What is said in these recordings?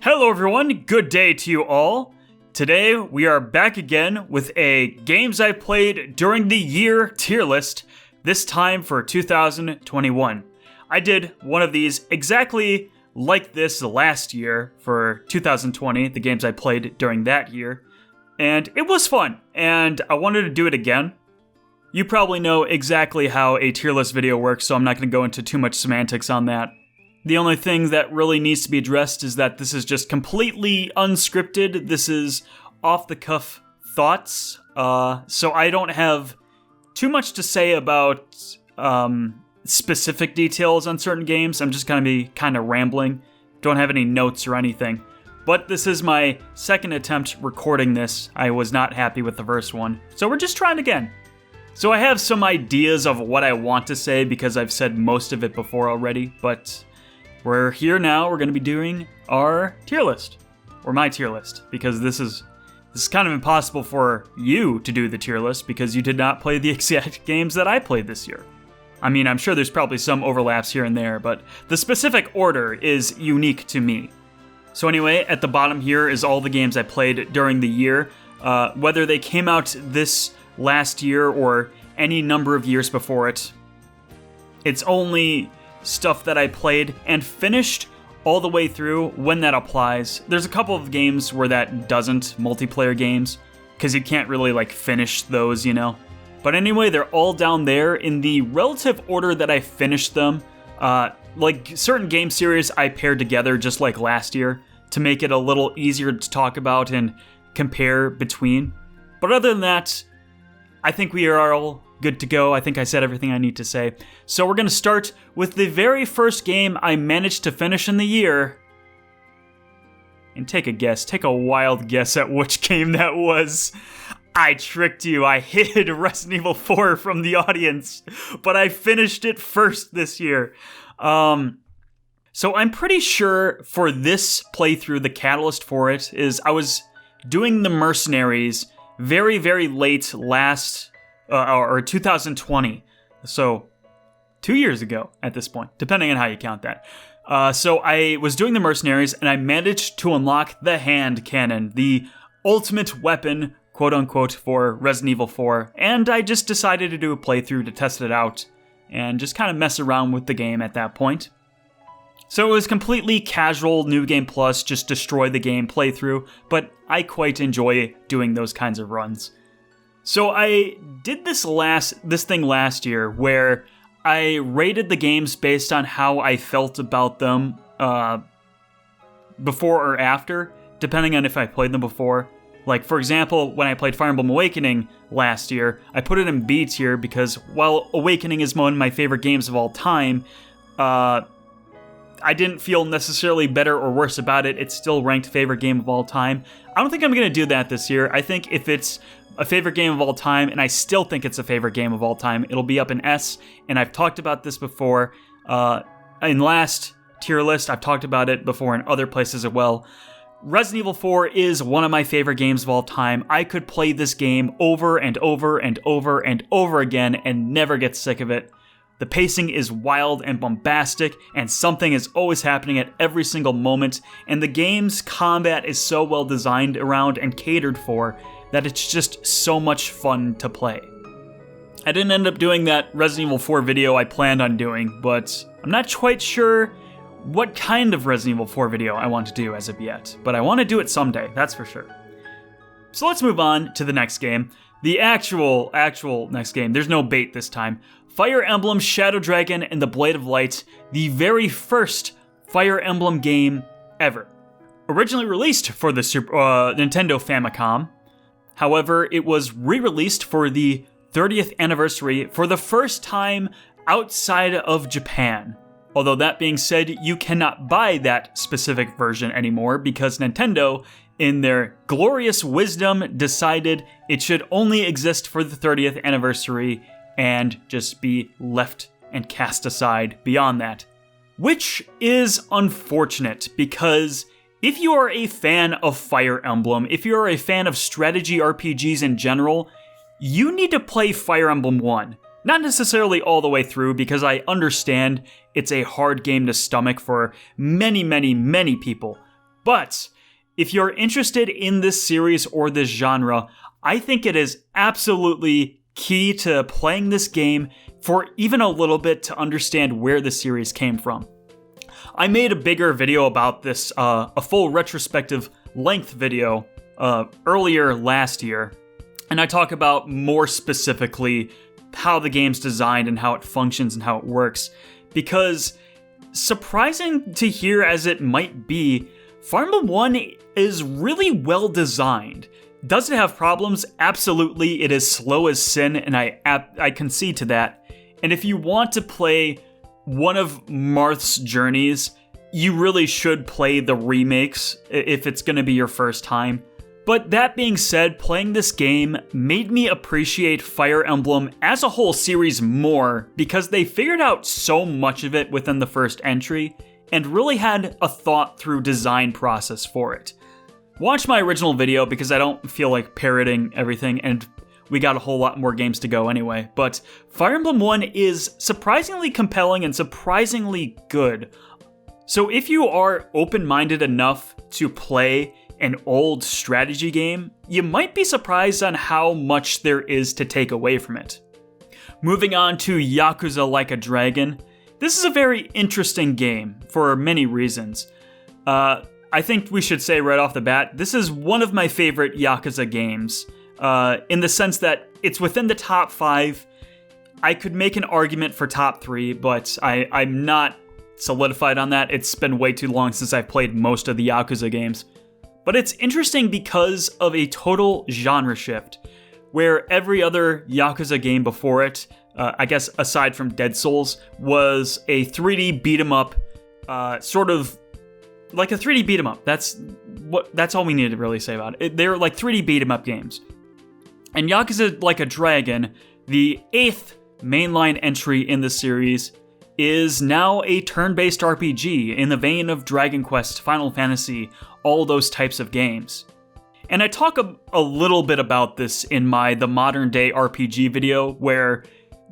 Hello everyone, good day to you all. Today we are back again with a games I played during the year tier list, this time for 2021. I did one of these exactly like this last year for 2020, the games I played during that year, and it was fun, and I wanted to do it again. You probably know exactly how a tier list video works, so I'm not going to go into too much semantics on that. The only thing that really needs to be addressed is that this is just completely unscripted. This is off-the-cuff thoughts, so I don't have too much to say about specific details on certain games. I'm just going to be kind of rambling. Don't have any notes or anything. But this is my second attempt recording this. I was not happy with the first one, so we're just trying again. So I have some ideas of what I want to say because I've said most of it before already, but we're here now. We're going to be doing our tier list, or my tier list, because this is kind of impossible for you to do the tier list because you did not play the exact games that I played this year. I mean, I'm sure there's probably some overlaps here and there, but the specific order is unique to me. So anyway, at the bottom here is all the games I played during the year, whether they came out this last year or any number of years before it. It's only stuff that I played and finished all the way through when that applies. There's a couple of games where that doesn't, multiplayer games, because you can't really finish those, you know. But anyway, they're all down there in the relative order that I finished them. Like certain game series I paired together just like last year to make it a little easier to talk about and compare between. But other than that, I think we are all good to go. I think I said everything I need to say. So we're going to start with the very first game I managed to finish in the year. And take a guess. Take a wild guess at which game that was. I tricked you. I hid Resident Evil 4 from the audience. But I finished it first this year. So I'm pretty sure for this playthrough, the catalyst for it is I was doing the Mercenaries very, very late or 2020, so 2 years ago at this point, depending on how you count that. So I was doing the Mercenaries, and I managed to unlock the hand cannon, the ultimate weapon, quote-unquote, for Resident Evil 4, and I just decided to do a playthrough to test it out, and just kind of mess around with the game at that point. So it was completely casual, New Game Plus, just destroy the game playthrough, but I quite enjoy doing those kinds of runs. So I did this thing last year where I rated the games based on how I felt about them before or after, depending on if I played them before. Like, for example, when I played Fire Emblem Awakening last year, I put it in B tier because while Awakening is one of my favorite games of all time, I didn't feel necessarily better or worse about it. It's still ranked favorite game of all time. I don't think I'm going to do that this year. I think if it's a favorite game of all time, and I still think it's a favorite game of all time, it'll be up in S, and I've talked about this before. In last tier list, I've talked about it before in other places as well. Resident Evil 4 is one of my favorite games of all time. I could play this game over and over and over and over again and never get sick of it. The pacing is wild and bombastic, and something is always happening at every single moment, and the game's combat is so well designed around and catered for that it's just so much fun to play. I didn't end up doing that Resident Evil 4 video I planned on doing, but I'm not quite sure what kind of Resident Evil 4 video I want to do as of yet, but I want to do it someday, that's for sure. So let's move on to the next game. The actual next game, there's no bait this time. Fire Emblem Shadow Dragon and the Blade of Light, the very first Fire Emblem game ever. Originally released for the Nintendo Famicom, however, it was re-released for the 30th anniversary for the first time outside of Japan. Although that being said, you cannot buy that specific version anymore because Nintendo, in their glorious wisdom, decided it should only exist for the 30th anniversary and just be left and cast aside beyond that. Which is unfortunate because if you are a fan of Fire Emblem, if you are a fan of strategy RPGs in general, you need to play Fire Emblem 1. Not necessarily all the way through, because I understand it's a hard game to stomach for many, many, many people. But if you're interested in this series or this genre, I think it is absolutely key to playing this game for even a little bit to understand where the series came from. I made a bigger video about this, a full retrospective length video, earlier last year, and I talk about more specifically how the game's designed and how it functions and how it works, because surprising to hear as it might be, Fire Emblem 1 is really well designed. Does it have problems? Absolutely, it is slow as sin, and I concede to that. And if you want to play one of Marth's journeys, you really should play the remakes if it's going to be your first time. But that being said, playing this game made me appreciate Fire Emblem as a whole series more because they figured out so much of it within the first entry and really had a thought-through design process for it. Watch my original video because I don't feel like parroting everything, and we got a whole lot more games to go anyway. But Fire Emblem 1 is surprisingly compelling and surprisingly good. So if you are open-minded enough to play an old strategy game, you might be surprised on how much there is to take away from it. Moving on to Yakuza Like a Dragon, this is a very interesting game for many reasons. I think we should say right off the bat, this is one of my favorite Yakuza games, in the sense that it's within the top 5. I could make an argument for top 3, but I'm not solidified on that. It's been way too long since I've played most of the Yakuza games. But it's interesting because of a total genre shift, where every other Yakuza game before it, I guess aside from Dead Souls, was a 3D beat-em-up, sort of like a 3D beat-em-up. That's all we need to really say about it. They're like 3D beat-em-up games. And Yakuza Like a Dragon, the 8th mainline entry in the series, is now a turn-based RPG in the vein of Dragon Quest, Final Fantasy, all those types of games. And I talk a little bit about this in the modern day RPG video, where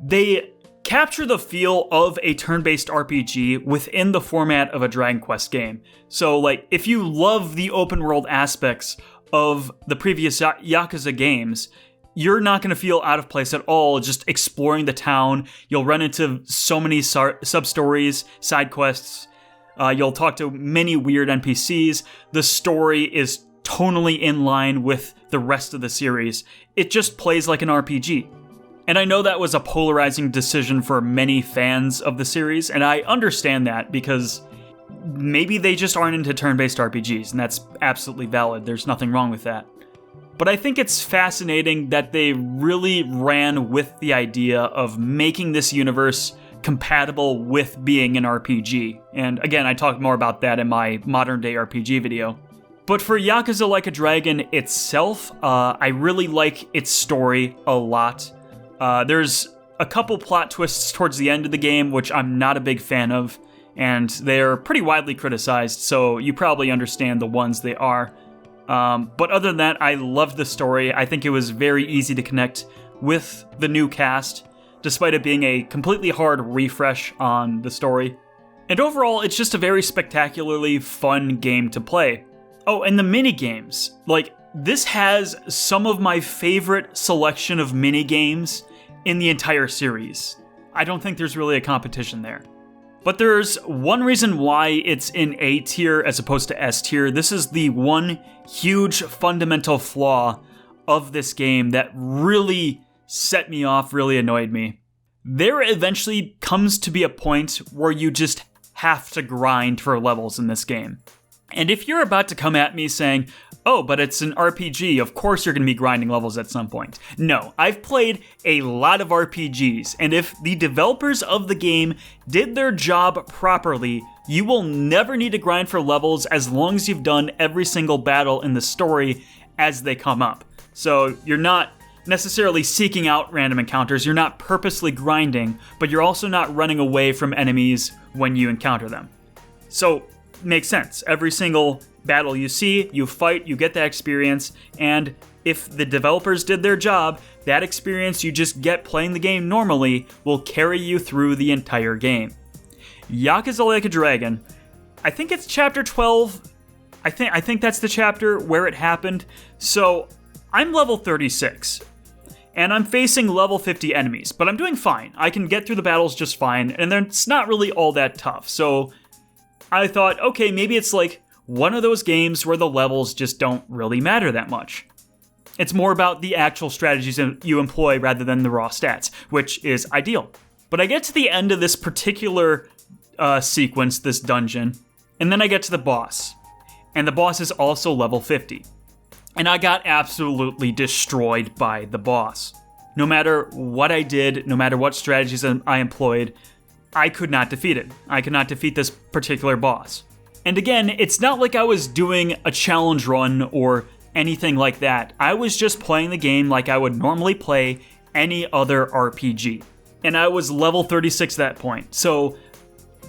they capture the feel of a turn-based RPG within the format of a Dragon Quest game. So, like, if you love the open world aspects of the previous Yakuza games, you're not going to feel out of place at all just exploring the town. You'll run into so many sub-stories, side quests. You'll talk to many weird NPCs. The story is tonally in line with the rest of the series. It just plays like an RPG. And I know that was a polarizing decision for many fans of the series, and I understand that because maybe they just aren't into turn-based RPGs, and that's absolutely valid. There's nothing wrong with that. But I think it's fascinating that they really ran with the idea of making this universe compatible with being an RPG. And again, I talk more about that in my modern day RPG video. But for Yakuza Like a Dragon itself, I really like its story a lot. There's a couple plot twists towards the end of the game, which I'm not a big fan of, and they're pretty widely criticized, so you probably understand the ones they are. But other than that, I loved the story. I think it was very easy to connect with the new cast, despite it being a completely hard refresh on the story. And overall, it's just a very spectacularly fun game to play. Oh, and the minigames. Like, this has some of my favorite selection of minigames in the entire series. I don't think there's really a competition there. But there's one reason why it's in A tier as opposed to S tier. This is the one huge fundamental flaw of this game that really set me off, really annoyed me. There eventually comes to be a point where you just have to grind for levels in this game. And if you're about to come at me saying, oh, but it's an RPG, of course you're going to be grinding levels at some point. No, I've played a lot of RPGs, and if the developers of the game did their job properly, you will never need to grind for levels as long as you've done every single battle in the story as they come up. So you're not necessarily seeking out random encounters, you're not purposely grinding, but you're also not running away from enemies when you encounter them. So, makes sense. Every single battle you see, you fight, you get that experience, and if the developers did their job, that experience you just get playing the game normally will carry you through the entire game. Yakuza Like a Dragon, I think it's Chapter 12 I think that's the chapter where it happened. So I'm level 36, and I'm facing level 50 enemies, but I'm doing fine. I can get through the battles just fine, and then it's not really all that tough. So I thought, okay, maybe it's like one of those games where the levels just don't really matter that much. It's more about the actual strategies you employ rather than the raw stats, which is ideal. But I get to the end of this particular sequence, this dungeon, and then I get to the boss. And the boss is also level 50. And I got absolutely destroyed by the boss. No matter what I did, no matter what strategies I employed, I could not defeat it. I could not defeat this particular boss. And again, it's not like I was doing a challenge run or anything like that. I was just playing the game like I would normally play any other RPG. And I was level 36 at that point. So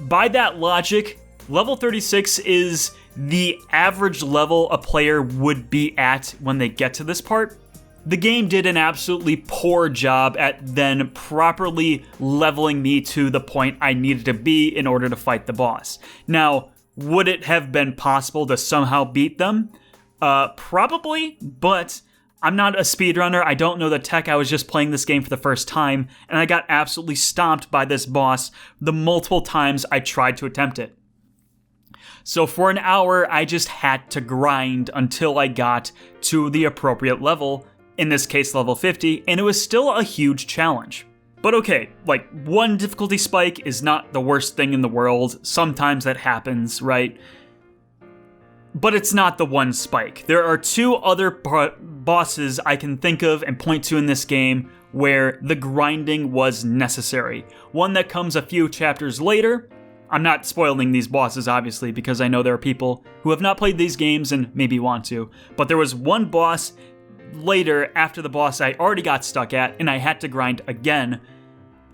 by that logic, level 36 is the average level a player would be at when they get to this part. The game did an absolutely poor job at then properly leveling me to the point I needed to be in order to fight the boss. Now, would it have been possible to somehow beat them? Probably, but I'm not a speedrunner. I don't know the tech. I was just playing this game for the first time, and I got absolutely stomped by this boss the multiple times I tried to attempt it. So for an hour, I just had to grind until I got to the appropriate level, in this case level 50, and it was still a huge challenge. But okay, like, one difficulty spike is not the worst thing in the world. Sometimes that happens, right? But it's not the one spike. There are two other bosses I can think of and point to in this game where the grinding was necessary. One that comes a few chapters later. I'm not spoiling these bosses, obviously, because I know there are people who have not played these games and maybe want to. But there was one boss later after the boss I already got stuck at, and I had to grind again.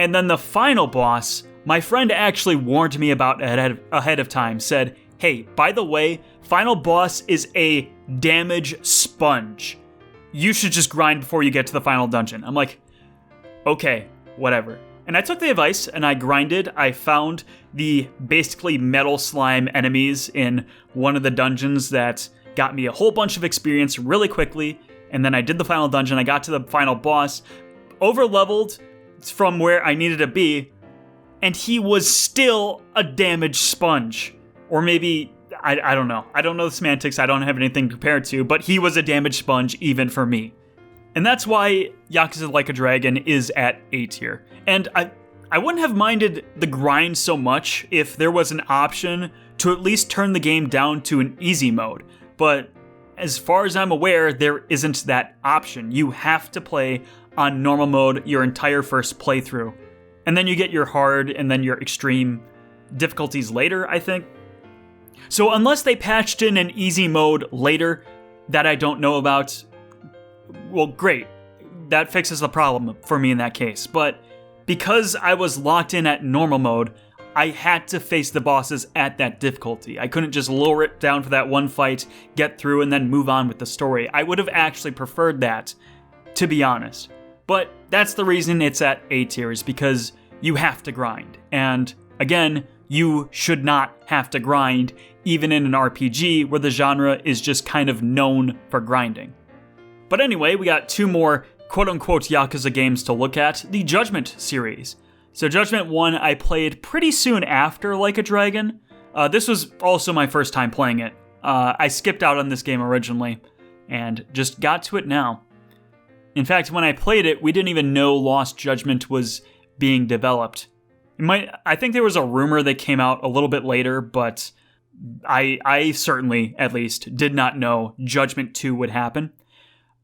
And then the final boss, my friend actually warned me about ahead of time, said, hey, by the way, final boss is a damage sponge. You should just grind before you get to the final dungeon. I'm like, okay, whatever. And I took the advice and I grinded. I found the basically metal slime enemies in one of the dungeons that got me a whole bunch of experience really quickly. And then I did the final dungeon. I got to the final boss, over-leveled from where I needed to be, and he was still a damage sponge. Or maybe, I don't know. I don't know the semantics. I don't have anything compared to, but he was a damage sponge even for me. And that's why Yakuza Like a Dragon is at A tier. And I wouldn't have minded the grind so much if there was an option to at least turn the game down to an easy mode. But as far as I'm aware, there isn't that option. You have to play on normal mode your entire first playthrough. And then you get your hard and then your extreme difficulties later, I think. So unless they patched in an easy mode later that I don't know about, well, great. That fixes the problem for me in that case. But because I was locked in at normal mode, I had to face the bosses at that difficulty. I couldn't just lower it down for that one fight, get through, and then move on with the story. I would have actually preferred that, to be honest. But that's the reason it's at A tier, is because you have to grind. And again, you should not have to grind, even in an RPG where the genre is just kind of known for grinding. But anyway, we got two more quote-unquote Yakuza games to look at, the Judgment series. So Judgment 1 I played pretty soon after Like a Dragon. This was also my first time playing it. I skipped out on this game originally, and just got to it now. In fact, when I played it, we didn't even know Lost Judgment was being developed. I think there was a rumor that came out a little bit later, but I certainly, at least, did not know Judgment 2 would happen.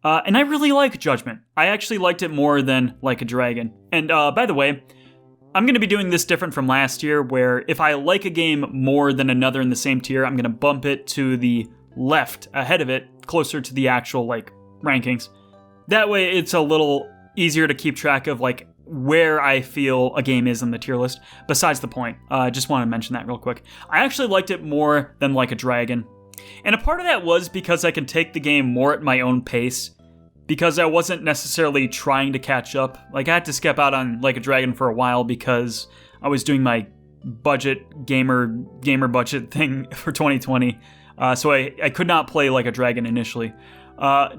And I really like Judgment. I actually liked it more than Like a Dragon. And by the way, I'm going to be doing this different from last year, where if I like a game more than another in the same tier, I'm going to bump it to the left ahead of it, closer to the actual, rankings. That way, it's a little easier to keep track of, where I feel a game is in the tier list. Besides the point, just want to mention that real quick. I actually liked it more than Like a Dragon. And a part of that was because I could take the game more at my own pace, because I wasn't necessarily trying to catch up. I had to skip out on Like a Dragon for a while because I was doing my gamer budget thing for 2020. so I could not play Like a Dragon initially.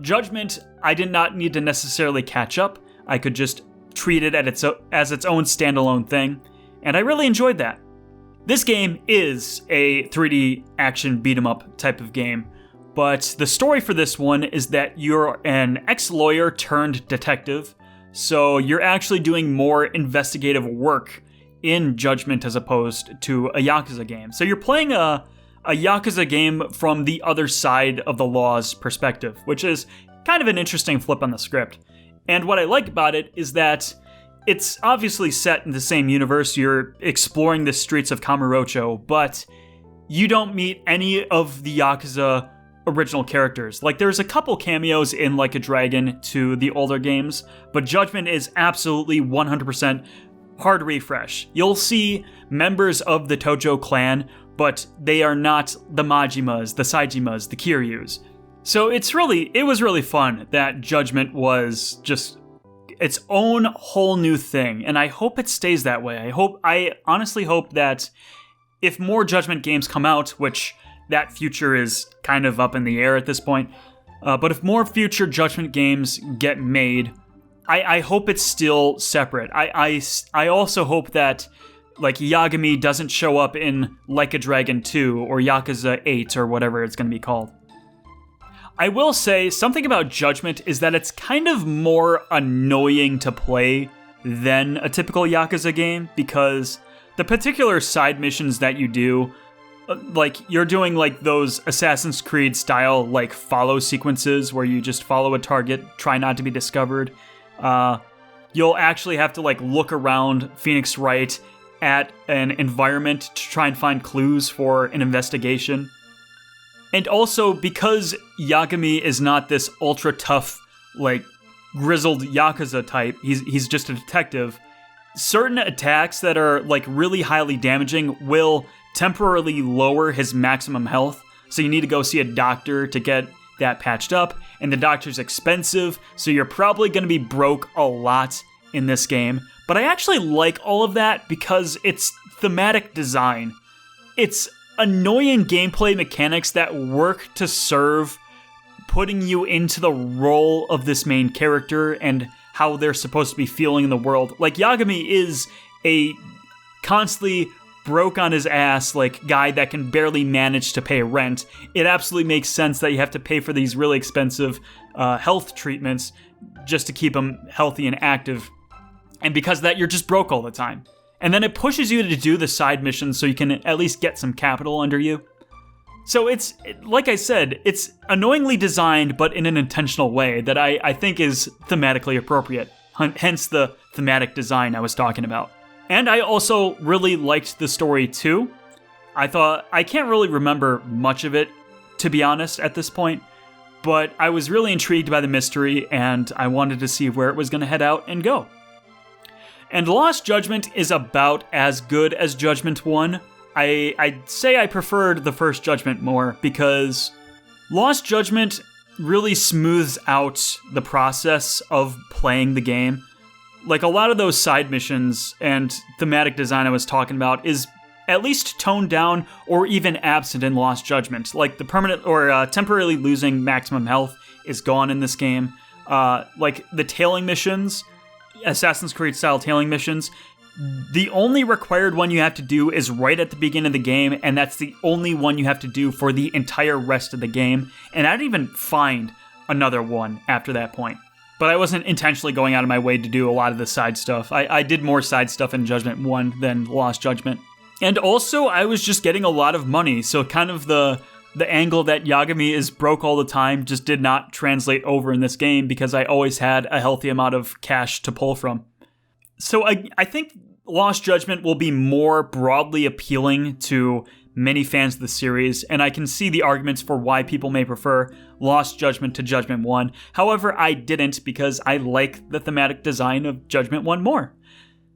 Judgment, I did not need to necessarily catch up. I could just treat it as its own standalone thing, and I really enjoyed that. This game is a 3D action beat-em-up type of game, but the story for this one is that you're an ex-lawyer turned detective, so you're actually doing more investigative work in Judgment as opposed to a Yakuza game. So you're playing a Yakuza game from the other side of the law's perspective, which is kind of an interesting flip on the script. And what I like about it is that it's obviously set in the same universe. You're exploring the streets of Kamurocho, but you don't meet any of the Yakuza original characters. Like, there's a couple cameos in Like a Dragon to the older games, but Judgment is absolutely 100% hard refresh. You'll see members of the Tojo clan, but they are not the Majimas, the Saijimas, the Kiryus. So it was really fun that Judgment was just its own whole new thing, and I hope it stays that way. I honestly hope that if more Judgment games come out, which that future is kind of up in the air at this point, but if more future Judgment games get made, I hope it's still separate. I also hope that, like, Yagami doesn't show up in Like a Dragon 2 or Yakuza 8 or whatever it's going to be called. I will say something about Judgment is that it's kind of more annoying to play than a typical Yakuza game, because the particular side missions that you do, like, you're doing like those Assassin's Creed style like follow sequences where you just follow a target, try not to be discovered. You'll actually have to like look around Phoenix Wright at an environment to try and find clues for an investigation. And also, because Yagami is not this ultra tough, like, grizzled Yakuza type, he's just a detective, certain attacks that are like really highly damaging will temporarily lower his maximum health, so you need to go see a doctor to get that patched up, and the doctor's expensive, so you're probably going to be broke a lot in this game. But I actually like all of that because it's thematic design. It's annoying gameplay mechanics that work to serve putting you into the role of this main character and how they're supposed to be feeling in the world. Like, Yagami is a constantly broke on his ass, like, guy that can barely manage to pay rent. It absolutely makes sense that you have to pay for these really expensive health treatments just to keep him healthy and active. And because of that, you're just broke all the time. And then it pushes you to do the side missions so you can at least get some capital under you. So it's, like I said, it's annoyingly designed, but in an intentional way that I think is thematically appropriate. Hence the thematic design I was talking about. And I also really liked the story too. I can't really remember much of it, to be honest, at this point, but I was really intrigued by the mystery, and I wanted to see where it was going to head out and go. And Lost Judgment is about as good as Judgment 1. I'd say I preferred the first Judgment more, because Lost Judgment really smooths out the process of playing the game. Like, a lot of those side missions and thematic design I was talking about is at least toned down or even absent in Lost Judgment. Like, the permanent or temporarily losing maximum health is gone in this game. Like, the tailing missions, Assassin's Creed style tailing missions, the only required one you have to do is right at the beginning of the game, and that's the only one you have to do for the entire rest of the game. And I didn't even find another one after that point. But I wasn't intentionally going out of my way to do a lot of the side stuff. I did more side stuff in Judgment 1 than Lost Judgment. And also, I was just getting a lot of money, so kind of the angle that Yagami is broke all the time just did not translate over in this game, because I always had a healthy amount of cash to pull from. So I think Lost Judgment will be more broadly appealing to many fans of the series, and I can see the arguments for why people may prefer Lost Judgment to Judgment 1. However, I didn't, because I like the thematic design of Judgment 1 more.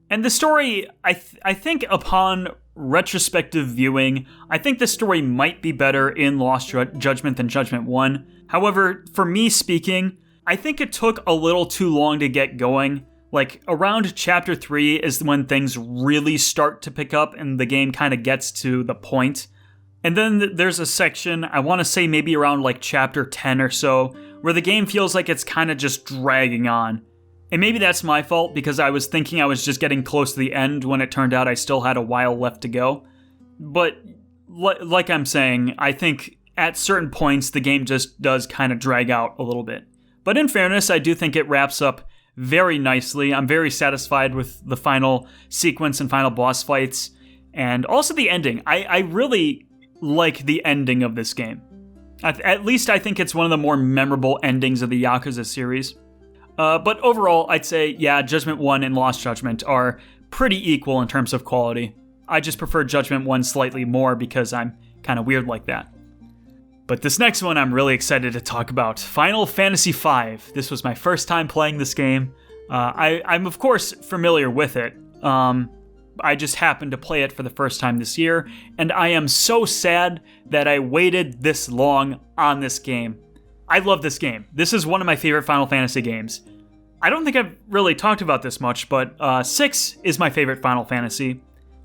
And the story, I think upon retrospective viewing, I think the story might be better in Lost Judgment than Judgment 1. However, for me speaking, I think it took a little too long to get going. Like, around Chapter 3 is when things really start to pick up and the game kind of gets to the point. And then there's a section, I want to say maybe around like chapter 10 or so, where the game feels like it's kind of just dragging on. And maybe that's my fault because I was thinking I was just getting close to the end when it turned out I still had a while left to go. But like I'm saying, I think at certain points the game just does kind of drag out a little bit. But in fairness, I do think it wraps up very nicely. I'm very satisfied with the final sequence and final boss fights. And also the ending. I really like the ending of this game. At least I think it's one of the more memorable endings of the Yakuza series. But overall, I'd say, yeah, Judgment 1 and Lost Judgment are pretty equal in terms of quality. I just prefer Judgment 1 slightly more because I'm kind of weird like that. But this next one I'm really excited to talk about. Final Fantasy V. This was my first time playing this game. I'm of course familiar with it. I just happened to play it for the first time this year, and I am so sad that I waited this long on this game. I love this game. This is one of my favorite Final Fantasy games. I don't think I've really talked about this much, but 6 is my favorite Final Fantasy.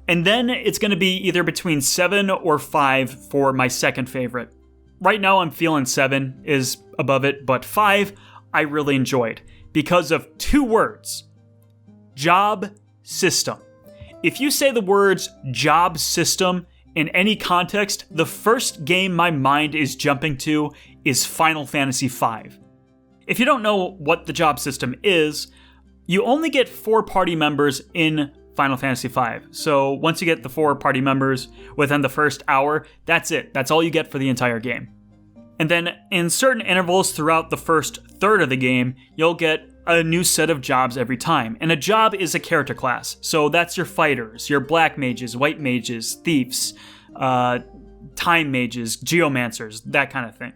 And then it's going to be either between 7 or 5 for my second favorite. Right now I'm feeling 7 is above it, but 5 I really enjoyed because of 2 words. Job system. If you say the words job system in any context, the first game my mind is jumping to is Final Fantasy V. If you don't know what the job system is, you only get 4 party members in Final Fantasy V. So once you get the 4 party members within the first hour, that's it. That's all you get for the entire game. And then in certain intervals throughout the first third of the game, you'll get a new set of jobs every time. And a job is a character class. So that's your fighters, your black mages, white mages, thieves, time mages, geomancers, that kind of thing.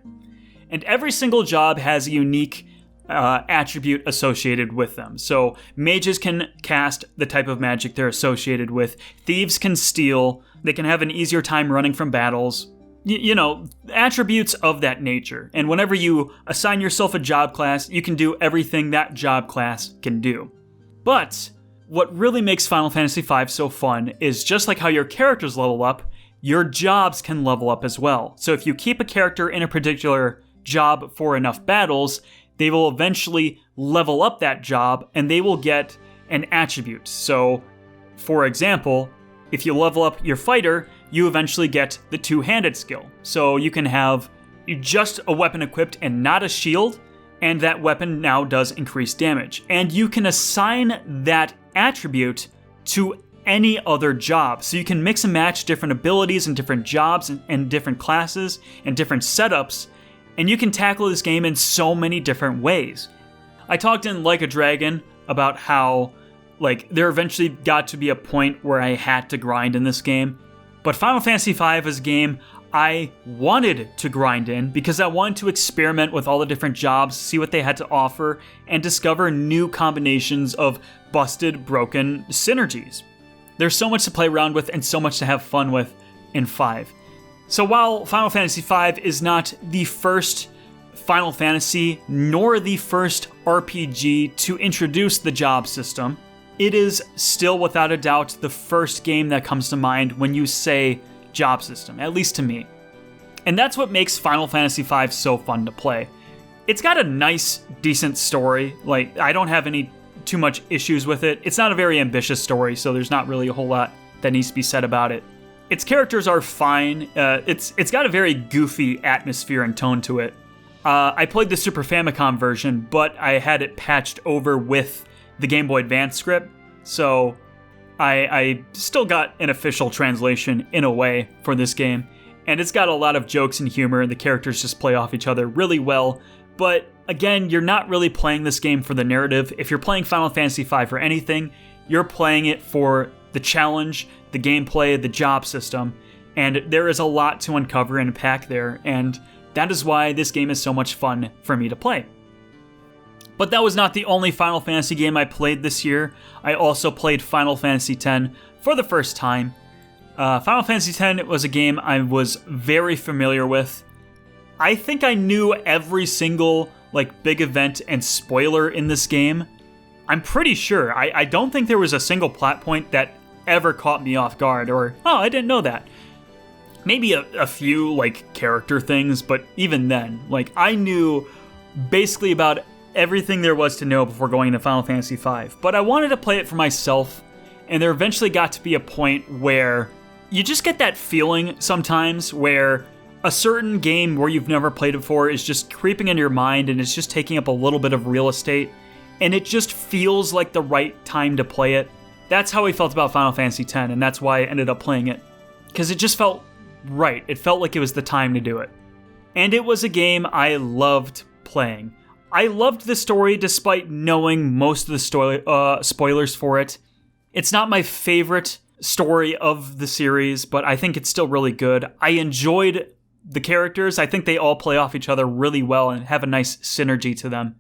And every single job has a unique attribute associated with them. So mages can cast the type of magic they're associated with. Thieves can steal. They can have an easier time running from battles. You know, attributes of that nature. And whenever you assign yourself a job class, you can do everything that job class can do. But what really makes Final Fantasy V so fun is just like how your characters level up, your jobs can level up as well. So if you keep a character in a particular job for enough battles, they will eventually level up that job and they will get an attribute. So, for example, if you level up your fighter, you eventually get the two-handed skill. So you can have just a weapon equipped and not a shield, and that weapon now does increased damage. And you can assign that attribute to any other job. So you can mix and match different abilities and different jobs and different classes and different setups, and you can tackle this game in so many different ways. I talked in Like a Dragon about how there eventually got to be a point where I had to grind in this game. But Final Fantasy V is a game I wanted to grind in because I wanted to experiment with all the different jobs, see what they had to offer, and discover new combinations of busted, broken synergies. There's so much to play around with and so much to have fun with in 5. So while Final Fantasy V is not the first Final Fantasy nor the first RPG to introduce the job system, it is still without a doubt the first game that comes to mind when you say job system, at least to me. And that's what makes Final Fantasy V so fun to play. It's got a nice, decent story. I don't have too much issues with it. It's not a very ambitious story, so there's not really a whole lot that needs to be said about it. Its characters are fine. It's got a very goofy atmosphere and tone to it. I played the Super Famicom version, but I had it patched over with the Game Boy Advance script, so I still got an official translation in a way for this game, and it's got a lot of jokes and humor, and the characters just play off each other really well, but again, you're not really playing this game for the narrative. If you're playing Final Fantasy V for anything, you're playing it for the challenge, the gameplay, the job system, and there is a lot to uncover and unpack there, and that is why this game is so much fun for me to play. But that was not the only Final Fantasy game I played this year. I also played Final Fantasy X for the first time. Final Fantasy X was a game I was very familiar with. I think I knew every single big event and spoiler in this game. I'm pretty sure. I don't think there was a single plot point that ever caught me off guard or, oh, I didn't know that. maybe a few, like, character things, but even then, like, I knew basically about everything there was to know before going into Final Fantasy V. But I wanted to play it for myself, and there eventually got to be a point where you just get that feeling sometimes where a certain game where you've never played it before is just creeping into your mind, and it's just taking up a little bit of real estate, and it just feels like the right time to play it. That's how I felt about Final Fantasy X, and that's why I ended up playing it. Because it just felt right. It felt like it was the time to do it. And it was a game I loved playing. I loved the story despite knowing most of the spoilers for it. It's not my favorite story of the series, but I think it's still really good. I enjoyed the characters. I think they all play off each other really well and have a nice synergy to them.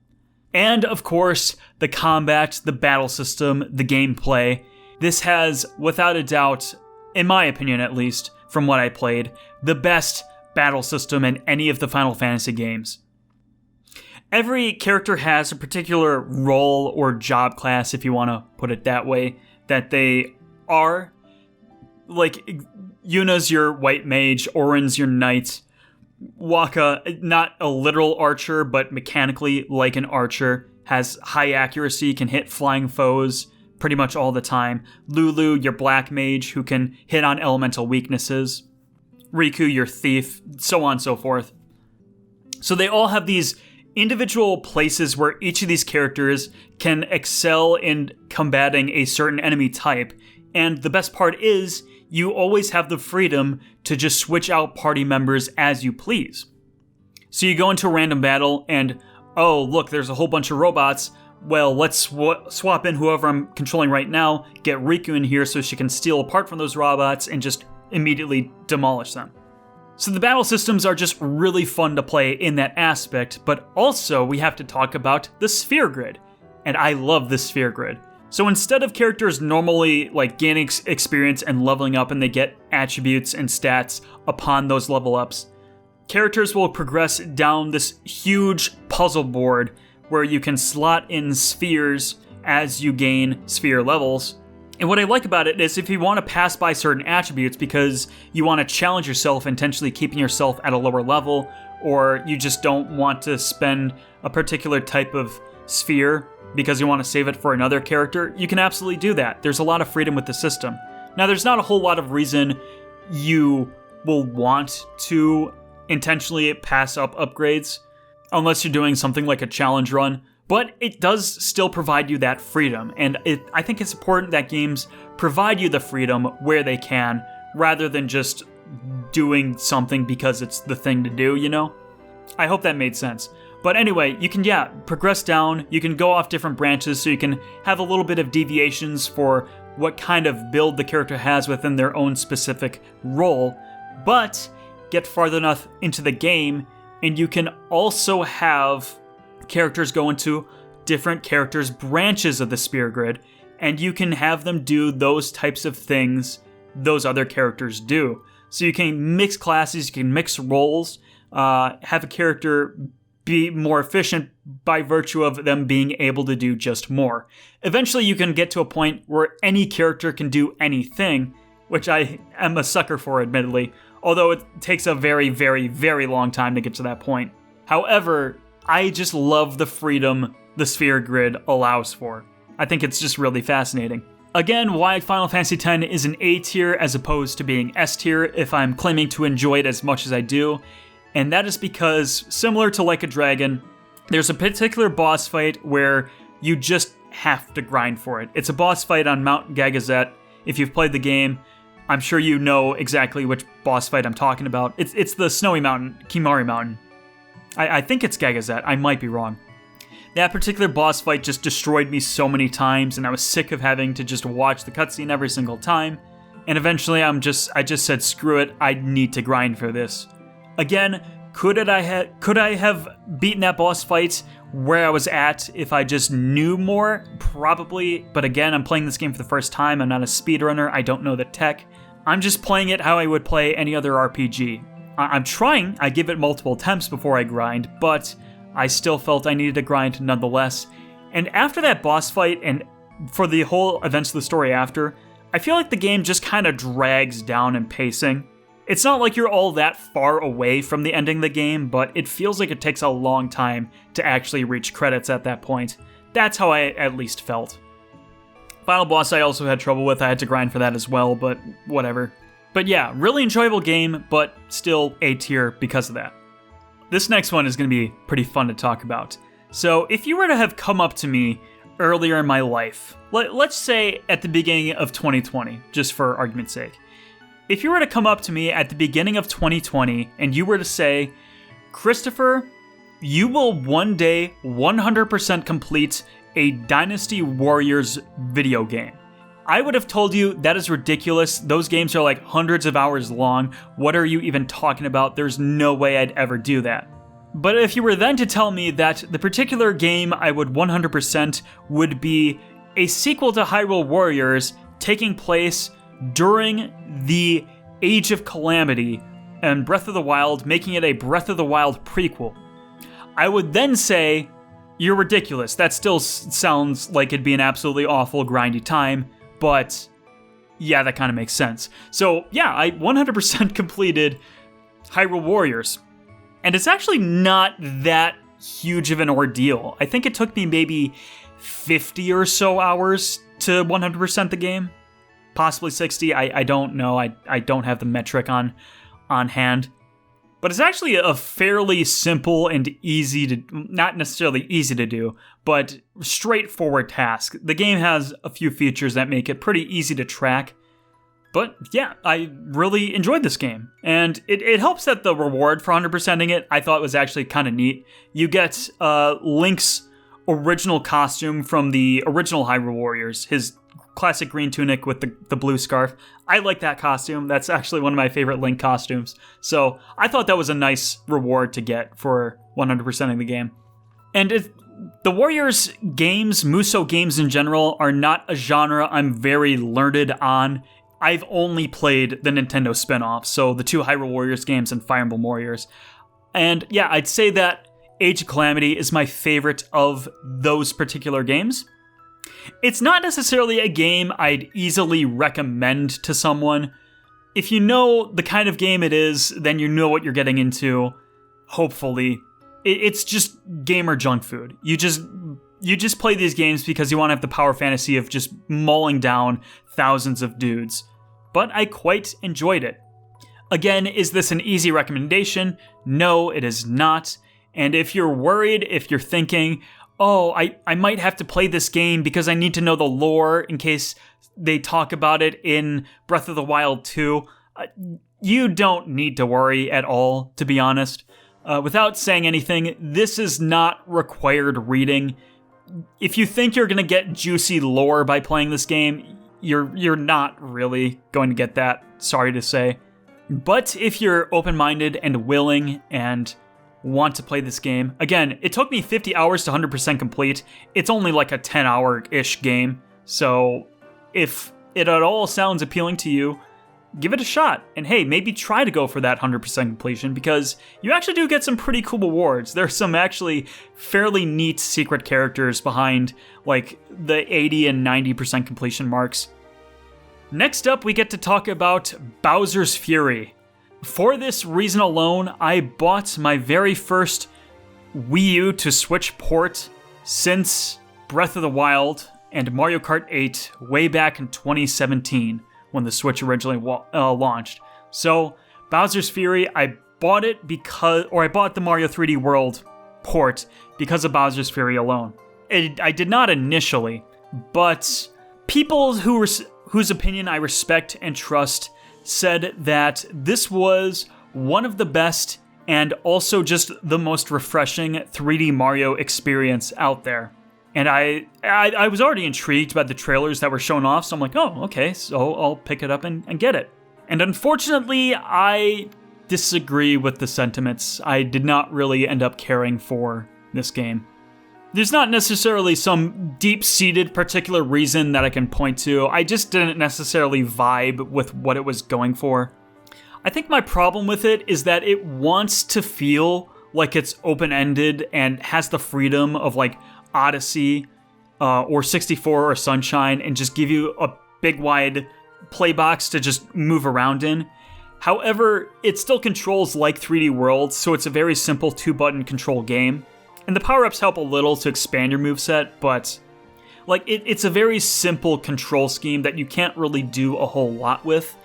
And, of course, the combat, the battle system, the gameplay. This has, without a doubt, in my opinion at least, from what I played, the best battle system in any of the Final Fantasy games. Every character has a particular role or job class, if you want to put it that way, that they are. Like, Yuna's your white mage, Auron's your knight, Waka, not a literal archer, but mechanically like an archer, has high accuracy, can hit flying foes pretty much all the time. Lulu, your black mage, who can hit on elemental weaknesses. Riku, your thief, so on and so forth. So they all have these individual places where each of these characters can excel in combating a certain enemy type. And the best part is, you always have the freedom to just switch out party members as you please. So you go into a random battle and, oh, look, there's a whole bunch of robots. Well, let's swap in whoever I'm controlling right now, get Riku in here so she can steal apart from those robots and just immediately demolish them. So the battle systems are just really fun to play in that aspect, but also we have to talk about the sphere grid. And I love the sphere grid. So instead of characters normally like gaining experience and leveling up and they get attributes and stats upon those level ups, characters will progress down this huge puzzle board where you can slot in spheres as you gain sphere levels. And what I like about it is if you want to pass by certain attributes because you want to challenge yourself, intentionally keeping yourself at a lower level, or you just don't want to spend a particular type of sphere because you want to save it for another character, you can absolutely do that. There's a lot of freedom with the system. Now, there's not a whole lot of reason you will want to intentionally pass up upgrades unless you're doing something like a challenge run, but it does still provide you that freedom, and I think it's important that games provide you the freedom where they can, rather than just doing something because it's the thing to do, you know? I hope that made sense. But anyway, you can, progress down, you can go off different branches, so you can have a little bit of deviations for what kind of build the character has within their own specific role, but get farther enough into the game, and you can also have characters go into different characters' branches of the sphere grid, and you can have them do those types of things those other characters do. So you can mix classes, you can mix roles, have a character be more efficient by virtue of them being able to do just more. Eventually you can get to a point where any character can do anything, which I am a sucker for, admittedly, although it takes a very, very, very long time to get to that point. However, I just love the freedom the sphere grid allows for. I think it's just really fascinating. Again, why Final Fantasy X is an A tier as opposed to being S tier if I'm claiming to enjoy it as much as I do, and that is because, similar to Like a Dragon, there's a particular boss fight where you just have to grind for it. It's a boss fight on Mount Gagazet. If you've played the game, I'm sure you know exactly which boss fight I'm talking about. It's the snowy mountain, Kimari Mountain. I think it's Gagazet, I might be wrong. That particular boss fight just destroyed me so many times, and I was sick of having to just watch the cutscene every single time. And eventually I just said, screw it, I need to grind for this. Again, could I have beaten that boss fight where I was at if I just knew more? Probably, but again, I'm playing this game for the first time, I'm not a speedrunner, I don't know the tech. I'm just playing it how I would play any other RPG. I'm trying, I give it multiple attempts before I grind, but I still felt I needed to grind nonetheless. And after that boss fight, and for the whole events of the story after, I feel like the game just kind of drags down in pacing. It's not like you're all that far away from the ending of the game, but it feels like it takes a long time to actually reach credits at that point. That's how I at least felt. Final boss I also had trouble with. I had to grind for that as well, but whatever. But yeah, really enjoyable game, but still A tier because of that. This next one is going to be pretty fun to talk about. So if you were to have come up to me earlier in my life, let's say at the beginning of 2020, just for argument's sake. If you were to come up to me at the beginning of 2020 and you were to say, Christopher, you will one day 100% complete a Dynasty Warriors video game, I would have told you that is ridiculous. Those games are like hundreds of hours long. What are you even talking about? There's no way I'd ever do that. But if you were then to tell me that the particular game I would 100% would be a sequel to Hyrule Warriors taking place during the Age of Calamity and Breath of the Wild, making it a Breath of the Wild prequel, I would then say, you're ridiculous. That still sounds like it'd be an absolutely awful, grindy time, but yeah, that kind of makes sense. So yeah, I 100% completed Hyrule Warriors. And it's actually not that huge of an ordeal. I think it took me maybe 50 or so hours to 100% the game. Possibly 60, I don't know. I don't have the metric on hand. But it's actually a fairly simple and easy to, not necessarily easy to do, but straightforward task. The game has a few features that make it pretty easy to track. But yeah, I really enjoyed this game. And it helps that the reward for 100%ing it, I thought was actually kind of neat. You get Link's original costume from the original Hyrule Warriors, his classic green tunic with the blue scarf. I like that costume. That's actually one of my favorite Link costumes. So I thought that was a nice reward to get for 100%ing the game. And the Warriors games, Musou games in general, are not a genre I'm very learned on. I've only played the Nintendo spin-offs, so the two Hyrule Warriors games and Fire Emblem Warriors. And yeah, I'd say that Age of Calamity is my favorite of those particular games. It's not necessarily a game I'd easily recommend to someone. If you know the kind of game it is, then you know what you're getting into, hopefully. It's just gamer junk food. You just play these games because you want to have the power fantasy of just mauling down thousands of dudes. But I quite enjoyed it. Again, is this an easy recommendation? No, it is not. And if you're worried, if you're thinking, oh, I might have to play this game because I need to know the lore in case they talk about it in Breath of the Wild 2, you don't need to worry at all, to be honest. Without saying anything, this is not required reading. If you think you're going to get juicy lore by playing this game, you're not really going to get that, sorry to say. But if you're open-minded and willing and want to play this game, again, it took me 50 hours to 100% complete. It's only like a 10-hour-ish game, so if it at all sounds appealing to you, give it a shot. And hey, maybe try to go for that 100% completion, because you actually do get some pretty cool rewards. There's some actually fairly neat secret characters behind like the 80 and 90% completion marks. Next up, we get to talk about Bowser's Fury. For this reason alone, I bought my very first Wii U to Switch port since Breath of the Wild and Mario Kart 8 way back in 2017 when the Switch originally launched. So, Bowser's Fury, I bought it I bought the Mario 3D World port because of Bowser's Fury alone. I did not initially, but people whose opinion I respect and trust said that this was one of the best and also just the most refreshing 3D Mario experience out there. And I was already intrigued by the trailers that were shown off, so I'm like, oh, okay, so I'll pick it up and get it. And unfortunately, I disagree with the sentiments. I did not really end up caring for this game. There's not necessarily some deep-seated particular reason that I can point to. I just didn't necessarily vibe with what it was going for. I think my problem with it is that it wants to feel like it's open-ended and has the freedom of like Odyssey or 64 or Sunshine and just give you a big wide play box to just move around in. However, it still controls like 3D World, so it's a very simple 2-button control game. And the power-ups help a little to expand your moveset, but it's a very simple control scheme that you can't really do a whole lot with.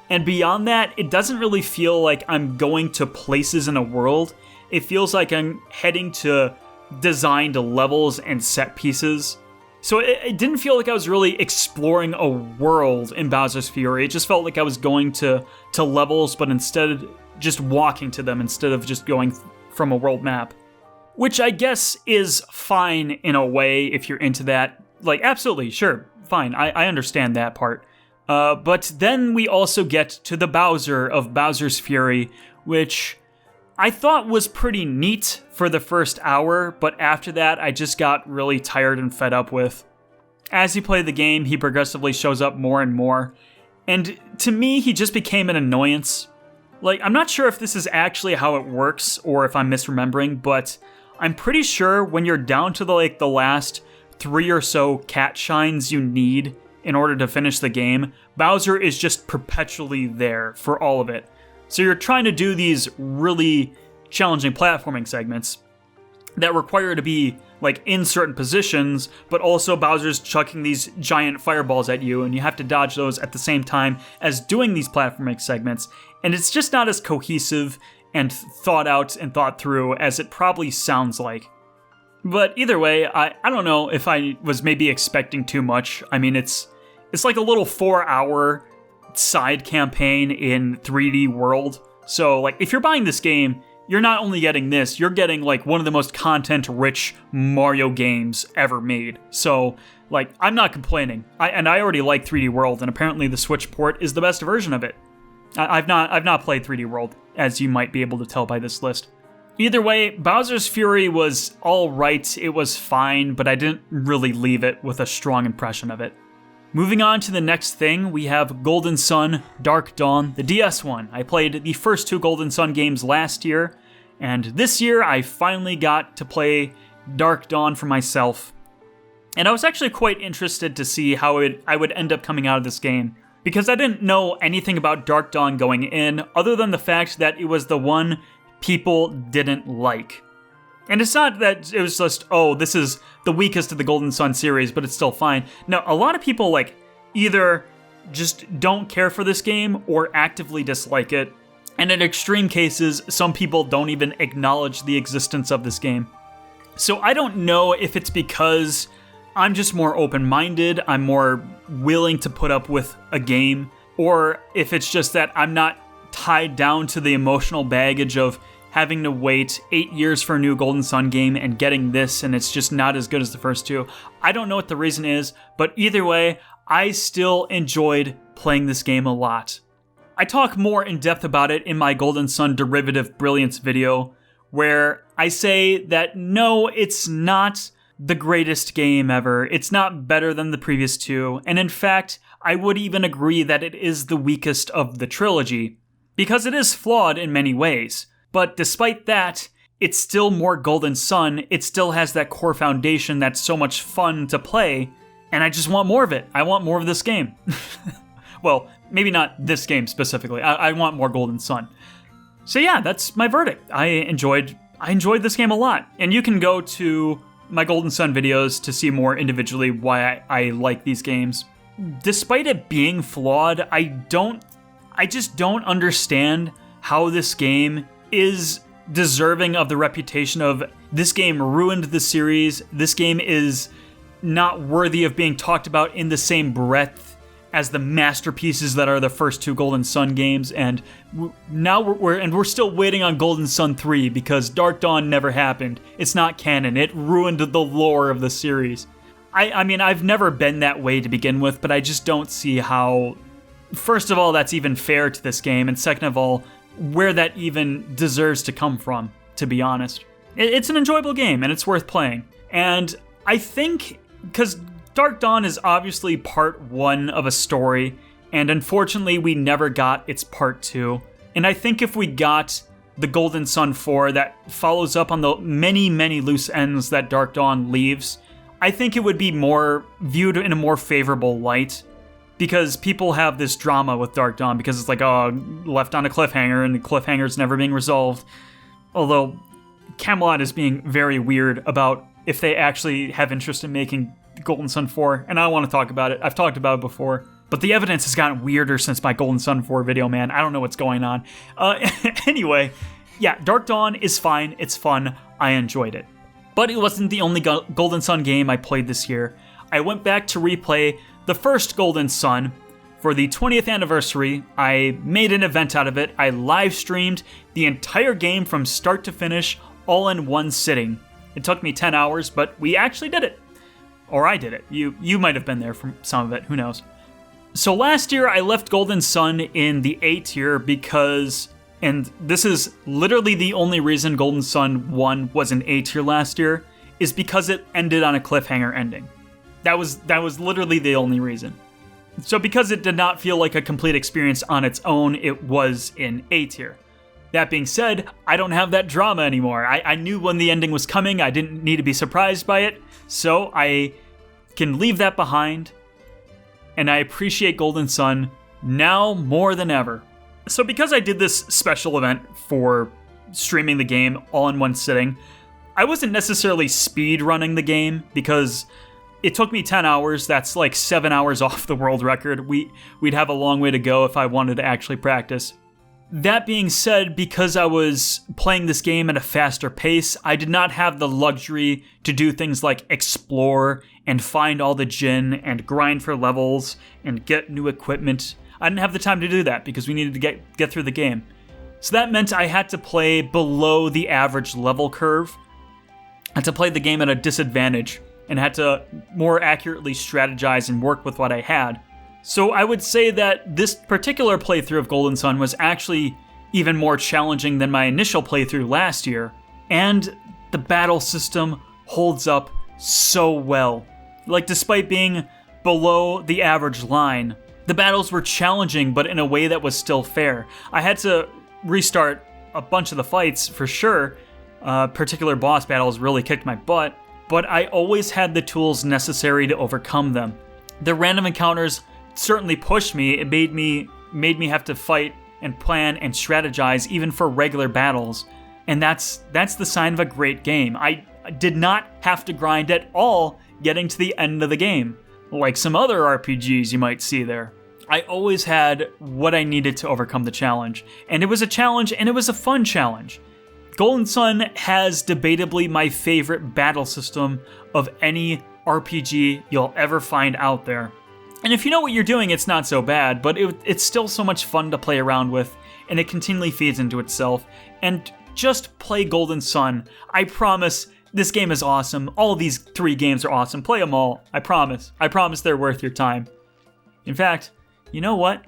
And beyond that, it doesn't really feel like I'm going to places in a world. It feels like I'm heading to designed levels and set pieces. So it didn't feel like I was really exploring a world in Bowser's Fury. It just felt like I was going to levels, but instead just walking to them instead of just going from a world map. Which I guess is fine in a way if you're into that. Absolutely, sure, fine, I understand that part. But then we also get to the Bowser of Bowser's Fury, which I thought was pretty neat for the first hour, but after that I just got really tired and fed up with. As you play the game, he progressively shows up more and more, and to me he just became an annoyance. I'm not sure if this is actually how it works or if I'm misremembering, but I'm pretty sure when you're down to the last 3 or so cat shines you need in order to finish the game, Bowser is just perpetually there for all of it. So you're trying to do these really challenging platforming segments that require you to be in certain positions, but also Bowser's chucking these giant fireballs at you, and you have to dodge those at the same time as doing these platforming segments, and it's just not as cohesive and thought out and thought through as it probably sounds like. But either way, I don't know if I was maybe expecting too much. I mean, it's like a little 4-hour side campaign in 3D World. So, if you're buying this game, you're not only getting this, you're getting, one of the most content-rich Mario games ever made. So, I'm not complaining. I already like 3D World, and apparently the Switch port is the best version of it. I've not played 3D World, as you might be able to tell by this list. Either way, Bowser's Fury was alright, it was fine, but I didn't really leave it with a strong impression of it. Moving on to the next thing, we have Golden Sun, Dark Dawn, the DS one. I played the first 2 Golden Sun games last year, and this year I finally got to play Dark Dawn for myself. And I was actually quite interested to see how I would end up coming out of this game, because I didn't know anything about Dark Dawn going in, other than the fact that it was the one people didn't like. And it's not that it was just, this is the weakest of the Golden Sun series, but it's still fine. No, a lot of people, either just don't care for this game or actively dislike it. And in extreme cases, some people don't even acknowledge the existence of this game. So I don't know if it's because I'm just more open-minded, I'm more willing to put up with a game, or if it's just that I'm not tied down to the emotional baggage of having to wait 8 years for a new Golden Sun game and getting this, and it's just not as good as the first 2. I don't know what the reason is, but either way, I still enjoyed playing this game a lot. I talk more in depth about it in my Golden Sun Derivative Brilliance video, where I say that no, it's not the greatest game ever, it's not better than the previous 2, and in fact, I would even agree that it is the weakest of the trilogy, because it is flawed in many ways. But despite that, it's still more Golden Sun, it still has that core foundation that's so much fun to play, and I just want more of it. I want more of this game. Well, maybe not this game specifically, I want more Golden Sun. So yeah, that's my verdict. I enjoyed this game a lot, and you can go to my Golden Sun videos to see more individually why I like these games. Despite it being flawed, I just don't understand how this game is deserving of the reputation of this game ruined the series, this game is not worthy of being talked about in the same breath as the masterpieces that are the first 2 Golden Sun games, and now we're still waiting on Golden Sun 3 because Dark Dawn never happened. It's not canon. It ruined the lore of the series. I mean, I've never been that way to begin with, but I just don't see how, first of all, that's even fair to this game, and second of all, where that even deserves to come from, to be honest. It's an enjoyable game, and it's worth playing. And I think, because Dark Dawn is obviously part 1 of a story, and unfortunately we never got its part 2. And I think if we got the Golden Sun 4 that follows up on the many, many loose ends that Dark Dawn leaves, I think it would be more viewed in a more favorable light. because people have this drama with Dark Dawn because it's like, oh, left on a cliffhanger and the cliffhanger's never being resolved. Although Camelot is being very weird about if they actually have interest in making Golden Sun 4, and I don't want to talk about it. I've talked about it before. But the evidence has gotten weirder since my Golden Sun 4 video, man. I don't know what's going on. Anyway, yeah, Dark Dawn is fine. It's fun. I enjoyed it. But it wasn't the only Golden Sun game I played this year. I went back to replay the first Golden Sun. For the 20th anniversary, I made an event out of it. I live streamed the entire game from start to finish, all in one sitting. It took me 10 hours, but we actually did it. Or I did it. You might have been there for some of it. Who knows? So last year, I left Golden Sun in the A tier because, and this is literally the only reason Golden Sun 1 was an A tier last year, is because it ended on a cliffhanger ending. That was literally the only reason. So because it did not feel like a complete experience on its own, it was in A tier. That being said, I don't have that drama anymore. I knew when the ending was coming. I didn't need to be surprised by it. So I can leave that behind. And I appreciate Golden Sun now more than ever. So because I did this special event for streaming the game all in one sitting, I wasn't necessarily speed running the game because it took me 10 hours. That's like 7 hours off the world record. We'd have a long way to go if I wanted to actually practice. That being said, because I was playing this game at a faster pace, I did not have the luxury to do things like explore and find all the Jinn and grind for levels and get new equipment. I didn't have the time to do that because we needed to get through the game. So that meant I had to play below the average level curve. I had to play the game at a disadvantage and had to more accurately strategize and work with what I had. So I would say that this particular playthrough of Golden Sun was actually even more challenging than my initial playthrough last year. And the battle system holds up so well. Like, despite being below the average line, the battles were challenging, but in a way that was still fair. I had to restart a bunch of the fights for sure. Particular boss battles really kicked my butt, but I always had the tools necessary to overcome them. The random encounters certainly pushed me. It made me have to fight and plan and strategize even for regular battles. And that's the sign of a great game. I did not have to grind at all getting to the end of the game, like some other RPGs you might see there. I always had what I needed to overcome the challenge. And it was a challenge, and it was a fun challenge. Golden Sun has debatably my favorite battle system of any RPG you'll ever find out there. And if you know what you're doing, it's not so bad, but it's still so much fun to play around with, and it continually feeds into itself. And just play Golden Sun. I promise this game is awesome. All these 3 games are awesome. Play them all. I promise. I promise they're worth your time. In fact, you know what?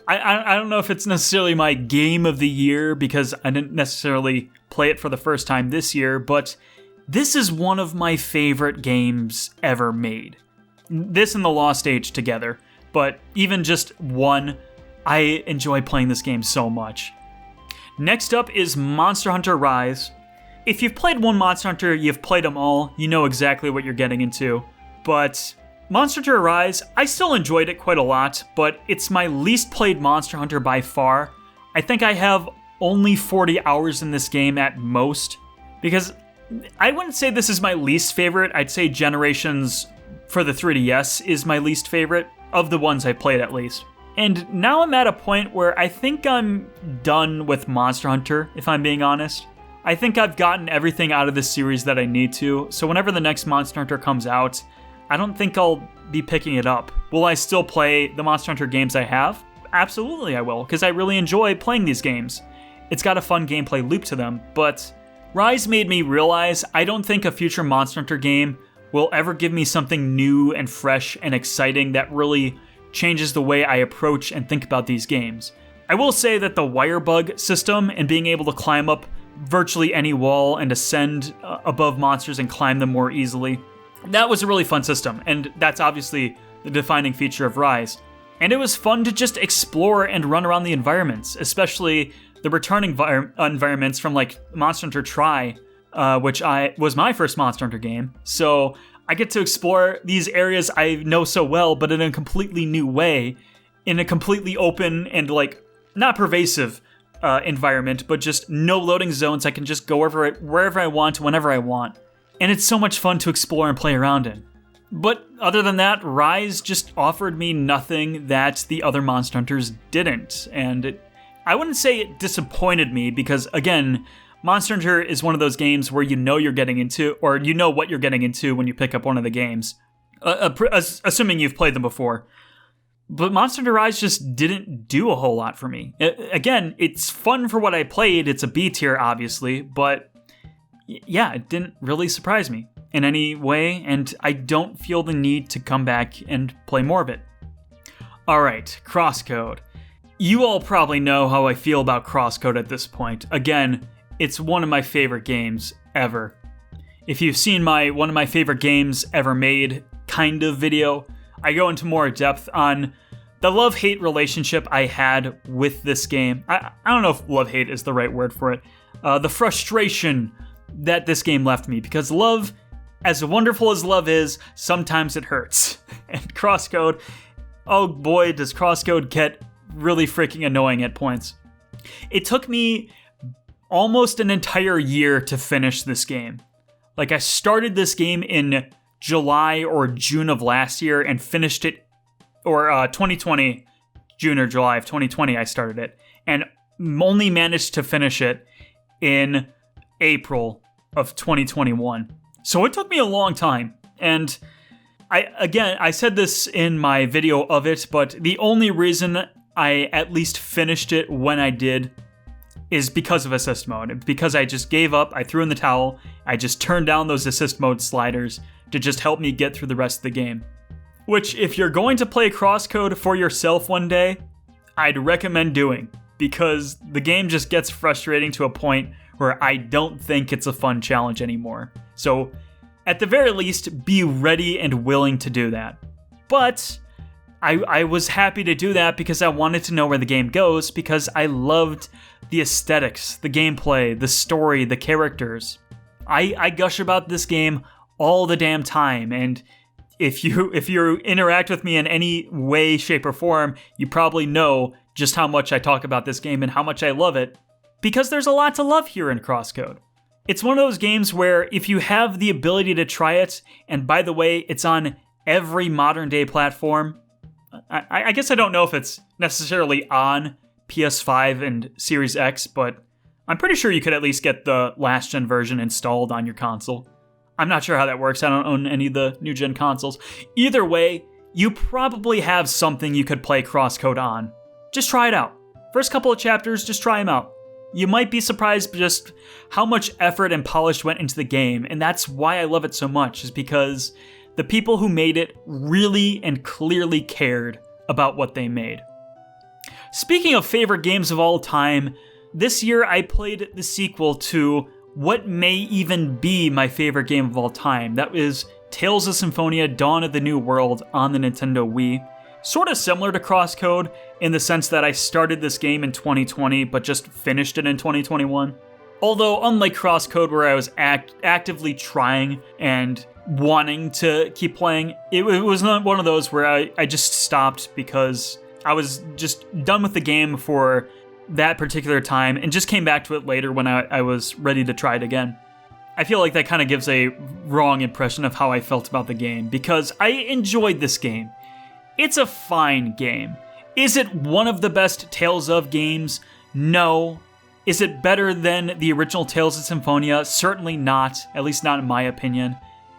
I don't know if it's necessarily my game of the year because I didn't necessarily play it for the first time this year, but this is one of my favorite games ever made. This and The Lost Age together, but even just one, I enjoy playing this game so much. Next up is Monster Hunter Rise. If you've played one Monster Hunter, you've played them all, you know exactly what you're getting into. But Monster Hunter Rise, I still enjoyed it quite a lot, but it's my least played Monster Hunter by far. I think I have only 40 hours in this game at most, because I wouldn't say this is my least favorite. I'd say Generations for the 3DS is my least favorite, of the ones I played at least. And now I'm at a point where I think I'm done with Monster Hunter, if I'm being honest. I think I've gotten everything out of this series that I need to, so whenever the next Monster Hunter comes out, I don't think I'll be picking it up. Will I still play the Monster Hunter games I have? Absolutely I will, because I really enjoy playing these games. It's got a fun gameplay loop to them, but Rise made me realize I don't think a future Monster Hunter game will ever give me something new and fresh and exciting that really changes the way I approach and think about these games. I will say that the wire bug system and being able to climb up virtually any wall and ascend above monsters and climb them more easily, that was a really fun system, and that's obviously the defining feature of Rise. And it was fun to just explore and run around the environments, especially the returning environments from like Monster Hunter Tri, which was my first Monster Hunter game. So I get to explore these areas I know so well, but in a completely new way, in a completely open and like not pervasive environment, but just no loading zones. I can just go wherever I want, whenever I want. And it's so much fun to explore and play around in. But other than that, Rise just offered me nothing that the other Monster Hunters didn't. And I wouldn't say it disappointed me because, again, Monster Hunter is one of those games where you know you're getting into, or you know what you're getting into when you pick up one of the games, assuming you've played them before. But Monster Hunter Rise just didn't do a whole lot for me. Again, it's fun for what I played. It's a B tier, obviously, but yeah, it didn't really surprise me in any way, and I don't feel the need to come back and play more of it. Alright, CrossCode. You all probably know how I feel about CrossCode at this point. Again, it's one of my favorite games ever. If you've seen one of my favorite games ever made kind of video, I go into more depth on the love-hate relationship I had with this game. I don't know if love-hate is the right word for it. The frustration that this game left me, because love, as wonderful as love is, sometimes it hurts. And CrossCode, oh boy, does CrossCode get really freaking annoying at points. It took me almost an entire year to finish this game. Like, I started this game in July or June of last year and finished it, or 2020, June or July of 2020 I started it, and only managed to finish it in April of 2021. So it took me a long time, and I said this in my video of it, but the only reason I at least finished it when I did is because of assist mode. Because I just gave up, I threw in the towel, I just turned down those assist mode sliders to just help me get through the rest of the game. Which, if you're going to play CrossCode for yourself one day, I'd recommend doing, because the game just gets frustrating to a point where I don't think it's a fun challenge anymore. So, at the very least, be ready and willing to do that. But I was happy to do that because I wanted to know where the game goes, because I loved the aesthetics, the gameplay, the story, the characters. I gush about this game all the damn time, and if you interact with me in any way, shape, or form, you probably know just how much I talk about this game and how much I love it, because there's a lot to love here in CrossCode. It's one of those games where if you have the ability to try it, and by the way, it's on every modern day platform. I guess I don't know if it's necessarily on PS5 and Series X, but I'm pretty sure you could at least get the last gen version installed on your console. I'm not sure how that works. I don't own any of the new gen consoles. Either way, you probably have something you could play CrossCode on. Just try it out. First couple of chapters, just try them out. You might be surprised just how much effort and polish went into the game, and that's why I love it so much, is because the people who made it really and clearly cared about what they made. Speaking of favorite games of all time, this year I played the sequel to what may even be my favorite game of all time. That is Tales of Symphonia: Dawn of the New World on the Nintendo Wii. Sort of similar to CrossCode in the sense that I started this game in 2020 but just finished it in 2021. Although unlike CrossCode, where I was actively trying and wanting to keep playing, it was not one of those where I just stopped because I was just done with the game for that particular time and just came back to it later when I was ready to try it again. I feel like that kind of gives a wrong impression of how I felt about the game, because I enjoyed this game. It's a fine game. Is it one of the best Tales of games? No. Is it better than the original Tales of Symphonia? Certainly not, at least not in my opinion.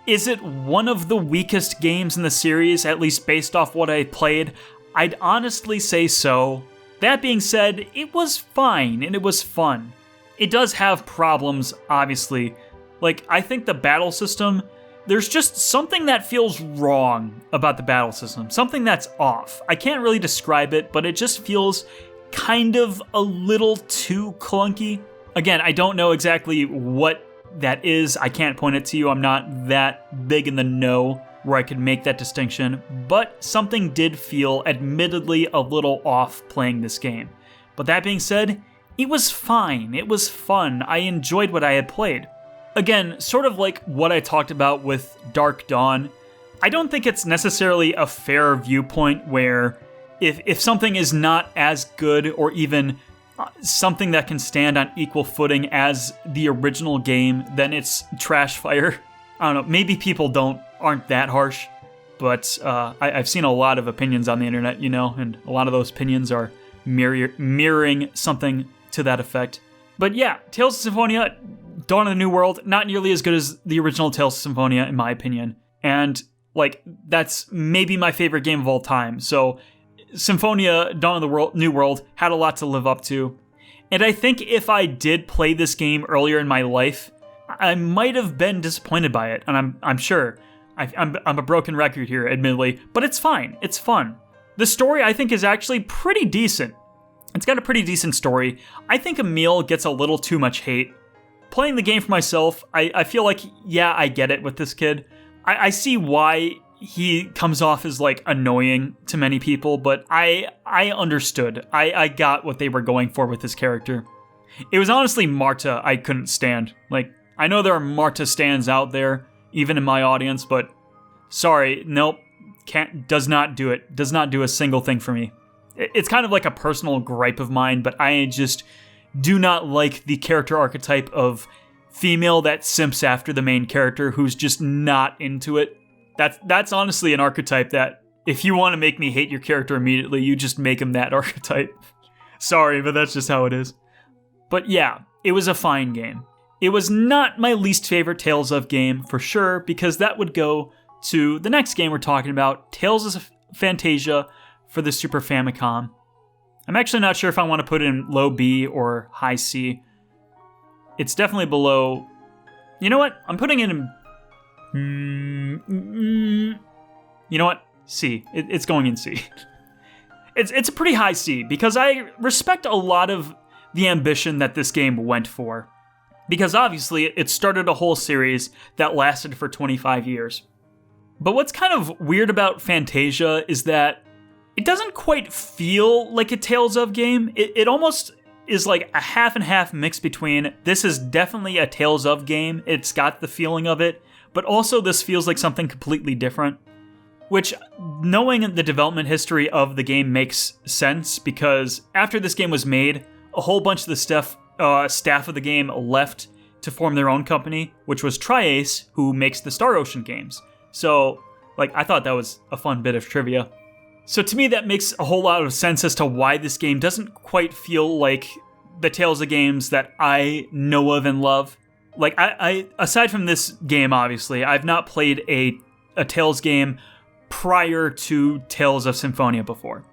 Is it one of the weakest games in the series, at least based off what I played? I'd honestly say so. That being said, it was fine and it was fun. It does have problems, obviously. Like, I think the battle system, there's just something that feels wrong about the battle system. Something that's off. I can't really describe it, but it just feels kind of a little too clunky. Again, I don't know exactly what that is. I can't point it to you. I'm not that big in the know where I could make that distinction, but something did feel admittedly a little off playing this game. But that being said, it was fine. It was fun. I enjoyed what I had played. Again, sort of like what I talked about with Dark Dawn, I don't think it's necessarily a fair viewpoint where if something is not as good or even something that can stand on equal footing as the original game, then it's trash fire. I don't know, maybe people aren't that harsh, but I've seen a lot of opinions on the internet, and a lot of those opinions are mirroring something to that effect. But yeah, Tales of Symphonia, Dawn of the New World, not nearly as good as the original Tales of Symphonia, in my opinion. And, that's maybe my favorite game of all time. So, Symphonia, Dawn of the New World, had a lot to live up to. And I think if I did play this game earlier in my life, I might have been disappointed by it. And I'm sure. I'm a broken record here, admittedly. But it's fine. It's fun. The story, I think, is actually pretty decent. It's got a pretty decent story. I think Emil gets a little too much hate. Playing the game for myself, I feel like, yeah, I get it with this kid. I see why he comes off as, annoying to many people, but I understood. I got what they were going for with this character. It was honestly Marta I couldn't stand. I know there are Marta stans out there, even in my audience, but sorry, nope, does not do it. Does not do a single thing for me. It's kind of like a personal gripe of mine, but I just do not like the character archetype of female that simps after the main character who's just not into it. That's honestly an archetype that if you want to make me hate your character immediately, you just make him that archetype. Sorry, but that's just how it is. But yeah, it was a fine game. It was not my least favorite Tales of game, for sure, because that would go to the next game we're talking about, Tales of Phantasia for the Super Famicom. I'm actually not sure if I want to put it in low B or high C. It's definitely below... You know what? I'm putting it in... You know what? C. It's going in C. It's a pretty high C, because I respect a lot of the ambition that this game went for. Because obviously, it started a whole series that lasted for 25 years. But what's kind of weird about Phantasia is that it doesn't quite feel like a Tales of game. It almost is like a half and half mix between this is definitely a Tales of game, it's got the feeling of it, but also this feels like something completely different. Which, knowing the development history of the game makes sense, because after this game was made, a whole bunch of the staff of the game left to form their own company, which was Tri-Ace, who makes the Star Ocean games. So, I thought that was a fun bit of trivia. So to me, that makes a whole lot of sense as to why this game doesn't quite feel like the Tales of games that I know of and love. I aside from this game, obviously, I've not played a Tales game prior to Tales of Symphonia before.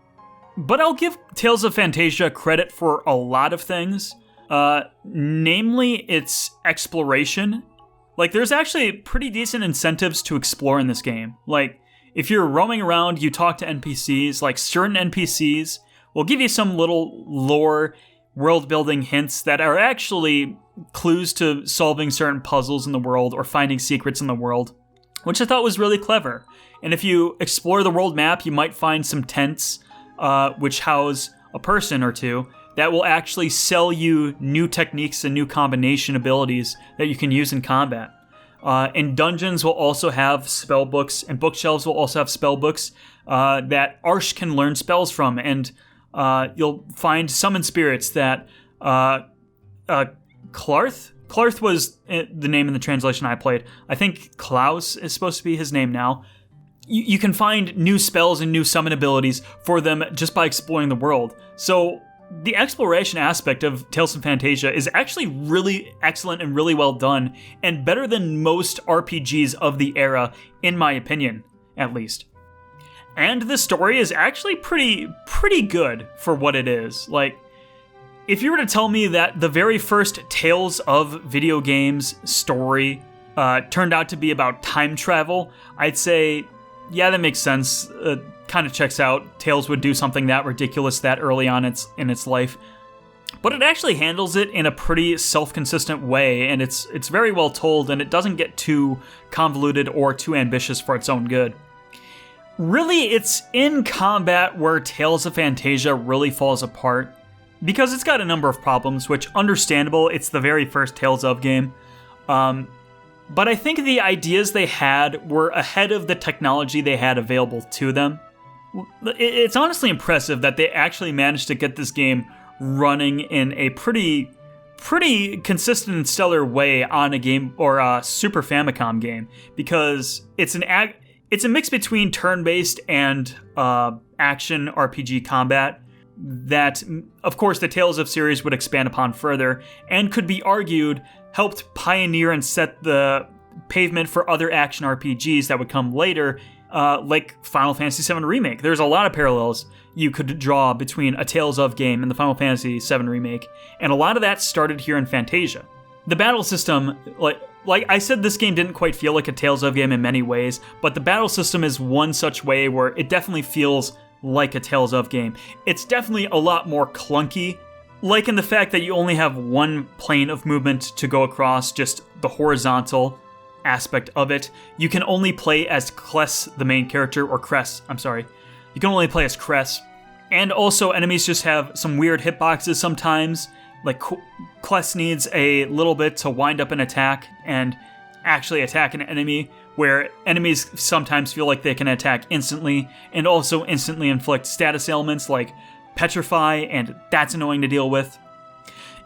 But I'll give Tales of Phantasia credit for a lot of things, namely its exploration. There's actually pretty decent incentives to explore in this game. If you're roaming around, you talk to NPCs, certain NPCs will give you some little lore, world-building hints that are actually clues to solving certain puzzles in the world or finding secrets in the world, which I thought was really clever. And if you explore the world map, you might find some tents, which house a person or two, that will actually sell you new techniques and new combination abilities that you can use in combat. And dungeons will also have spell books, and bookshelves will also have spell books that Arsh can learn spells from. And you'll find summon spirits that Clarth was the name in the translation I played. I think Klaus is supposed to be his name now. You can find new spells and new summon abilities for them just by exploring the world. So the exploration aspect of Tales of Phantasia is actually really excellent and really well done, and better than most RPGs of the era, in my opinion, at least. And the story is actually pretty good for what it is. If you were to tell me that the very first Tales of video games story turned out to be about time travel, I'd say, yeah, that makes sense. Kind of checks out. Tales would do something that ridiculous that early on in its life. But it actually handles it in a pretty self-consistent way, and it's very well told, and it doesn't get too convoluted or too ambitious for its own good. Really, it's in combat where Tales of Phantasia really falls apart, because it's got a number of problems, which, understandable, it's the very first Tales of game. But I think the ideas they had were ahead of the technology they had available to them. It's honestly impressive that they actually managed to get this game running in a pretty consistent and stellar way on a game or a Super Famicom game, because it's a mix between turn-based and action RPG combat that, of course, the Tales of series would expand upon further, and could be argued helped pioneer and set the pavement for other action RPGs that would come later, like Final Fantasy VII Remake. There's a lot of parallels you could draw between a Tales of game and the Final Fantasy VII Remake, and a lot of that started here in Phantasia. The battle system, like I said, this game didn't quite feel like a Tales of game in many ways, but the battle system is one such way where it definitely feels like a Tales of game. It's definitely a lot more clunky, like in the fact that you only have one plane of movement to go across, just the horizontal aspect of it. You can only play as Kless, the main character, or Cress, I'm sorry. You can only play as Cress. And also, enemies just have some weird hitboxes sometimes. Like, Kless needs a little bit to wind up an attack and actually attack an enemy, where enemies sometimes feel like they can attack instantly, and also instantly inflict status ailments like Petrify, and that's annoying to deal with.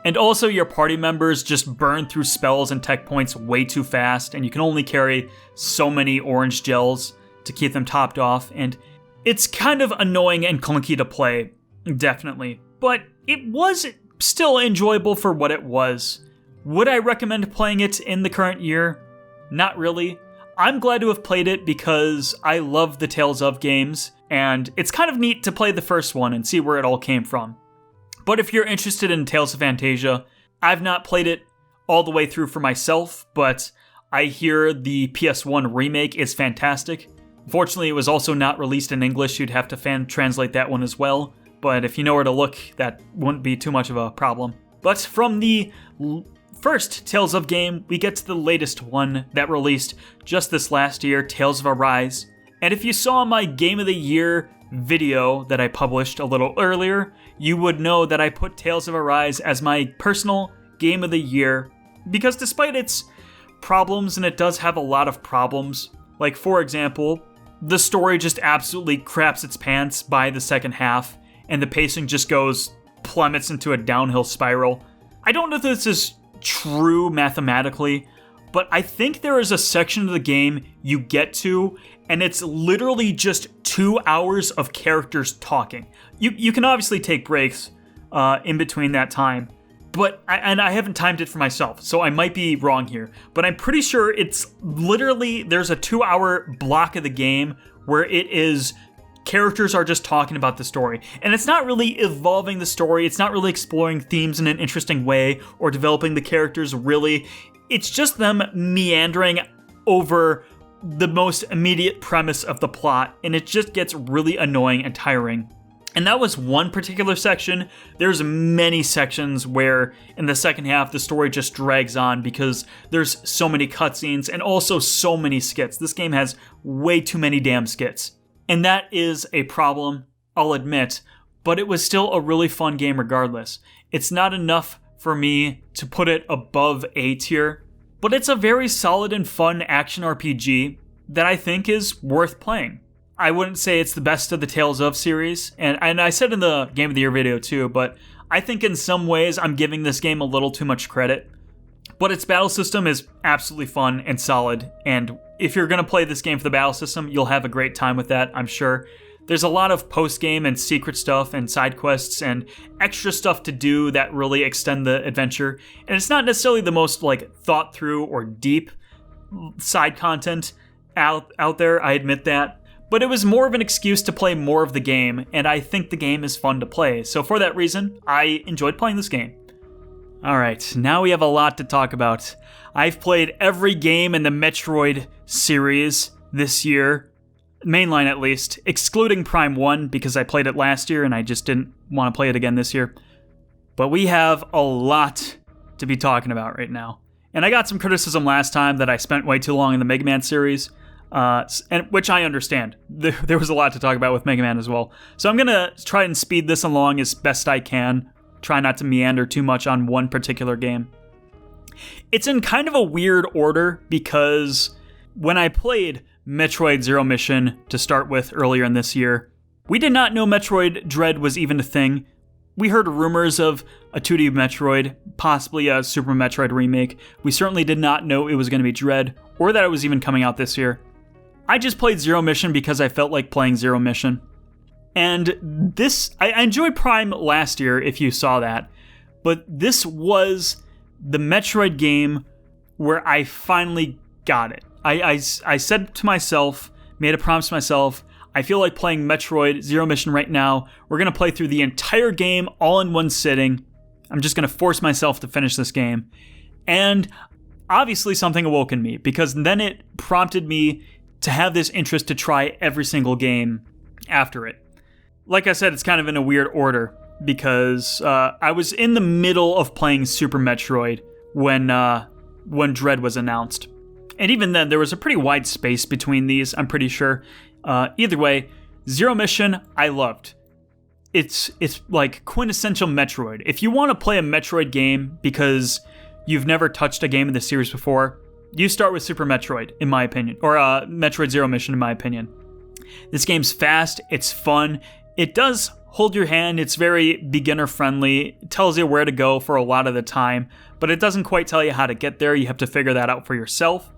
And also, your party members just burn through spells and tech points way too fast, and you can only carry so many orange gels to keep them topped off, and it's kind of annoying and clunky to play, definitely. But it was still enjoyable for what it was. Would I recommend playing it in the current year? Not really. I'm glad to have played it because I love the Tales of games, and it's kind of neat to play the first one and see where it all came from. But if you're interested in Tales of Phantasia, I've not played it all the way through for myself, but I hear the PS1 remake is fantastic. Unfortunately, it was also not released in English. You'd have to translate that one as well, but if you know where to look, that wouldn't be too much of a problem. But from the first Tales of game, we get to the latest one that released just this last year, Tales of Arise. And if you saw my Game of the Year video that I published a little earlier, you would know that I put Tales of Arise as my personal Game of the Year, because despite its problems, and it does have a lot of problems, like for example, the story just absolutely craps its pants by the second half, and the pacing just plummets into a downhill spiral. I don't know if this is true mathematically, but I think there is a section of the game you get to, and it's literally just 2 hours of characters talking. You can obviously take breaks in between that time, but I haven't timed it for myself, so I might be wrong here, but I'm pretty sure it's literally, there's a 2 hour block of the game where it is characters are just talking about the story. And it's not really evolving the story, it's not really exploring themes in an interesting way or developing the characters really. It's just them meandering over the most immediate premise of the plot, and it just gets really annoying and tiring. And that was one particular section. There's many sections where in the second half the story just drags on because there's so many cutscenes and also so many skits. This game has way too many damn skits. And that is a problem, I'll admit, but it was still a really fun game regardless. It's not enough for me to put it above A tier, but it's a very solid and fun action RPG that I think is worth playing. I wouldn't say it's the best of the Tales of series, and I said in the Game of the Year video too, but I think in some ways I'm giving this game a little too much credit. But its battle system is absolutely fun and solid, and if you're going to play this game for the battle system, you'll have a great time with that, I'm sure. There's a lot of post-game and secret stuff and side quests and extra stuff to do that really extend the adventure, and it's not necessarily the most thought through or deep side content out there, I admit that. But it was more of an excuse to play more of the game, and I think the game is fun to play. So for that reason, I enjoyed playing this game. Alright, now we have a lot to talk about. I've played every game in the Metroid series this year, mainline at least, excluding Prime 1 because I played it last year and I just didn't want to play it again this year. But we have a lot to be talking about right now. And I got some criticism last time that I spent way too long in the Mega Man series. And which I understand. There was a lot to talk about with Mega Man as well. So I'm going to try and speed this along as best I can. Try not to meander too much on one particular game. It's in kind of a weird order because when I played Metroid Zero Mission to start with earlier in this year, we did not know Metroid Dread was even a thing. We heard rumors of a 2D Metroid, possibly a Super Metroid remake. We certainly did not know it was going to be Dread, or that it was even coming out this year. I just played Zero Mission because I felt like playing Zero Mission. And I enjoyed Prime last year, if you saw that, but this was the Metroid game where I finally got it. I said to myself, made a promise to myself, I feel like playing Metroid Zero Mission right now. We're going to play through the entire game all in one sitting. I'm just going to force myself to finish this game. And obviously something awoke in me, because then it prompted me to have this interest to try every single game after it. Like I said, it's kind of in a weird order, because I was in the middle of playing Super Metroid when Dread was announced. And even then, there was a pretty wide space between these, I'm pretty sure. Either way, Zero Mission, I loved. It's like quintessential Metroid. If you want to play a Metroid game because you've never touched a game in the series before, you start with Super Metroid, in my opinion. Or Metroid Zero Mission, in my opinion. This game's fast, it's fun. It does hold your hand, it's very beginner-friendly. It tells you where to go for a lot of the time, but it doesn't quite tell you how to get there. You have to figure that out for yourself.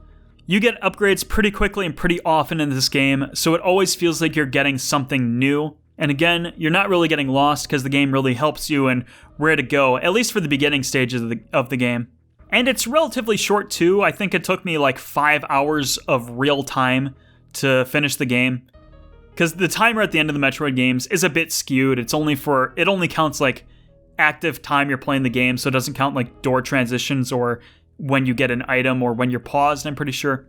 You get upgrades pretty quickly and pretty often in this game, so it always feels like you're getting something new. And again, you're not really getting lost because the game really helps you in where to go, at least for the beginning stages of the game. And it's relatively short too. I think it took me like 5 hours of real time to finish the game, because the timer at the end of the Metroid games is a bit skewed. It only counts like active time you're playing the game, so it doesn't count like door transitions or when you get an item or when you're paused, I'm pretty sure.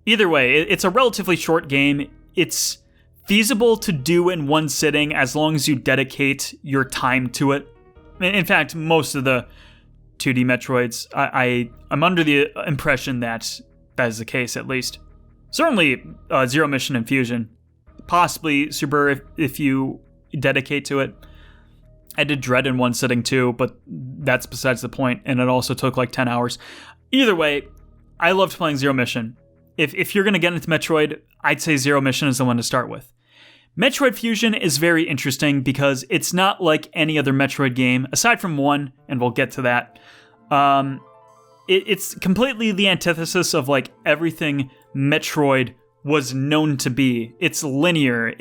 Either way, it's a relatively short game. It's feasible to do in one sitting as long as you dedicate your time to it. In fact, most of the 2D Metroids, I'm under the impression that is the case, at least. Certainly Zero Mission and Fusion. Possibly Super if you dedicate to it. I did Dread in one sitting too, but that's besides the point, and it also took like 10 hours. Either way, I loved playing Zero Mission. If you're going to get into Metroid, I'd say Zero Mission is the one to start with. Metroid Fusion is very interesting because it's not like any other Metroid game, aside from one, and we'll get to that. It's completely the antithesis of like everything Metroid was known to be. It's linear.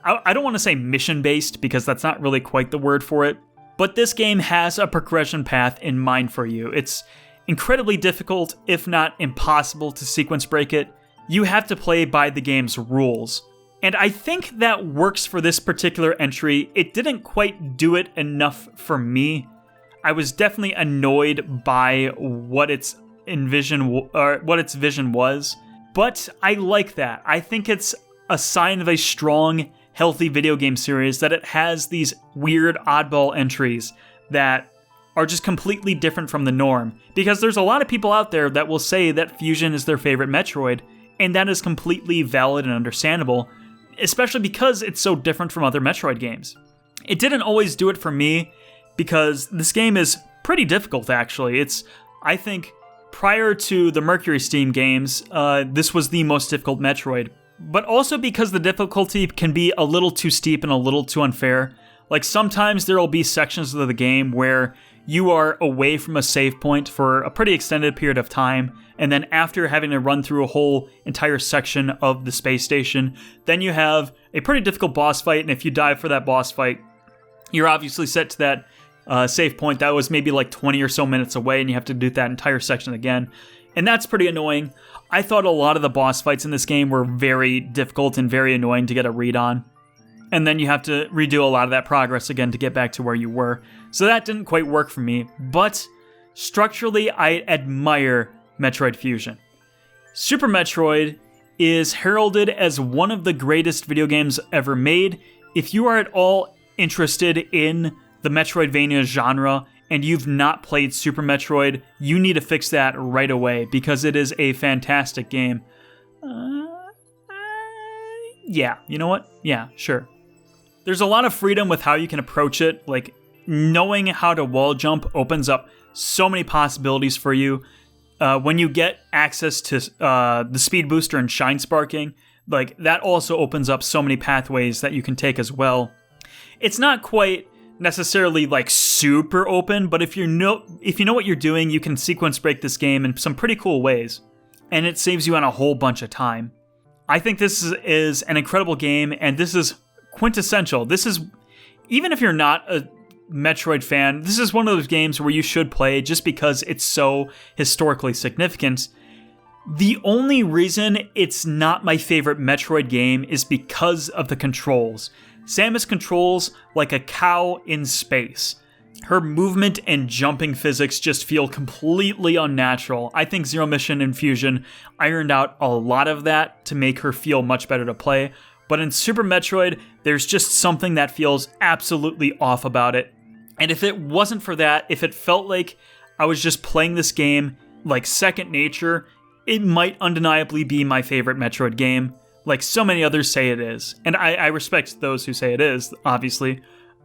I don't want to say mission-based because that's not really quite the word for it, but this game has a progression path in mind for you. It's incredibly difficult, if not impossible, to sequence break it. You have to play by the game's rules. And I think that works for this particular entry. It didn't quite do it enough for me. I was definitely annoyed by what its vision was, but I like that. I think it's a sign of a strong, healthy video game series that it has these weird oddball entries that are just completely different from the norm. Because there's a lot of people out there that will say that Fusion is their favorite Metroid, and that is completely valid and understandable, especially because it's so different from other Metroid games. It didn't always do it for me, because this game is pretty difficult, actually. I think, prior to the Mercury Steam games, this was the most difficult Metroid. But also because the difficulty can be a little too steep and a little too unfair. Like, sometimes there will be sections of the game where you are away from a save point for a pretty extended period of time, and then after having to run through a whole entire section of the space station, then you have a pretty difficult boss fight, and if you die for that boss fight, you're obviously set to that save point that was maybe like 20 or so minutes away, and you have to do that entire section again. And that's pretty annoying. I thought a lot of the boss fights in this game were very difficult and very annoying to get a read on. And then you have to redo a lot of that progress again to get back to where you were. So that didn't quite work for me, but structurally, I admire Metroid Fusion. Super Metroid is heralded as one of the greatest video games ever made. If you are at all interested in the Metroidvania genre and you've not played Super Metroid, you need to fix that right away because it is a fantastic game. Yeah, you know what? Yeah, sure. There's a lot of freedom with how you can approach it. Like, knowing how to wall jump opens up so many possibilities for you. When you get access to the speed booster and shine sparking, like that also opens up so many pathways that you can take as well. It's not quite necessarily like super open, but if you know what you're doing, you can sequence break this game in some pretty cool ways, and it saves you on a whole bunch of time. I think this is an incredible game, and this is quintessential. This is, even if you're not a Metroid fan, this is one of those games where you should play just because it's so historically significant. The only reason it's not my favorite Metroid game is because of the controls. Samus controls like a cow in space. Her movement and jumping physics just feel completely unnatural. I think Zero Mission and Fusion ironed out a lot of that to make her feel much better to play, but in Super Metroid, there's just something that feels absolutely off about it. And if it wasn't for that, if it felt like I was just playing this game like second nature, it might undeniably be my favorite Metroid game, like so many others say it is. And I respect those who say it is, obviously.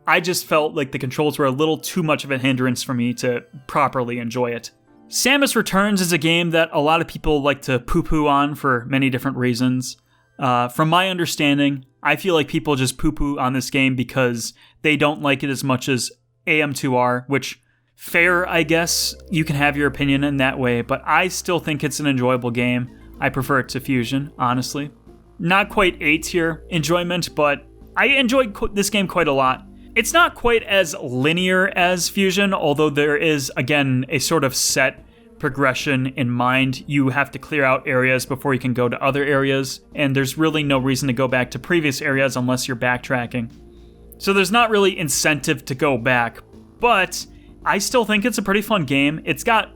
I just felt like the controls were a little too much of a hindrance for me to properly enjoy it. Samus Returns is a game that a lot of people like to poo-poo on for many different reasons. From my understanding, I feel like people just poo-poo on this game because they don't like it as much as AM2R, which, fair, I guess. You can have your opinion in that way, but I still think it's an enjoyable game. I prefer it to Fusion, honestly. Not quite A tier enjoyment, but I enjoyed this game quite a lot. It's not quite as linear as Fusion, although there is, again, a sort of set progression in mind. You have to clear out areas before you can go to other areas, and there's really no reason to go back to previous areas unless you're backtracking. So there's not really incentive to go back, but I still think it's a pretty fun game. It's got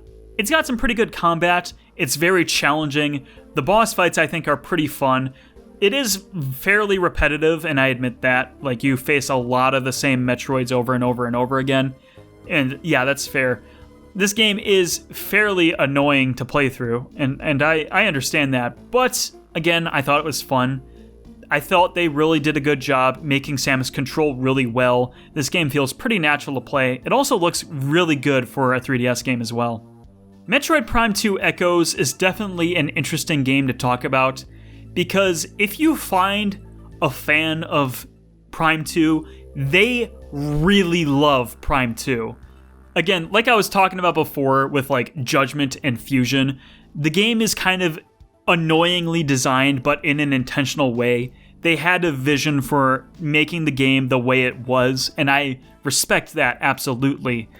some pretty good combat. It's very challenging. The boss fights, I think, are pretty fun. It is fairly repetitive, and I admit that. Like, you face a lot of the same Metroids over and over and over again. And yeah, that's fair. This game is fairly annoying to play through, and I understand that. But, again, I thought it was fun. I thought they really did a good job making Samus control really well. This game feels pretty natural to play. It also looks really good for a 3DS game as well. Metroid Prime 2 Echoes is definitely an interesting game to talk about, because if you find a fan of Prime 2, they really love Prime 2. Again, like I was talking about before with like Judgment and Fusion, the game is kind of annoyingly designed, but in an intentional way. They had a vision for making the game the way it was, and I respect that absolutely.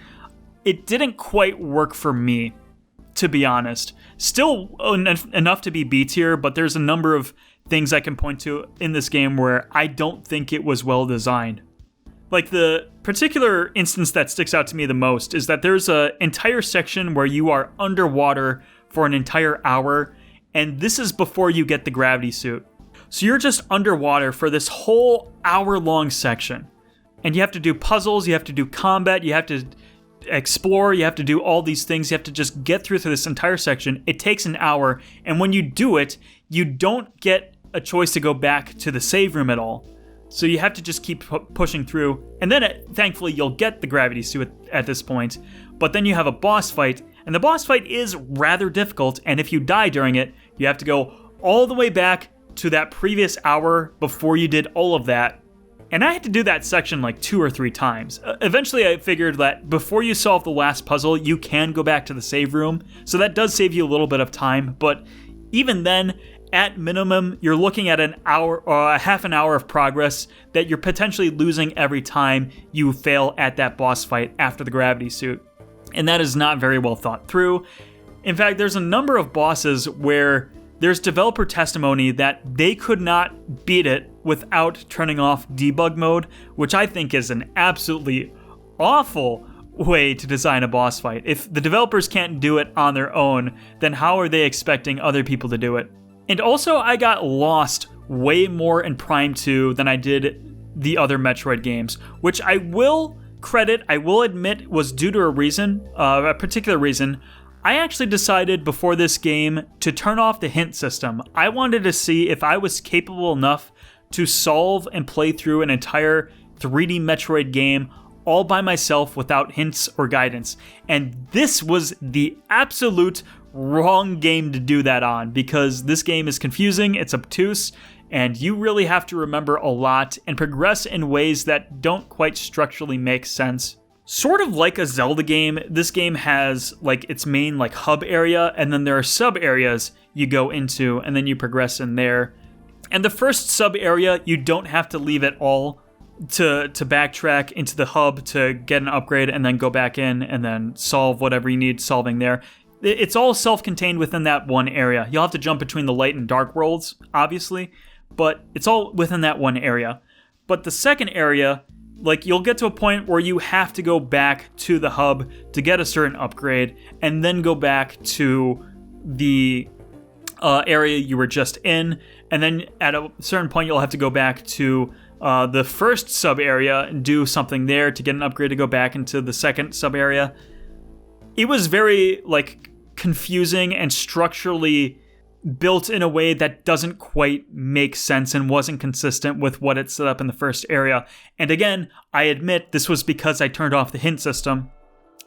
It didn't quite work for me, to be honest. Still enough to be B tier, but there's a number of things I can point to in this game where I don't think it was well designed. Like, the particular instance that sticks out to me the most is that there's an entire section where you are underwater for an entire hour, and this is before you get the gravity suit. So you're just underwater for this whole hour-long section, and you have to do puzzles, you have to do combat, you have to explore, you have to do all these things, you have to just get through this entire section. It takes an hour, and when you do it, you don't get a choice to go back to the save room at all. So you have to just keep pushing through, and then thankfully you'll get the gravity suit at this point, but then you have a boss fight, and the boss fight is rather difficult, and if you die during it, you have to go all the way back to that previous hour before you did all of that. And I had to do that section like 2 or 3 times. Eventually I figured that before you solve the last puzzle, you can go back to the save room, so that does save you a little bit of time, but even then, at minimum, you're looking at an hour or a half an hour of progress that you're potentially losing every time you fail at that boss fight after the gravity suit. And that is not very well thought through. In fact, there's a number of bosses where there's developer testimony that they could not beat it without turning off debug mode, which I think is an absolutely awful way to design a boss fight. If the developers can't do it on their own, then how are they expecting other people to do it? And also, I got lost way more in Prime 2 than I did the other Metroid games, which I will admit was due to a particular reason. I actually decided before this game to turn off the hint system. I wanted to see if I was capable enough to solve and play through an entire 3D Metroid game all by myself without hints or guidance. And this was the absolute wrong game to do that on, because this game is confusing, it's obtuse, and you really have to remember a lot and progress in ways that don't quite structurally make sense. Sort of like a Zelda game, this game has like its main like hub area, and then there are sub areas you go into, and then you progress in there. And the first sub area, you don't have to leave at all to backtrack into the hub to get an upgrade and then go back in and then solve whatever you need solving there. It's all self-contained within that one area. You'll have to jump between the light and dark worlds, obviously, but it's all within that one area. But the second area, like, you'll get to a point where you have to go back to the hub to get a certain upgrade and then go back to the area you were just in, and then at a certain point you'll have to go back to the first sub area and do something there to get an upgrade to go back into the second sub area. It was very like confusing and structurally built in a way that doesn't quite make sense and wasn't consistent with what it set up in the first area. And again, I admit this was because I turned off the hint system,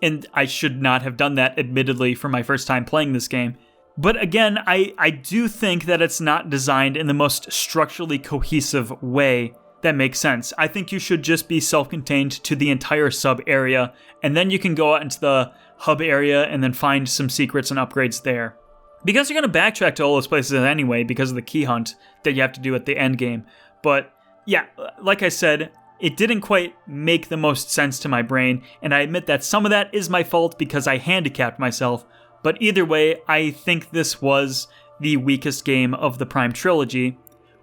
and I should not have done that, admittedly, for my first time playing this game. But again, I do think that it's not designed in the most structurally cohesive way that makes sense. I think you should just be self-contained to the entire sub-area, and then you can go out into the hub area and then find some secrets and upgrades there. Because you're going to backtrack to all those places anyway because of the key hunt that you have to do at the end game. But yeah, like I said, it didn't quite make the most sense to my brain, and I admit that some of that is my fault because I handicapped myself. But either way, I think this was the weakest game of the Prime trilogy,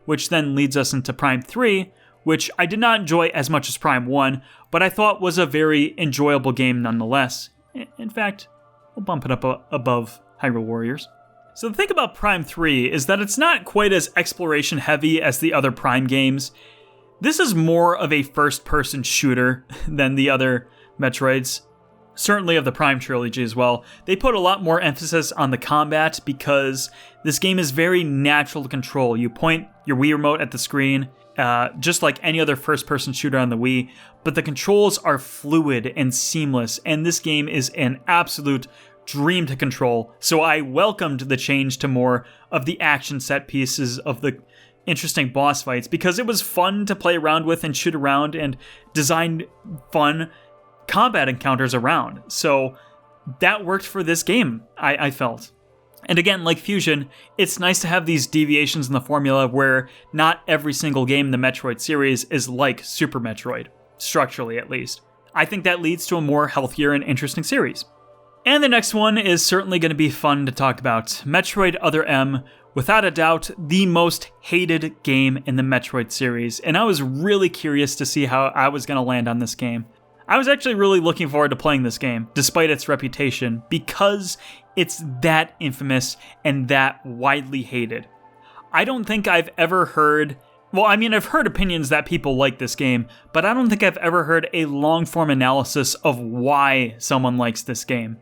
which then leads us into Prime 3, which I did not enjoy as much as Prime 1, but I thought was a very enjoyable game nonetheless. In fact, we'll bump it up above Hyrule Warriors. So the thing about Prime 3 is that it's not quite as exploration heavy as the other Prime games. This is more of a first-person shooter than the other Metroids. Certainly of the Prime trilogy as well. They put a lot more emphasis on the combat because this game is very natural to control. You point your Wii remote at the screen, just like any other first-person shooter on the Wii, but the controls are fluid and seamless, and this game is an absolute dream to control. So I welcomed the change to more of the action set pieces of the interesting boss fights because it was fun to play around with and shoot around and design fun combat encounters around. So that worked for this game, I felt. And again, like Fusion, it's nice to have these deviations in the formula where not every single game in the Metroid series is like Super Metroid, structurally at least. I think that leads to a more healthier and interesting series. And the next one is certainly going to be fun to talk about. Metroid Other M, without a doubt, the most hated game in the Metroid series. And I was really curious to see how I was going to land on this game. I was actually really looking forward to playing this game, despite its reputation, because it's that infamous and that widely hated. I don't think I've ever heard... Well, I mean, I've heard opinions that people like this game, but I don't think I've ever heard a long-form analysis of why someone likes this game.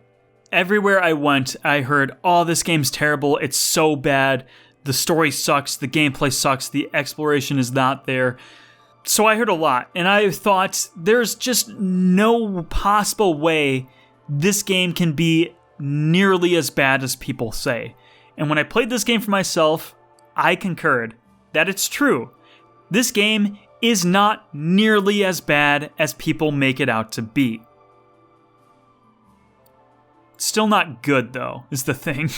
Everywhere I went, I heard, oh, this game's terrible, it's so bad, the story sucks, the gameplay sucks, the exploration is not there. So I heard a lot, and I thought there's just no possible way this game can be nearly as bad as people say. And when I played this game for myself, I concurred that it's true. This game is not nearly as bad as people make it out to be. It's still not good, though, is the thing.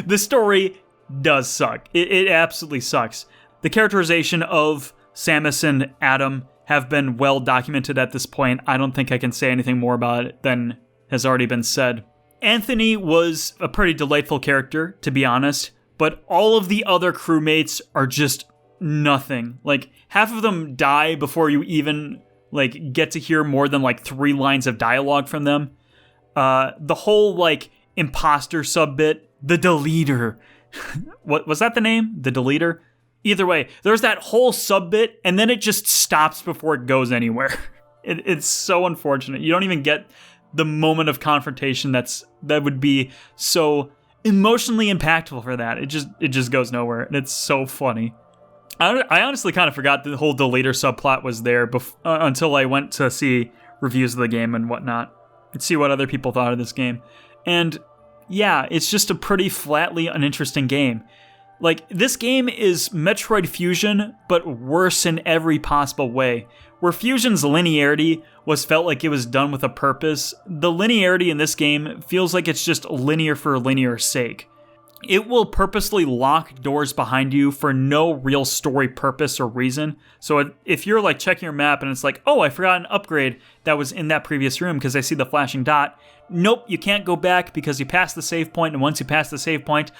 The story does suck. It absolutely sucks. The characterization of Samus and Adam have been well documented at this point. I don't think I can say anything more about it than has already been said. Anthony was a pretty delightful character, to be honest, but all of the other crewmates are just nothing. Like, half of them die before you even, like, get to hear more than, like, 3 lines of dialogue from them. The whole, like, imposter sub-bit, the deleter. What was that the name? The deleter? Either way, there's that whole sub-bit, and then it just stops before it goes anywhere. It's so unfortunate. You don't even get the moment of confrontation that would be so emotionally impactful for that. It just goes nowhere, and it's so funny. I honestly kind of forgot the whole deleter subplot was there until I went to see reviews of the game and whatnot, and see what other people thought of this game. And yeah, it's just a pretty flatly uninteresting game. Like, this game is Metroid Fusion, but worse in every possible way. Where Fusion's linearity felt like it was done with a purpose, the linearity in this game feels like it's just linear for linear's sake. It will purposely lock doors behind you for no real story purpose or reason. So if you're like checking your map and it's like, oh, I forgot an upgrade that was in that previous room because I see the flashing dot. Nope, you can't go back because you passed the save point, and once you pass the save point,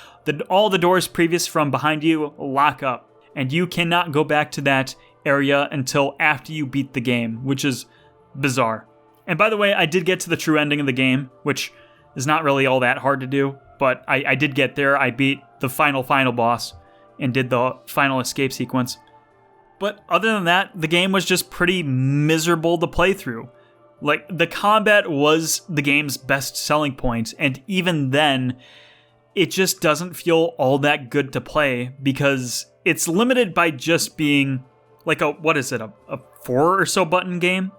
all the doors previous from behind you lock up. And you cannot go back to that area until after you beat the game, which is bizarre. And by the way, I did get to the true ending of the game, which is not really all that hard to do. But I did get there. I beat the final boss and did the final escape sequence. But other than that, the game was just pretty miserable to play through. Like, the combat was the game's best selling point, and even then, it just doesn't feel all that good to play because it's limited by just being like a 4 or so button game?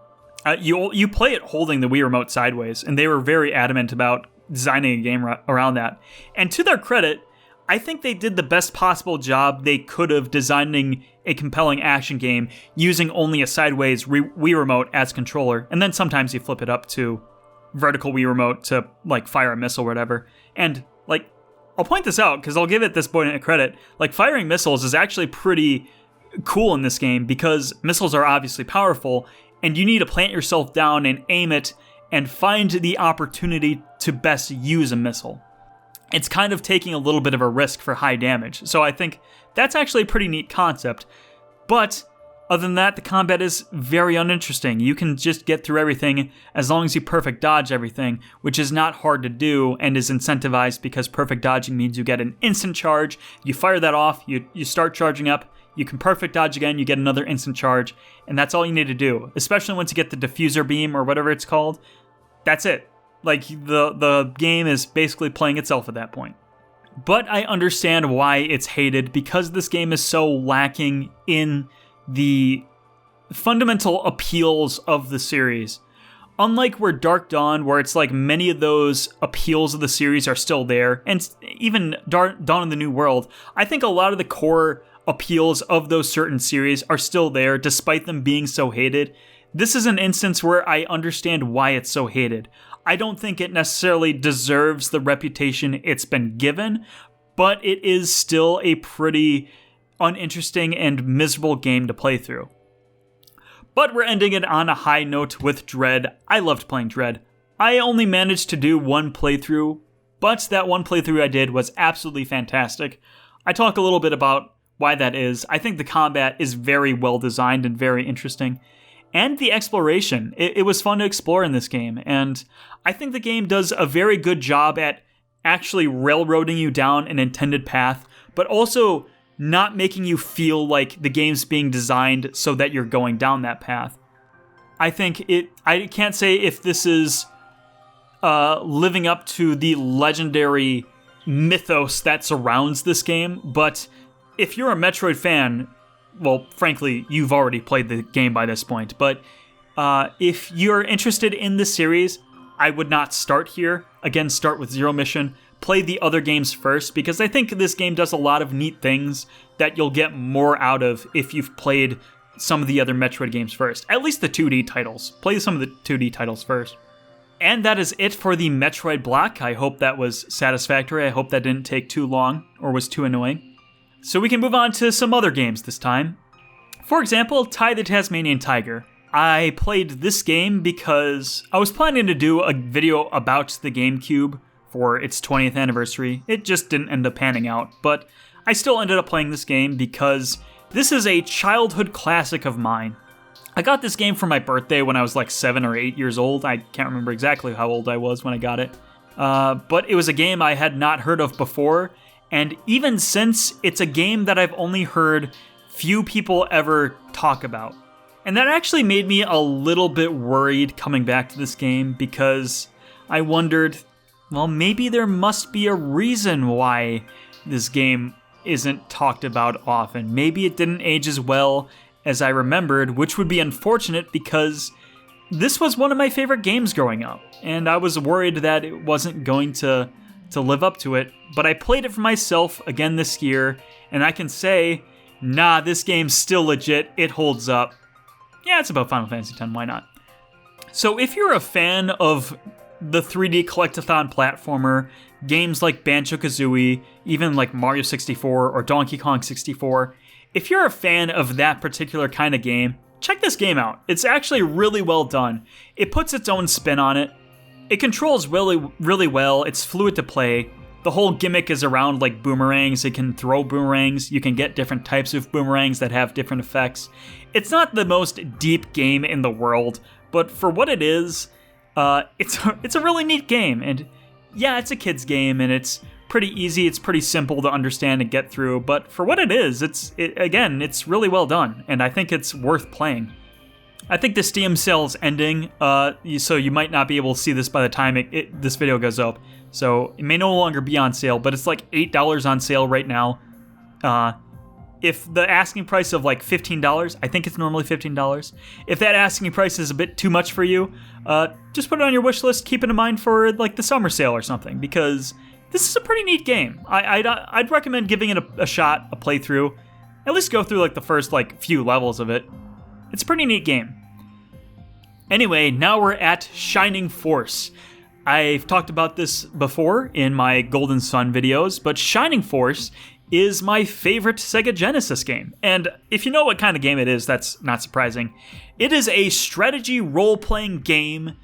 You play it holding the Wii Remote sideways, and they were very adamant about designing a game around that. And to their credit, I think they did the best possible job they could of designing a compelling action game using only a sideways Wii Remote as controller, and then sometimes you flip it up to vertical Wii Remote to like fire a missile or whatever. And like, I'll point this out because I'll give it this point of credit. Like, firing missiles is actually pretty cool in this game because missiles are obviously powerful, and you need to plant yourself down and aim it and find the opportunity to best use a missile. It's kind of taking a little bit of a risk for high damage, so I think that's actually a pretty neat concept. But other than that, the combat is very uninteresting. You can just get through everything as long as you perfect dodge everything, which is not hard to do and is incentivized because perfect dodging means you get an instant charge. You fire that off, you start charging up, you can perfect dodge again, you get another instant charge, and that's all you need to do, especially once you get the diffuser beam or whatever it's called. That's it. Like, the game is basically playing itself at that point. But I understand why it's hated, because this game is so lacking in the fundamental appeals of the series. Unlike where Dark Dawn, where it's like many of those appeals of the series are still there, and even Dawn of the New World, I think a lot of the core appeals of those certain series are still there, despite them being so hated. This is an instance where I understand why it's so hated. I don't think it necessarily deserves the reputation it's been given, but it is still a pretty uninteresting and miserable game to play through. But we're ending it on a high note with Dread. I loved playing Dread. I only managed to do one playthrough, but that one playthrough I did was absolutely fantastic. I talk a little bit about why that is. I think the combat is very well designed and very interesting. And the exploration. It was fun to explore in this game, and I think the game does a very good job at actually railroading you down an intended path, but also not making you feel like the game's being designed so that you're going down that path. I can't say if this is living up to the legendary mythos that surrounds this game, but if you're a Metroid fan, well, frankly, you've already played the game by this point, but if you're interested in this series, I would not start here. Again, start with Zero Mission. Play the other games first, because I think this game does a lot of neat things that you'll get more out of if you've played some of the other Metroid games first. At least the 2D titles. Play some of the 2D titles first. And that is it for the Metroid block. I hope that was satisfactory. I hope that didn't take too long or was too annoying. So we can move on to some other games this time. For example, Ty the Tasmanian Tiger. I played this game because I was planning to do a video about the GameCube for its 20th anniversary. It just didn't end up panning out, but I still ended up playing this game because this is a childhood classic of mine. I got this game for my birthday when I was like 7 or 8 years old. I can't remember exactly how old I was when I got it. But it was a game I had not heard of before, and even since, it's a game that I've only heard few people ever talk about. And that actually made me a little bit worried coming back to this game, because I wondered, well, maybe there must be a reason why this game isn't talked about often. Maybe it didn't age as well as I remembered, which would be unfortunate because this was one of my favorite games growing up, and I was worried that it wasn't going to live up to it, but I played it for myself again this year, and I can say, nah, this game's still legit, it holds up. Yeah, it's about Final Fantasy X, why not? So if you're a fan of the 3D collectathon platformer, games like Banjo-Kazooie, even like Mario 64 or Donkey Kong 64, if you're a fan of that particular kind of game, check this game out. It's actually really well done. It puts its own spin on it. It controls really well. It's fluid to play. The whole gimmick is around like boomerangs. It can throw boomerangs. You can get different types of boomerangs that have different effects. It's not the most deep game in the world, but for what it is, it's a really neat game. And yeah, it's a kid's game, and it's pretty easy. It's pretty simple to understand and get through. But for what it is, it's really well done, and I think it's worth playing. I think the Steam sale's ending, so you might not be able to see this by the time this video goes up. So it may no longer be on sale, but it's like $8 on sale right now. If the asking price of like $15, I think it's normally $15. If that asking price is a bit too much for you, just put it on your wish list. Keep it in mind for like the summer sale or something, because this is a pretty neat game. I'd recommend giving it a shot, a playthrough. At least go through like the first like few levels of it. It's a pretty neat game. Anyway, now we're at Shining Force. I've talked about this before in my Golden Sun videos, but Shining Force is my favorite Sega Genesis game. And if you know what kind of game it is, that's not surprising. It is a strategy role-playing game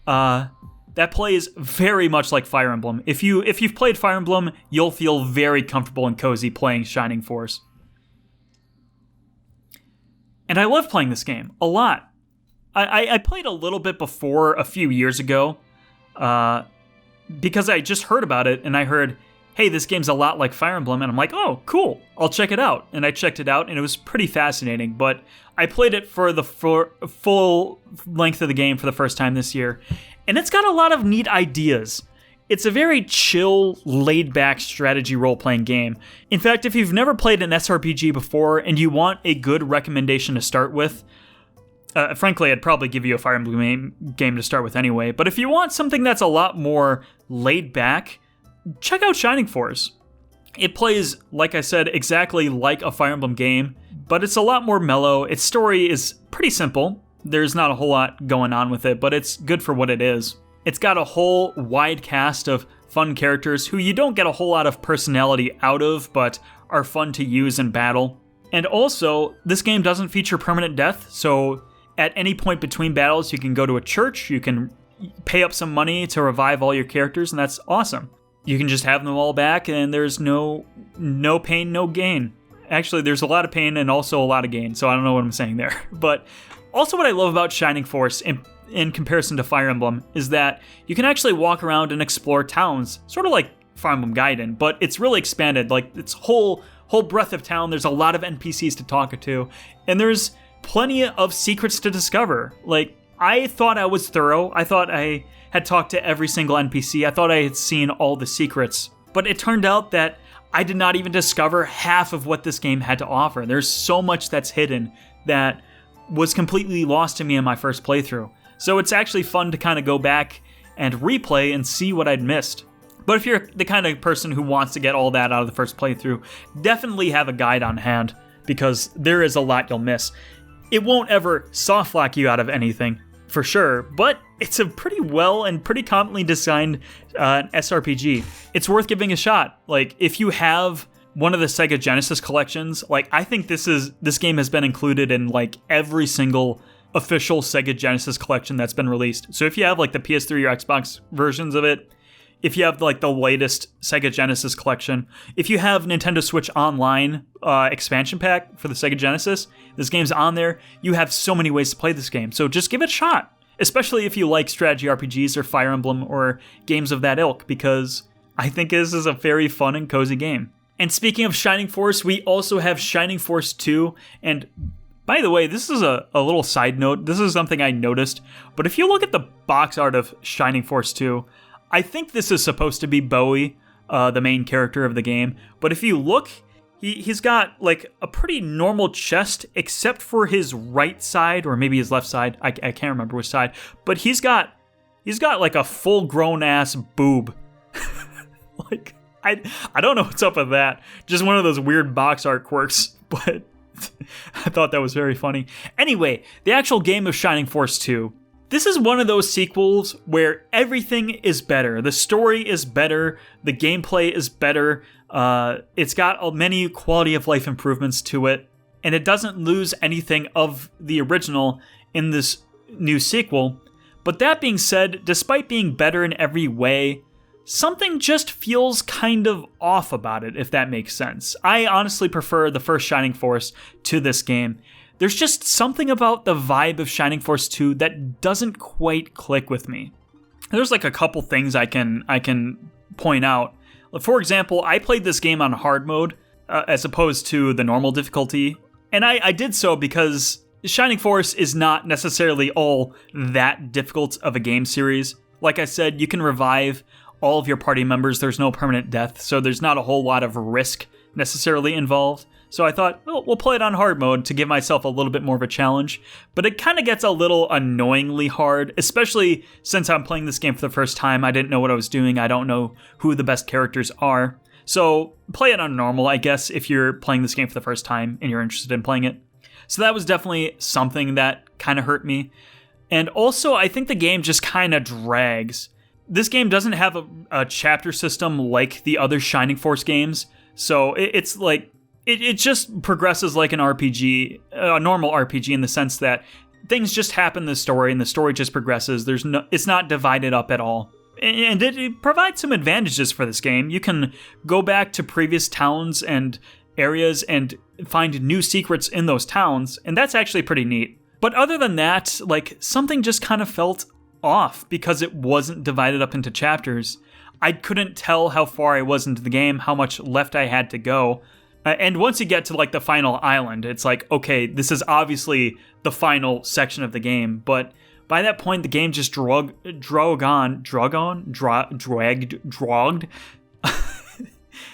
that plays very much like Fire Emblem. If you've played Fire Emblem, you'll feel very comfortable and cozy playing Shining Force. And I love playing this game a lot. I played a little bit before a few years ago because I just heard about it, and I heard, hey, this game's a lot like Fire Emblem, and I'm like, oh, cool, I'll check it out. And I checked it out, and it was pretty fascinating, but I played it for the full length of the game for the first time this year, and it's got a lot of neat ideas. It's a very chill, laid-back strategy role-playing game. In fact, if you've never played an SRPG before and you want a good recommendation to start with, frankly, I'd probably give you a Fire Emblem game to start with anyway, but if you want something that's a lot more laid-back, check out Shining Force. It plays, like I said, exactly like a Fire Emblem game, but it's a lot more mellow. Its story is pretty simple. There's not a whole lot going on with it, but it's good for what it is. It's got a whole wide cast of fun characters who you don't get a whole lot of personality out of, but are fun to use in battle. And also, this game doesn't feature permanent death, so at any point between battles, you can go to a church, you can pay up some money to revive all your characters, and that's awesome. You can just have them all back, and there's no pain, no gain. Actually, there's a lot of pain and also a lot of gain, so I don't know what I'm saying there. But also what I love about Shining Force in comparison to Fire Emblem is that you can actually walk around and explore towns, sort of like Fire Emblem Gaiden, but it's really expanded. Like, its whole breadth of town, there's a lot of NPCs to talk to, and there's plenty of secrets to discover. Like, I thought I was thorough. I thought I had talked to every single NPC. I thought I had seen all the secrets. But it turned out that I did not even discover half of what this game had to offer. There's so much that's hidden that was completely lost to me in my first playthrough. So it's actually fun to kind of go back and replay and see what I'd missed. But if you're the kind of person who wants to get all that out of the first playthrough, definitely have a guide on hand, because there is a lot you'll miss. It won't ever soft lock you out of anything, for sure, but it's a pretty well and pretty competently designed SRPG. It's worth giving a shot. Like, if you have one of the Sega Genesis collections, like, I think this game has been included in like every single official Sega Genesis collection that's been released. So if you have like the PS3 or Xbox versions of it, if you have like the latest Sega Genesis collection, if you have Nintendo Switch Online expansion pack for the Sega Genesis, this game's on there. You have so many ways to play this game, so just give it a shot, especially if you like strategy RPGs or Fire Emblem or games of that ilk, because I think this is a very fun and cozy game. And speaking of Shining Force, we also have Shining Force 2, and by the way, this is a little side note. This is something I noticed, but if you look at the box art of Shining Force 2, I think this is supposed to be Bowie, the main character of the game, but if you look, He's got like a pretty normal chest, except for his right side, or maybe his left side. I can't remember which side. But he's got like a full grown ass boob. Like I don't know what's up with that. Just one of those weird box art quirks, but I thought that was very funny. Anyway, the actual game of Shining Force 2. This is one of those sequels where everything is better. The story is better. The gameplay is better. It's got many quality of life improvements to it. And it doesn't lose anything of the original in this new sequel. But that being said, despite being better in every way, something just feels kind of off about it, if that makes sense. I honestly prefer the first Shining Force to this game. There's just something about the vibe of Shining Force 2 that doesn't quite click with me. There's like a couple things I can point out. For example, I played this game on hard mode as opposed to the normal difficulty, and I did so because Shining Force is not necessarily all that difficult of a game series. Like I said, you can revive all of your party members. There's no permanent death, so there's not a whole lot of risk necessarily involved. So I thought, well, we'll play it on hard mode to give myself a little bit more of a challenge. But it kind of gets a little annoyingly hard, especially since I'm playing this game for the first time. I didn't know what I was doing. I don't know who the best characters are. So play it on normal, I guess, if you're playing this game for the first time and you're interested in playing it. So that was definitely something that kind of hurt me. And also, I think the game just kind of drags. This game doesn't have a chapter system like the other Shining Force games. So it's like... It just progresses like an RPG, a normal RPG, in the sense that things just happen in the story, and the story just progresses. It's not divided up at all. And it provides some advantages for this game. You can go back to previous towns and areas and find new secrets in those towns, and that's actually pretty neat. But other than that, like, something just kind of felt off because it wasn't divided up into chapters. I couldn't tell how far I was into the game, how much left I had to go. And once you get to like the final island, it's like, okay, this is obviously the final section of the game. But by that point, the game just dragged.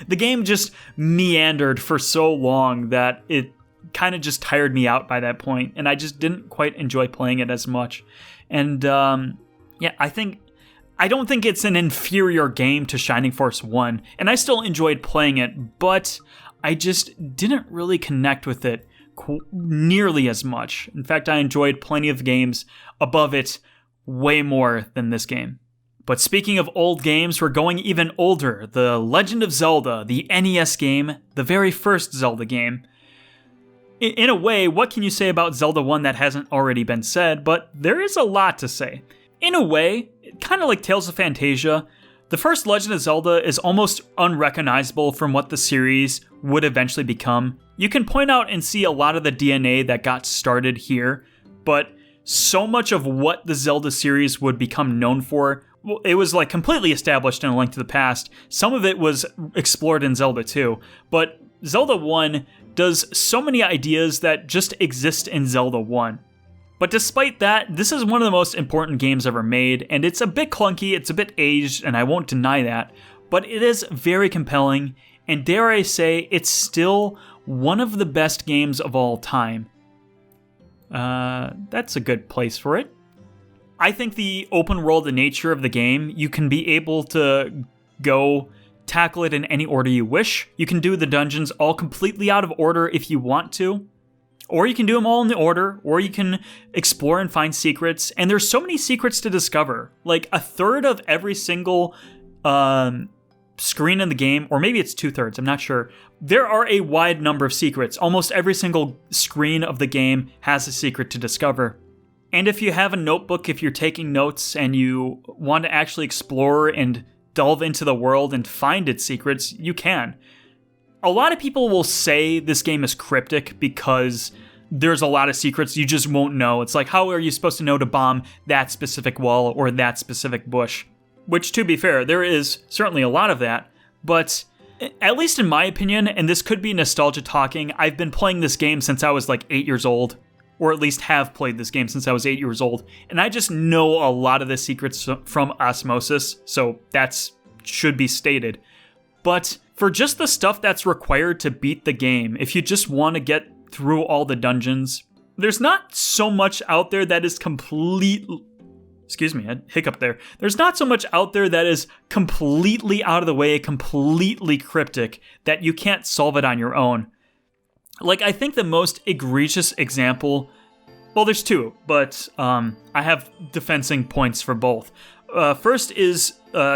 The game just meandered for so long that it kind of just tired me out by that point, and I just didn't quite enjoy playing it as much. And yeah, I don't think it's an inferior game to Shining Force 1, and I still enjoyed playing it, but I just didn't really connect with it nearly as much. In fact, I enjoyed plenty of games above it way more than this game. But speaking of old games, we're going even older. The Legend of Zelda, the NES game, the very first Zelda game. In a way, what can you say about Zelda 1 that hasn't already been said? But there is a lot to say. In a way, kind of like Tales of Phantasia, the first Legend of Zelda is almost unrecognizable from what the series would eventually become. You can point out and see a lot of the DNA that got started here, but so much of what the Zelda series would become known for, well, it was like completely established in A Link to the Past. Some of it was explored in Zelda 2, but Zelda 1 does so many ideas that just exist in Zelda 1. But despite that, this is one of the most important games ever made, and it's a bit clunky, it's a bit aged, and I won't deny that, but it is very compelling, and dare I say, it's still one of the best games of all time. That's a good place for it. I think the open world nature of the game, you can be able to go tackle it in any order you wish. You can do the dungeons all completely out of order if you want to. Or you can do them all in the order, or you can explore and find secrets. And there's so many secrets to discover. Like a third of every single screen in the game, or maybe it's 2/3, I'm not sure. There are a wide number of secrets. Almost every single screen of the game has a secret to discover. And if you have a notebook, if you're taking notes and you want to actually explore and delve into the world and find its secrets, you can. A lot of people will say this game is cryptic because there's a lot of secrets you just won't know. It's like, how are you supposed to know to bomb that specific wall or that specific bush? Which, to be fair, there is certainly a lot of that. But at least in my opinion, and this could be nostalgia talking, I've been playing this game since I was like 8 years old. Or at least have played this game since I was 8 years old. And I just know a lot of the secrets from osmosis, so that should be stated. But for just the stuff that's required to beat the game, if you just want to get through all the dungeons, there's not so much out there that is excuse me, I hiccup there. There's not so much out there that is completely out of the way, completely cryptic, that you can't solve it on your own. Like, I think the most egregious example, well, there's two, but I have defensing points for both. First is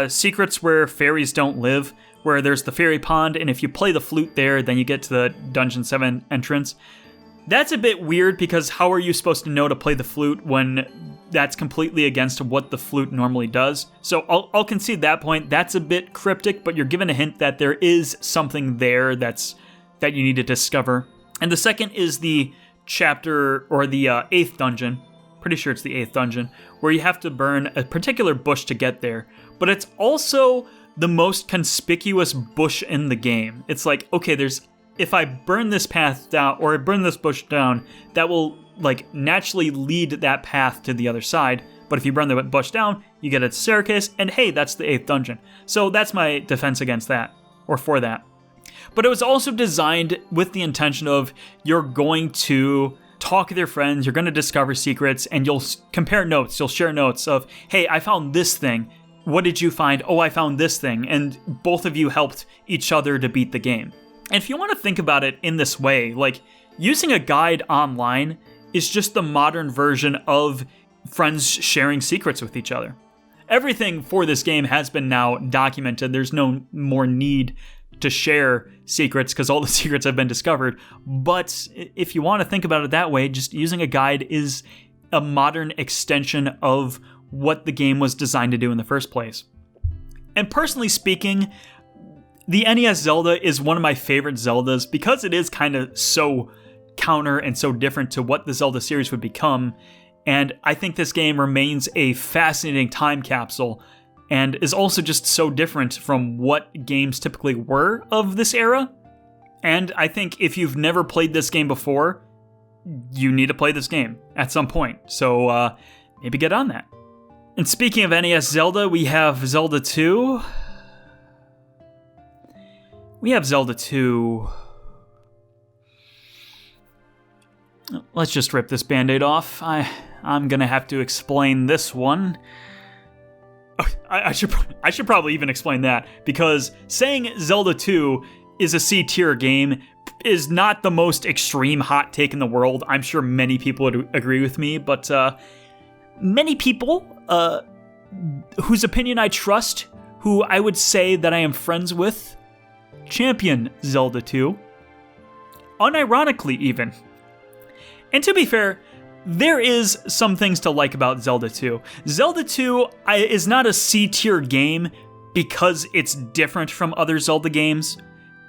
secrets where fairies don't live, where there's the fairy pond, and if you play the flute there, then you get to the Dungeon 7 entrance. That's a bit weird, because how are you supposed to know to play the flute when that's completely against what the flute normally does? So I'll concede that point. That's a bit cryptic, but you're given a hint that there is something there that you need to discover. And the second is the chapter, or the 8th dungeon, pretty sure it's the 8th dungeon, where you have to burn a particular bush to get there. But it's also the most conspicuous bush in the game. It's like, okay, if I burn this path down, or I burn this bush down, that will like naturally lead that path to the other side. But if you burn the bush down, you get a staircase, and hey, that's the 8th dungeon. So that's my defense against that, or for that. But it was also designed with the intention of, you're going to talk with your friends, you're going to discover secrets, and you'll compare notes, you'll share notes of, hey, I found this thing. What did you find? Oh, I found this thing. And both of you helped each other to beat the game. And if you want to think about it in this way, like, using a guide online is just the modern version of friends sharing secrets with each other. Everything for this game has been now documented. There's no more need to share secrets because all the secrets have been discovered. But if you want to think about it that way, just using a guide is a modern extension of what the game was designed to do in the first place. And personally speaking, the NES Zelda is one of my favorite Zeldas because it is kind of so counter and so different to what the Zelda series would become. And I think this game remains a fascinating time capsule and is also just so different from what games typically were of this era. And I think if you've never played this game before, you need to play this game at some point. So maybe get on that. And speaking of NES Zelda, we have Zelda 2. Let's just rip this band-aid off. I'm gonna have to explain this one. I should probably even explain that, because saying Zelda 2 is a C-tier game is not the most extreme hot take in the world. I'm sure many people would agree with me, but many people whose opinion I trust, who I would say that I am friends with, champion Zelda 2, unironically even. And to be fair, there is some things to like about Zelda 2. Zelda 2 is not a C-tier game because it's different from other Zelda games.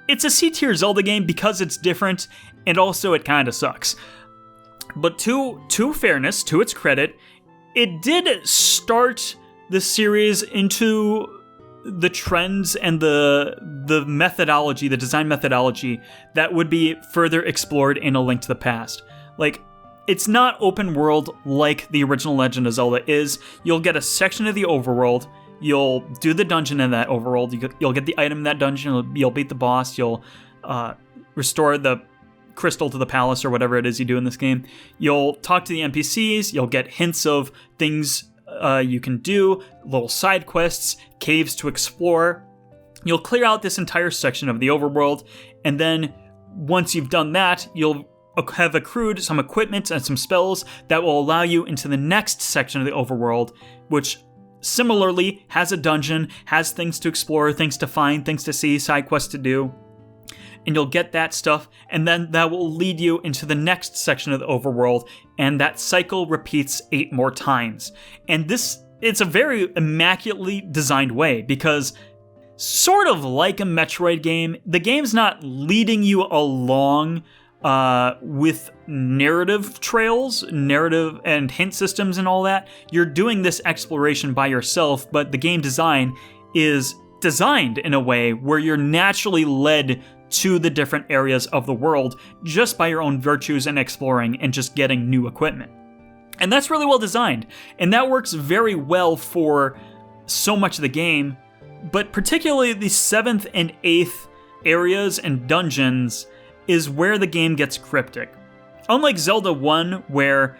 It's a C-tier Zelda game because it's different, and also it kind of sucks. But to fairness, to its credit, it did start the series into the trends and the methodology, the design methodology that would be further explored in A Link to the Past. Like, it's not open world like the original Legend of Zelda is. You'll get a section of the overworld, you'll do the dungeon in that overworld, you'll get the item in that dungeon, you'll beat the boss, you'll restore the crystal to the palace or whatever it is you do in this game. You'll talk to the NPCs, you'll get hints of things you can do, little side quests, caves to explore. You'll clear out this entire section of the overworld, and then once you've done that, you'll have accrued some equipment and some spells that will allow you into the next section of the overworld, which similarly has a dungeon, has things to explore, things to find, things to see, side quests to do. And you'll get that stuff, and then that will lead you into the next section of the overworld, and that cycle repeats 8 more times. And it's a very immaculately designed way, because sort of like a Metroid game, the game's not leading you along with narrative trails, narrative and hint systems and all that. You're doing this exploration by yourself, but the game design is designed in a way where you're naturally led to the different areas of the world just by your own virtues and exploring and just getting new equipment. And that's really well designed, and that works very well for so much of the game, But particularly the 7th and 8th areas and dungeons is where the game gets cryptic. Unlike Zelda 1, where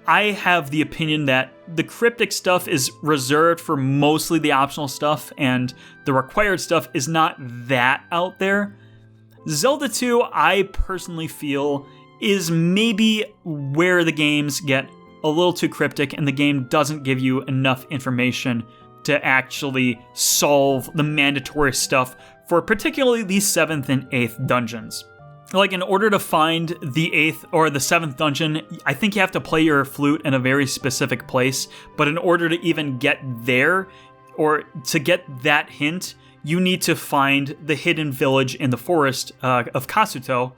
I have the opinion that the cryptic stuff is reserved for mostly the optional stuff and the required stuff is not that out there, Zelda 2, I personally feel, is maybe where the games get a little too cryptic and the game doesn't give you enough information to actually solve the mandatory stuff for particularly the 7th and 8th dungeons. Like, in order to find the 8th or the 7th dungeon, I think you have to play your flute in a very specific place, but in order to even get there, or to get that hint, you need to find the hidden village in the forest of Kasuto.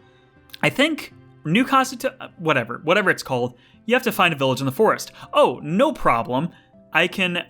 I think New Kasuto, whatever it's called, you have to find a village in the forest. Oh, no problem. I can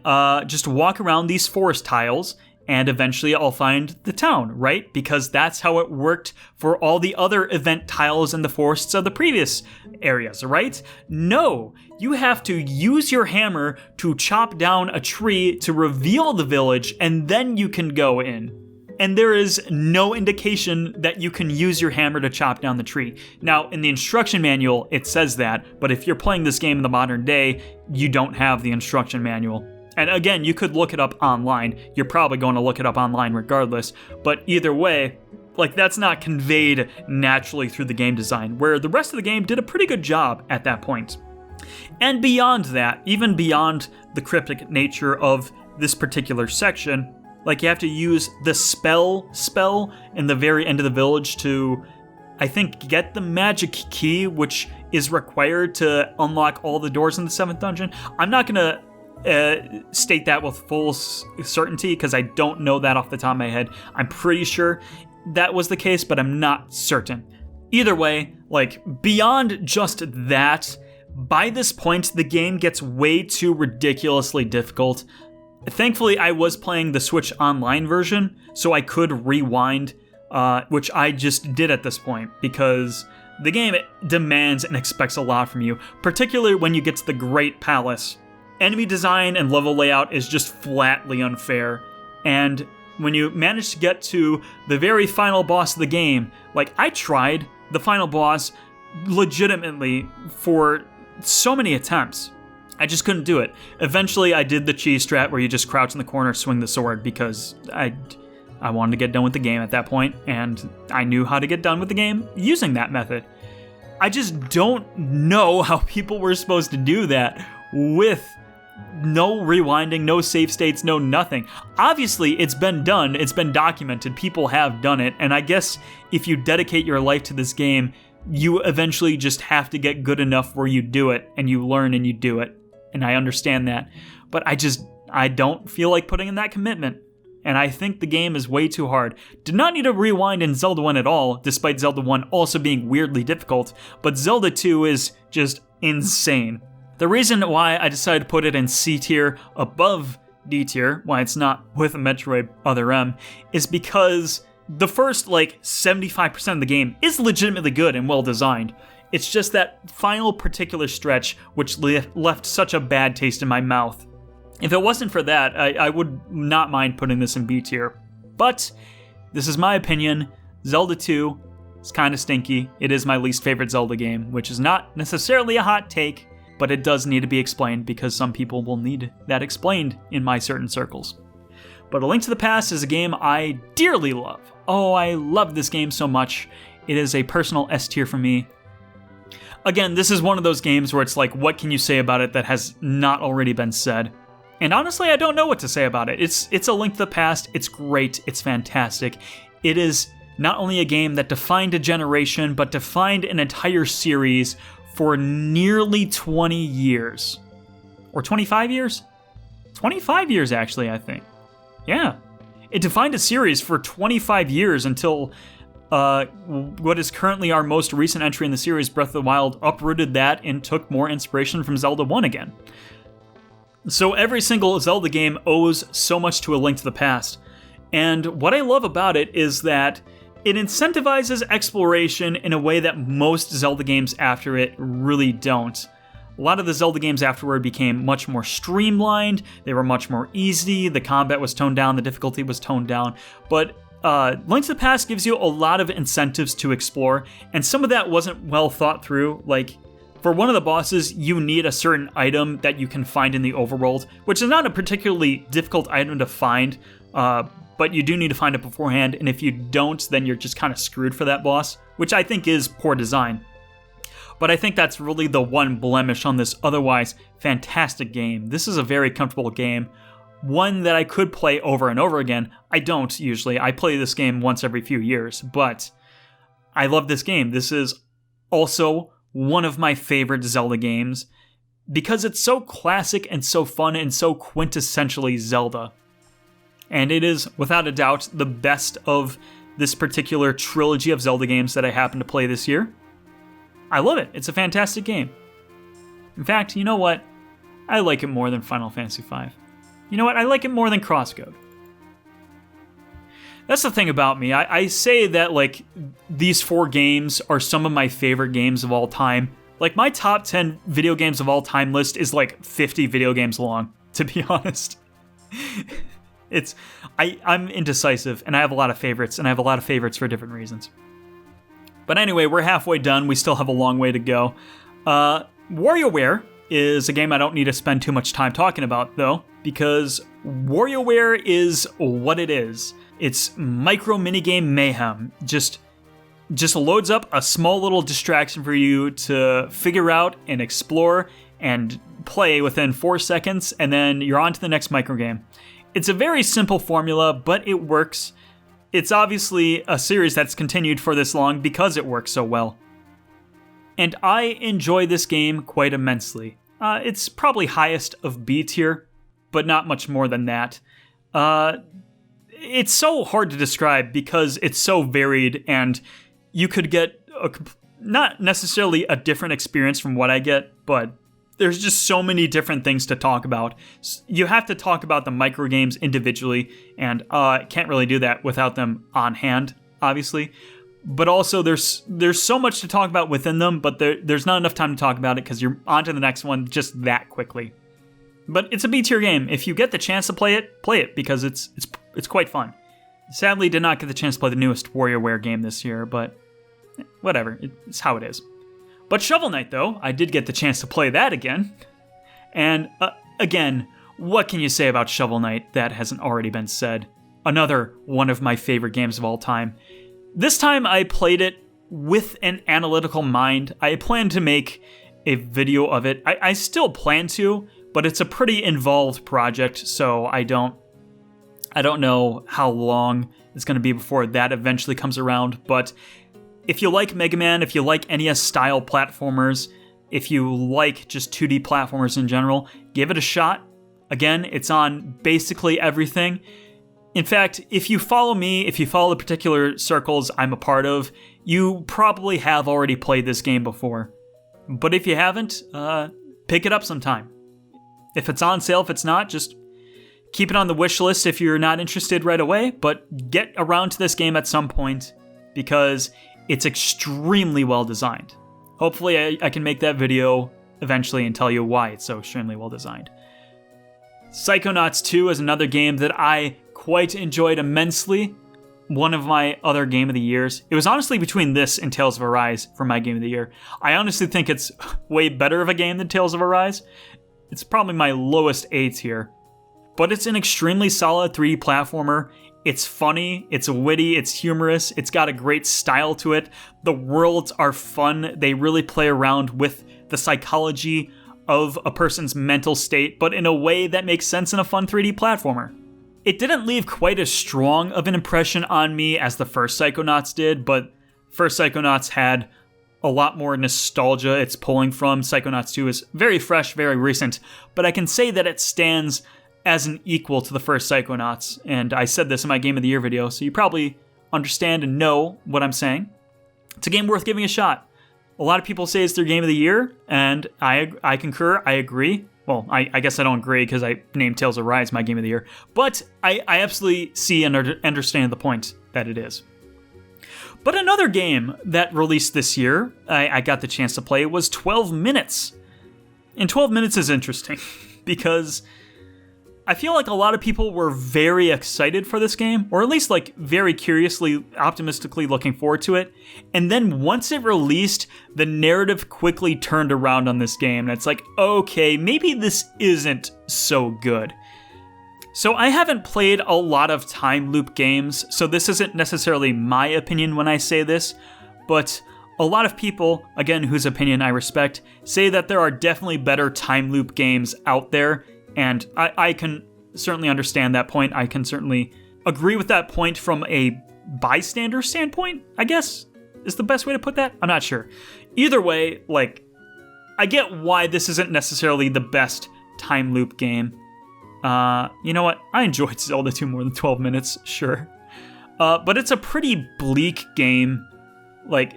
just walk around these forest tiles and eventually I'll find the town, right? Because that's how it worked for all the other event tiles in the forests of the previous areas, right? No, you have to use your hammer to chop down a tree to reveal the village, and then you can go in. And there is no indication that you can use your hammer to chop down the tree. Now, in the instruction manual, it says that, but if you're playing this game in the modern day, you don't have the instruction manual. And again, you could look it up online. You're probably going to look it up online regardless. But either way, like, that's not conveyed naturally through the game design, where the rest of the game did a pretty good job at that point. And beyond that, even beyond the cryptic nature of this particular section, like, you have to use the spell in the very end of the village to, I think, get the magic key, which is required to unlock all the doors in the 7th dungeon. I'm not going to state that with full certainty because I don't know that off the top of my head. I'm pretty sure that was the case, but I'm not certain. Either way, like, beyond just that, by this point, the game gets way too ridiculously difficult. Thankfully, I was playing the Switch Online version, so I could rewind, which I just did at this point, because the game demands and expects a lot from you, particularly when you get to the Great Palace. Enemy design and level layout is just flatly unfair, and when you manage to get to the very final boss of the game, like, I tried the final boss legitimately for so many attempts. I just couldn't do it. Eventually, I did the cheese strat where you just crouch in the corner, swing the sword, because I wanted to get done with the game at that point, and I knew how to get done with the game using that method. I just don't know how people were supposed to do that with no rewinding, no save states, no nothing. Obviously, it's been done, it's been documented, people have done it, and I guess if you dedicate your life to this game, you eventually just have to get good enough where you do it, and you learn and you do it. And I understand that. But I don't feel like putting in that commitment. And I think the game is way too hard. Did not need to rewind in Zelda 1 at all, despite Zelda 1 also being weirdly difficult, but Zelda 2 is just insane. The reason why I decided to put it in C tier above D tier, why it's not with Metroid Other M, is because the first, 75% of the game is legitimately good and well designed. It's just that final particular stretch which left such a bad taste in my mouth. If it wasn't for that, I would not mind putting this in B tier. But this is my opinion. Zelda 2 is kind of stinky. It is my least favorite Zelda game, which is not necessarily a hot take, but it does need to be explained because some people will need that explained in my certain circles. But A Link to the Past is a game I dearly love. Oh, I love this game so much. It is a personal S tier for me. Again, this is one of those games where it's like, what can you say about it that has not already been said? And honestly, I don't know what to say about it. It's A Link to the Past. It's great. It's fantastic. It is not only a game that defined a generation, but defined an entire series for nearly 20 years. Or 25 years? 25 years, actually, I think. Yeah. It defined a series for 25 years until what is currently our most recent entry in the series, Breath of the Wild, uprooted that and took more inspiration from Zelda 1 again. So every single Zelda game owes so much to A Link to the Past. And what I love about it is that it incentivizes exploration in a way that most Zelda games after it really don't. A lot of the Zelda games afterward became much more streamlined, they were much more easy, the combat was toned down, the difficulty was toned down, but Link to the Past gives you a lot of incentives to explore, and some of that wasn't well thought through. Like, for one of the bosses, you need a certain item that you can find in the overworld, which is not a particularly difficult item to find, but you do need to find it beforehand, and if you don't, then you're just kind of screwed for that boss, which I think is poor design. But I think that's really the one blemish on this otherwise fantastic game. This is a very comfortable game, one that I could play over and over again. I don't usually. I play this game once every few years, but I love this game. This is also one of my favorite Zelda games because it's so classic and so fun and so quintessentially Zelda. And it is, without a doubt, the best of this particular trilogy of Zelda games that I happen to play this year. I love it. It's a fantastic game. In fact, you know what? I like it more than Final Fantasy V. You know what? I like it more than CrossCode. That's the thing about me. I say that, like, these 4 games are some of my favorite games of all time. Like, my top 10 video games of all time list is like 50 video games long, to be honest. I'm indecisive, and I have a lot of favorites, and I have a lot of favorites for different reasons. But anyway, we're halfway done. We still have a long way to go. WarioWare is a game I don't need to spend too much time talking about, though, because WarioWare is what it is. It's micro minigame mayhem. Just loads up a small little distraction for you to figure out and explore and play within 4 seconds, and then you're on to the next microgame. It's a very simple formula, but it works. It's obviously a series that's continued for this long because it works so well. And I enjoy this game quite immensely. It's probably highest of B tier, but not much more than that. It's so hard to describe because it's so varied, and you could get not necessarily a different experience from what I get, but there's just so many different things to talk about. You have to talk about the microgames individually, and can't really do that without them on hand, obviously. But also, there's so much to talk about within them, but there's not enough time to talk about it because you're on to the next one just that quickly. But it's a B-tier game. If you get the chance to play it because it's quite fun. Sadly, did not get the chance to play the newest WarioWare game this year, but whatever. It's how it is. But Shovel Knight, though, I did get the chance to play that again. And again, what can you say about Shovel Knight that hasn't already been said? Another one of my favorite games of all time. This time I played it with an analytical mind. I plan to make a video of it. I still plan to, but it's a pretty involved project, so I don't know how long it's going to be before that eventually comes around, but if you like Mega Man, if you like NES-style platformers, if you like just 2D platformers in general, give it a shot. Again, it's on basically everything. In fact, if you follow me, if you follow the particular circles I'm a part of, you probably have already played this game before. But if you haven't, pick it up sometime. If it's on sale, if it's not, just keep it on the wish list if you're not interested right away, but get around to this game at some point because it's extremely well designed. Hopefully I can make that video eventually and tell you why it's so extremely well designed. Psychonauts 2 is another game that I quite enjoyed immensely. One of my other game of the years. It was honestly between this and Tales of Arise for my game of the year. I honestly think it's way better of a game than Tales of Arise. It's probably my lowest A tier. But it's an extremely solid 3D platformer. It's funny, it's witty, it's humorous, it's got a great style to it. The worlds are fun. They really play around with the psychology of a person's mental state, but in a way that makes sense in a fun 3D platformer. It didn't leave quite as strong of an impression on me as the first Psychonauts did, but first Psychonauts had a lot more nostalgia it's pulling from. Psychonauts 2 is very fresh, very recent, but I can say that it stands as an equal to the first Psychonauts, and I said this in my Game of the Year video, so you probably understand and know what I'm saying. It's a game worth giving a shot. A lot of people say it's their Game of the Year, and I concur, I agree. Well, I guess I don't agree because I named Tales of Arise my Game of the Year, but I absolutely see and understand the point that it is. But another game that released this year, I got the chance to play, was 12 Minutes. And 12 minutes is interesting because I feel like a lot of people were very excited for this game, or at least like very curiously, optimistically looking forward to it. And then once it released, the narrative quickly turned around on this game. And it's like, okay, maybe this isn't so good. So I haven't played a lot of time loop games, so this isn't necessarily my opinion when I say this, but a lot of people, again, whose opinion I respect, say that there are definitely better time loop games out there, and I can certainly understand that point. I can certainly agree with that point from a bystander standpoint, I guess, is the best way to put that? I'm not sure. Either way, like, I get why this isn't necessarily the best time loop game. You know what? I enjoyed Zelda 2 more than 12 minutes, sure. But it's a pretty bleak game. Like,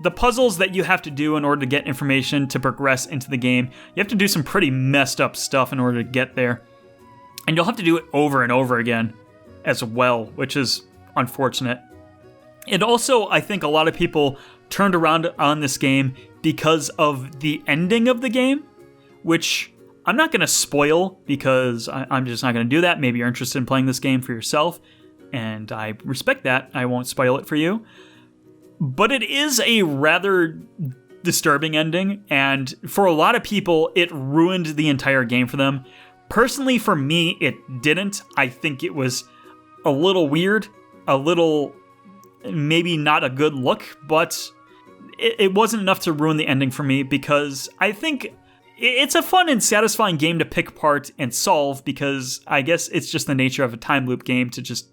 the puzzles that you have to do in order to get information to progress into the game, you have to do some pretty messed up stuff in order to get there. And you'll have to do it over and over again as well, which is unfortunate. And also, I think a lot of people turned around on this game because of the ending of the game, which I'm not going to spoil because I'm just not going to do that. Maybe you're interested in playing this game for yourself, and I respect that. I won't spoil it for you. But it is a rather disturbing ending, and for a lot of people, it ruined the entire game for them. Personally, for me, it didn't. I think it was a little weird, a little maybe not a good look, but it wasn't enough to ruin the ending for me because I think it's a fun and satisfying game to pick apart and solve because I guess it's just the nature of a time loop game to just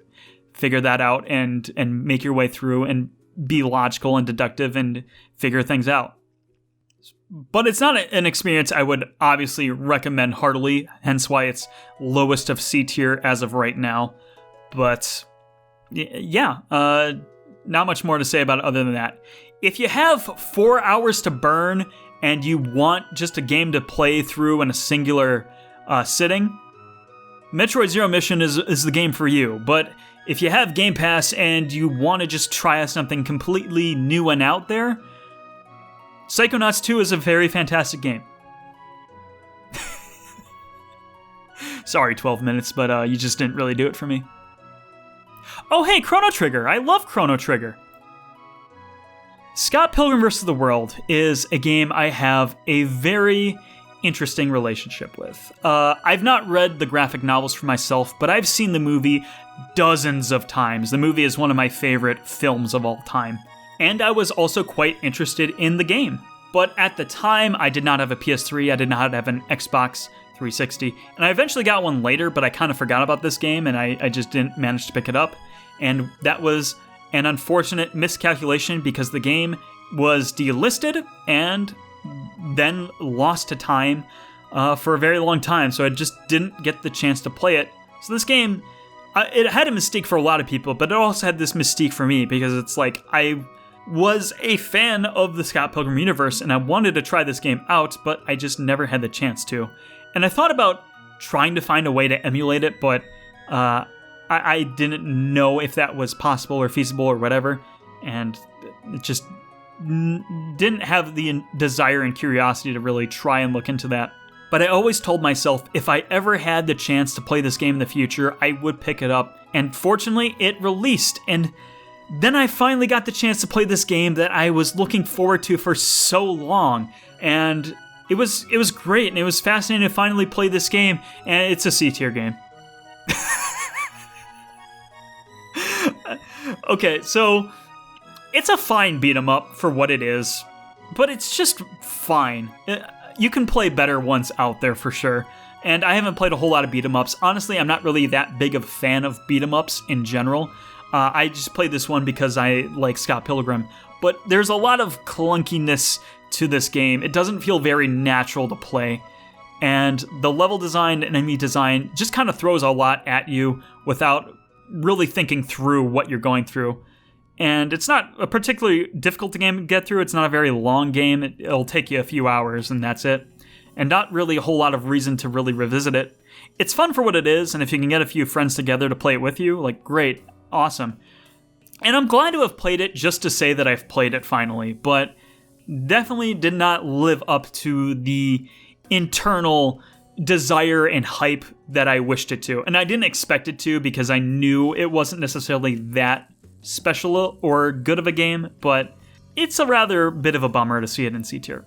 figure that out and make your way through and be logical and deductive and figure things out. But it's not an experience I would obviously recommend heartily, hence why it's lowest of C tier as of right now. But yeah, not much more to say about it other than that. If you have 4 hours to burn and you want just a game to play through in a singular sitting, Metroid Zero Mission is the game for you. But if you have Game Pass and you want to just try something completely new and out there, Psychonauts 2 is a very fantastic game. Sorry, 12 minutes, but you just didn't really do it for me. Oh, hey, Chrono Trigger. I love Chrono Trigger. Scott Pilgrim vs. the World is a game I have a very interesting relationship with. I've not read the graphic novels for myself, but I've seen the movie dozens of times. The movie is one of my favorite films of all time. And I was also quite interested in the game. But at the time, I did not have a PS3, I did not have an Xbox 360, and I eventually got one later, but I kind of forgot about this game, and I just didn't manage to pick it up. And that was an unfortunate miscalculation because the game was delisted and then lost to time for a very long time, so I just didn't get the chance to play it. So this game, it had a mystique for a lot of people, but it also had this mystique for me because it's like I was a fan of the Scott Pilgrim universe and I wanted to try this game out, but I just never had the chance to. And I thought about trying to find a way to emulate it, but I didn't know if that was possible or feasible or whatever, and it just didn't have the desire and curiosity to really try and look into that. But I always told myself if I ever had the chance to play this game in the future, I would pick it up. And fortunately, it released, and then I finally got the chance to play this game that I was looking forward to for so long, and it was great, and it was fascinating to finally play this game, and it's a C-tier game. Okay, so it's a fine beat-em-up for what it is, but it's just fine. You can play better ones out there for sure, and I haven't played a whole lot of beat-em-ups. Honestly, I'm not really that big of a fan of beat-em-ups in general. I just played this one because I like Scott Pilgrim, but there's a lot of clunkiness to this game. It doesn't feel very natural to play, and the level design and enemy design just kind of throws a lot at you without really thinking through what you're going through. And it's not a particularly difficult game to get through. It's not a very long game. It'll take you a few hours, and that's it. And not really a whole lot of reason to really revisit it. It's fun for what it is, and if you can get a few friends together to play it with you, like, great. Awesome. And I'm glad to have played it just to say that I've played it finally, but definitely did not live up to the internal desire and hype that I wished it to. And I didn't expect it to because I knew it wasn't necessarily that special or good of a game, but it's a rather bit of a bummer to see it in C tier.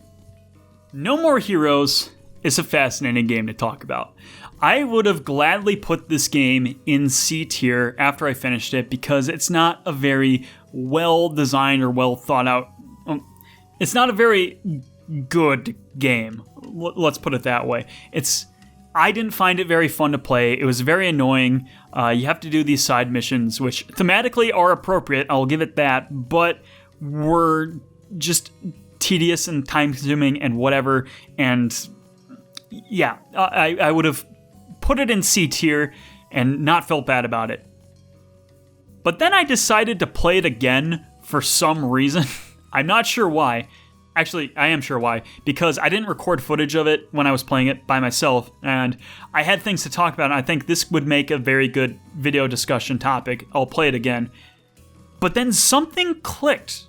No More Heroes is a fascinating game to talk about. I would have gladly put this game in C tier after I finished it because it's not a very well designed or well thought out. It's not a very good game. Let's put it that way. I didn't find it very fun to play. It was very annoying. You have to do these side missions, which thematically are appropriate, I'll give it that, but were just tedious and time-consuming and whatever. And yeah, I would have put it in C tier and not felt bad about it. But then I decided to play it again for some reason. I'm not sure why. Actually, I am sure why, because I didn't record footage of it when I was playing it by myself, and I had things to talk about, and I think this would make a very good video discussion topic. I'll play it again. But then something clicked.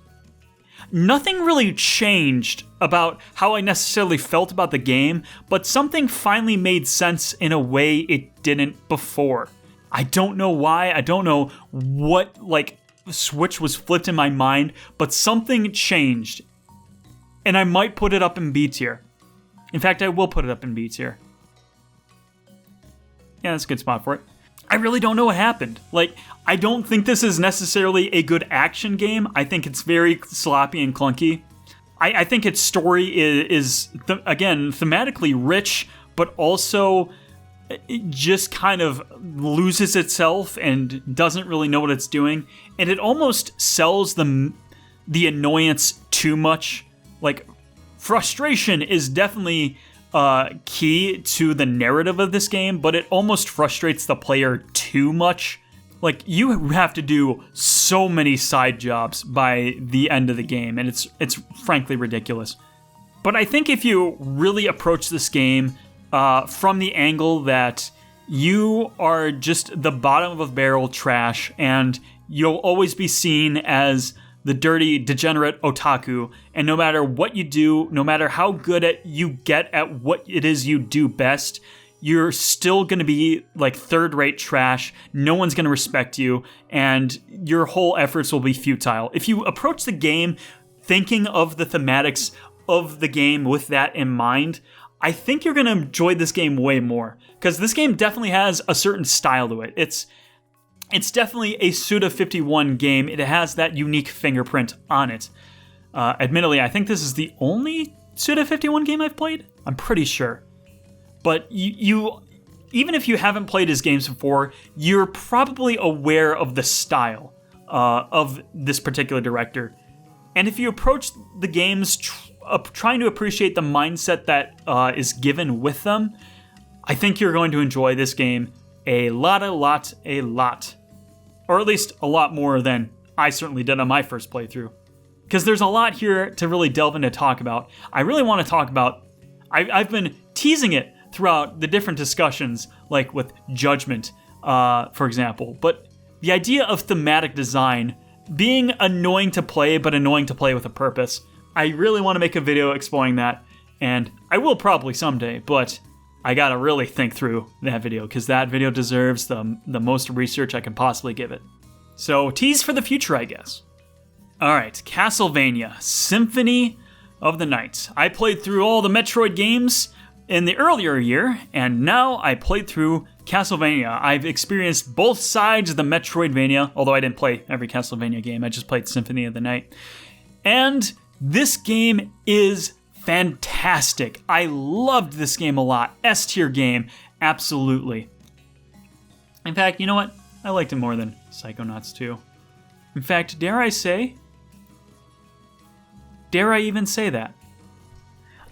Nothing really changed about how I necessarily felt about the game, but something finally made sense in a way it didn't before. I don't know why, I don't know what, switch was flipped in my mind, but something changed. And I might put it up in B tier. In fact, I will put it up in B tier. Yeah, that's a good spot for it. I really don't know what happened. I don't think this is necessarily a good action game. I think it's very sloppy and clunky. I think its story is again, thematically rich, but also it just kind of loses itself and doesn't really know what it's doing. And it almost sells the annoyance too much. Frustration is definitely key to the narrative of this game, but it almost frustrates the player too much. You have to do so many side jobs by the end of the game, and it's frankly ridiculous. But I think if you really approach this game from the angle that you are just the bottom of a barrel trash, and you'll always be seen as the dirty, degenerate otaku, and no matter what you do, no matter how good you get at what it is you do best, you're still gonna be third-rate trash, no one's gonna respect you, and your whole efforts will be futile. If you approach the game thinking of the thematics of the game with that in mind, I think you're gonna enjoy this game way more, because this game definitely has a certain style to it. It's definitely a Suda51 game. It has that unique fingerprint on it. Admittedly, I think this is the only Suda51 game I've played. I'm pretty sure. But you even if you haven't played his games before, you're probably aware of the style of this particular director. And if you approach the games trying to appreciate the mindset that is given with them, I think you're going to enjoy this game a lot. Or at least a lot more than I certainly did on my first playthrough. Because there's a lot here to really delve into talk about. I really want to talk about... I've been teasing it throughout the different discussions, like with Judgment, for example. But the idea of thematic design being annoying to play, but annoying to play with a purpose. I really want to make a video exploring that. And I will probably someday, but... I gotta really think through that video, because that video deserves the most research I can possibly give it. So, tease for the future, I guess. Alright, Castlevania, Symphony of the Night. I played through all the Metroid games in the earlier year, and now I played through Castlevania. I've experienced both sides of the Metroidvania, although I didn't play every Castlevania game, I just played Symphony of the Night. And this game is fantastic. I loved this game a lot. S-tier game, absolutely. In fact, you know what? I liked it more than Psychonauts 2. In fact, dare I even say that?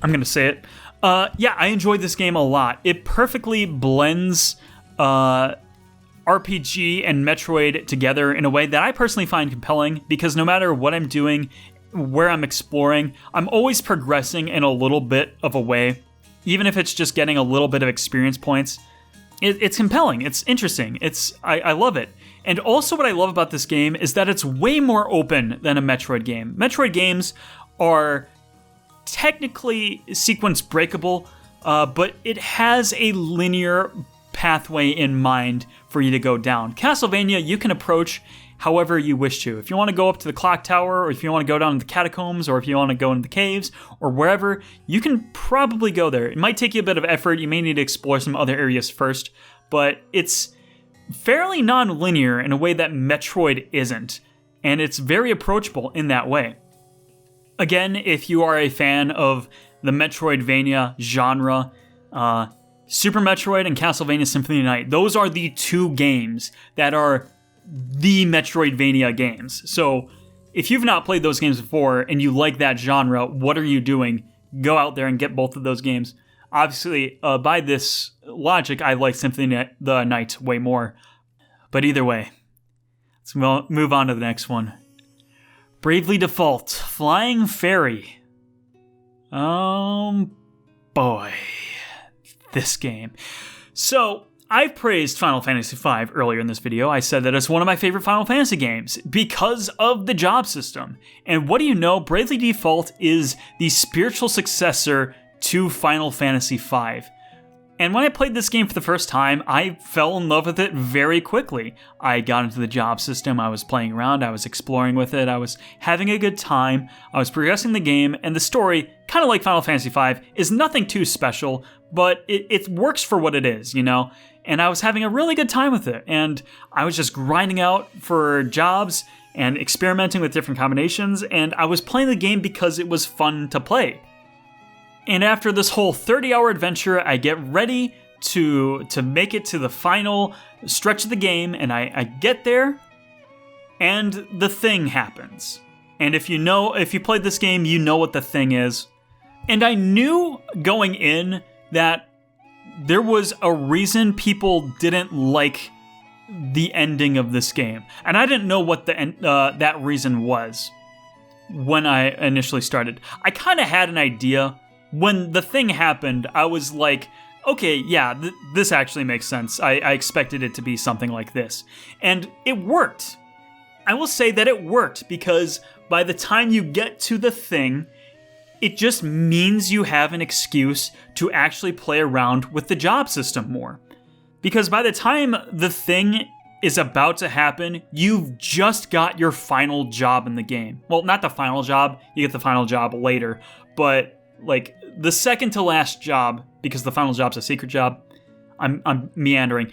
I'm gonna say it. Yeah, I enjoyed this game a lot. It perfectly blends RPG and Metroid together in a way that I personally find compelling, because no matter what I'm doing, where I'm exploring, I'm always progressing in a little bit of a way, even if it's just getting a little bit of experience points. It's compelling, it's interesting, I love it. And also what I love about this game is that it's way more open than a Metroid game. Metroid games are technically sequence breakable, but it has a linear pathway in mind for you to go down. Castlevania, you can approach however you wish to. If you want to go up to the clock tower, or if you want to go down to the catacombs, or if you want to go into the caves, or wherever, you can probably go there. It might take you a bit of effort. You may need to explore some other areas first, but it's fairly non-linear in a way that Metroid isn't, and it's very approachable in that way. Again, if you are a fan of the Metroidvania genre, Super Metroid and Castlevania Symphony of the Night, those are the two games that are the Metroidvania games. So if you've not played those games before and you like that genre, what are you doing? Go out there and get both of those games. Obviously, by this logic, I like Symphony of the Night way more. But either way, let's move on to the next one. Bravely Default, Flying Fairy. Oh boy, this game. So, I've praised Final Fantasy V earlier in this video. I said that it's one of my favorite Final Fantasy games because of the job system. And what do you know? Bravely Default is the spiritual successor to Final Fantasy V. And when I played this game for the first time, I fell in love with it very quickly. I got into the job system, I was playing around, I was exploring with it, I was having a good time, I was progressing the game, and the story, kind of like Final Fantasy V, is nothing too special, but it works for what it is, you know? And I was having a really good time with it, and I was just grinding out for jobs and experimenting with different combinations, and I was playing the game because it was fun to play. And after this whole 30-hour adventure, I get ready to make it to the final stretch of the game, and I get there, and the thing happens. And if you played this game, you know what the thing is. And I knew going in that there was a reason people didn't like the ending of this game. And I didn't know what that reason was when I initially started. I kind of had an idea. When the thing happened, I was like, okay, yeah, this actually makes sense. I expected it to be something like this. And it worked. I will say that it worked because by the time you get to the thing, it just means you have an excuse to actually play around with the job system more. Because by the time the thing is about to happen, you've just got your final job in the game. Well, not the final job, you get the final job later, but like the second to last job, because the final job's a secret job. I'm meandering.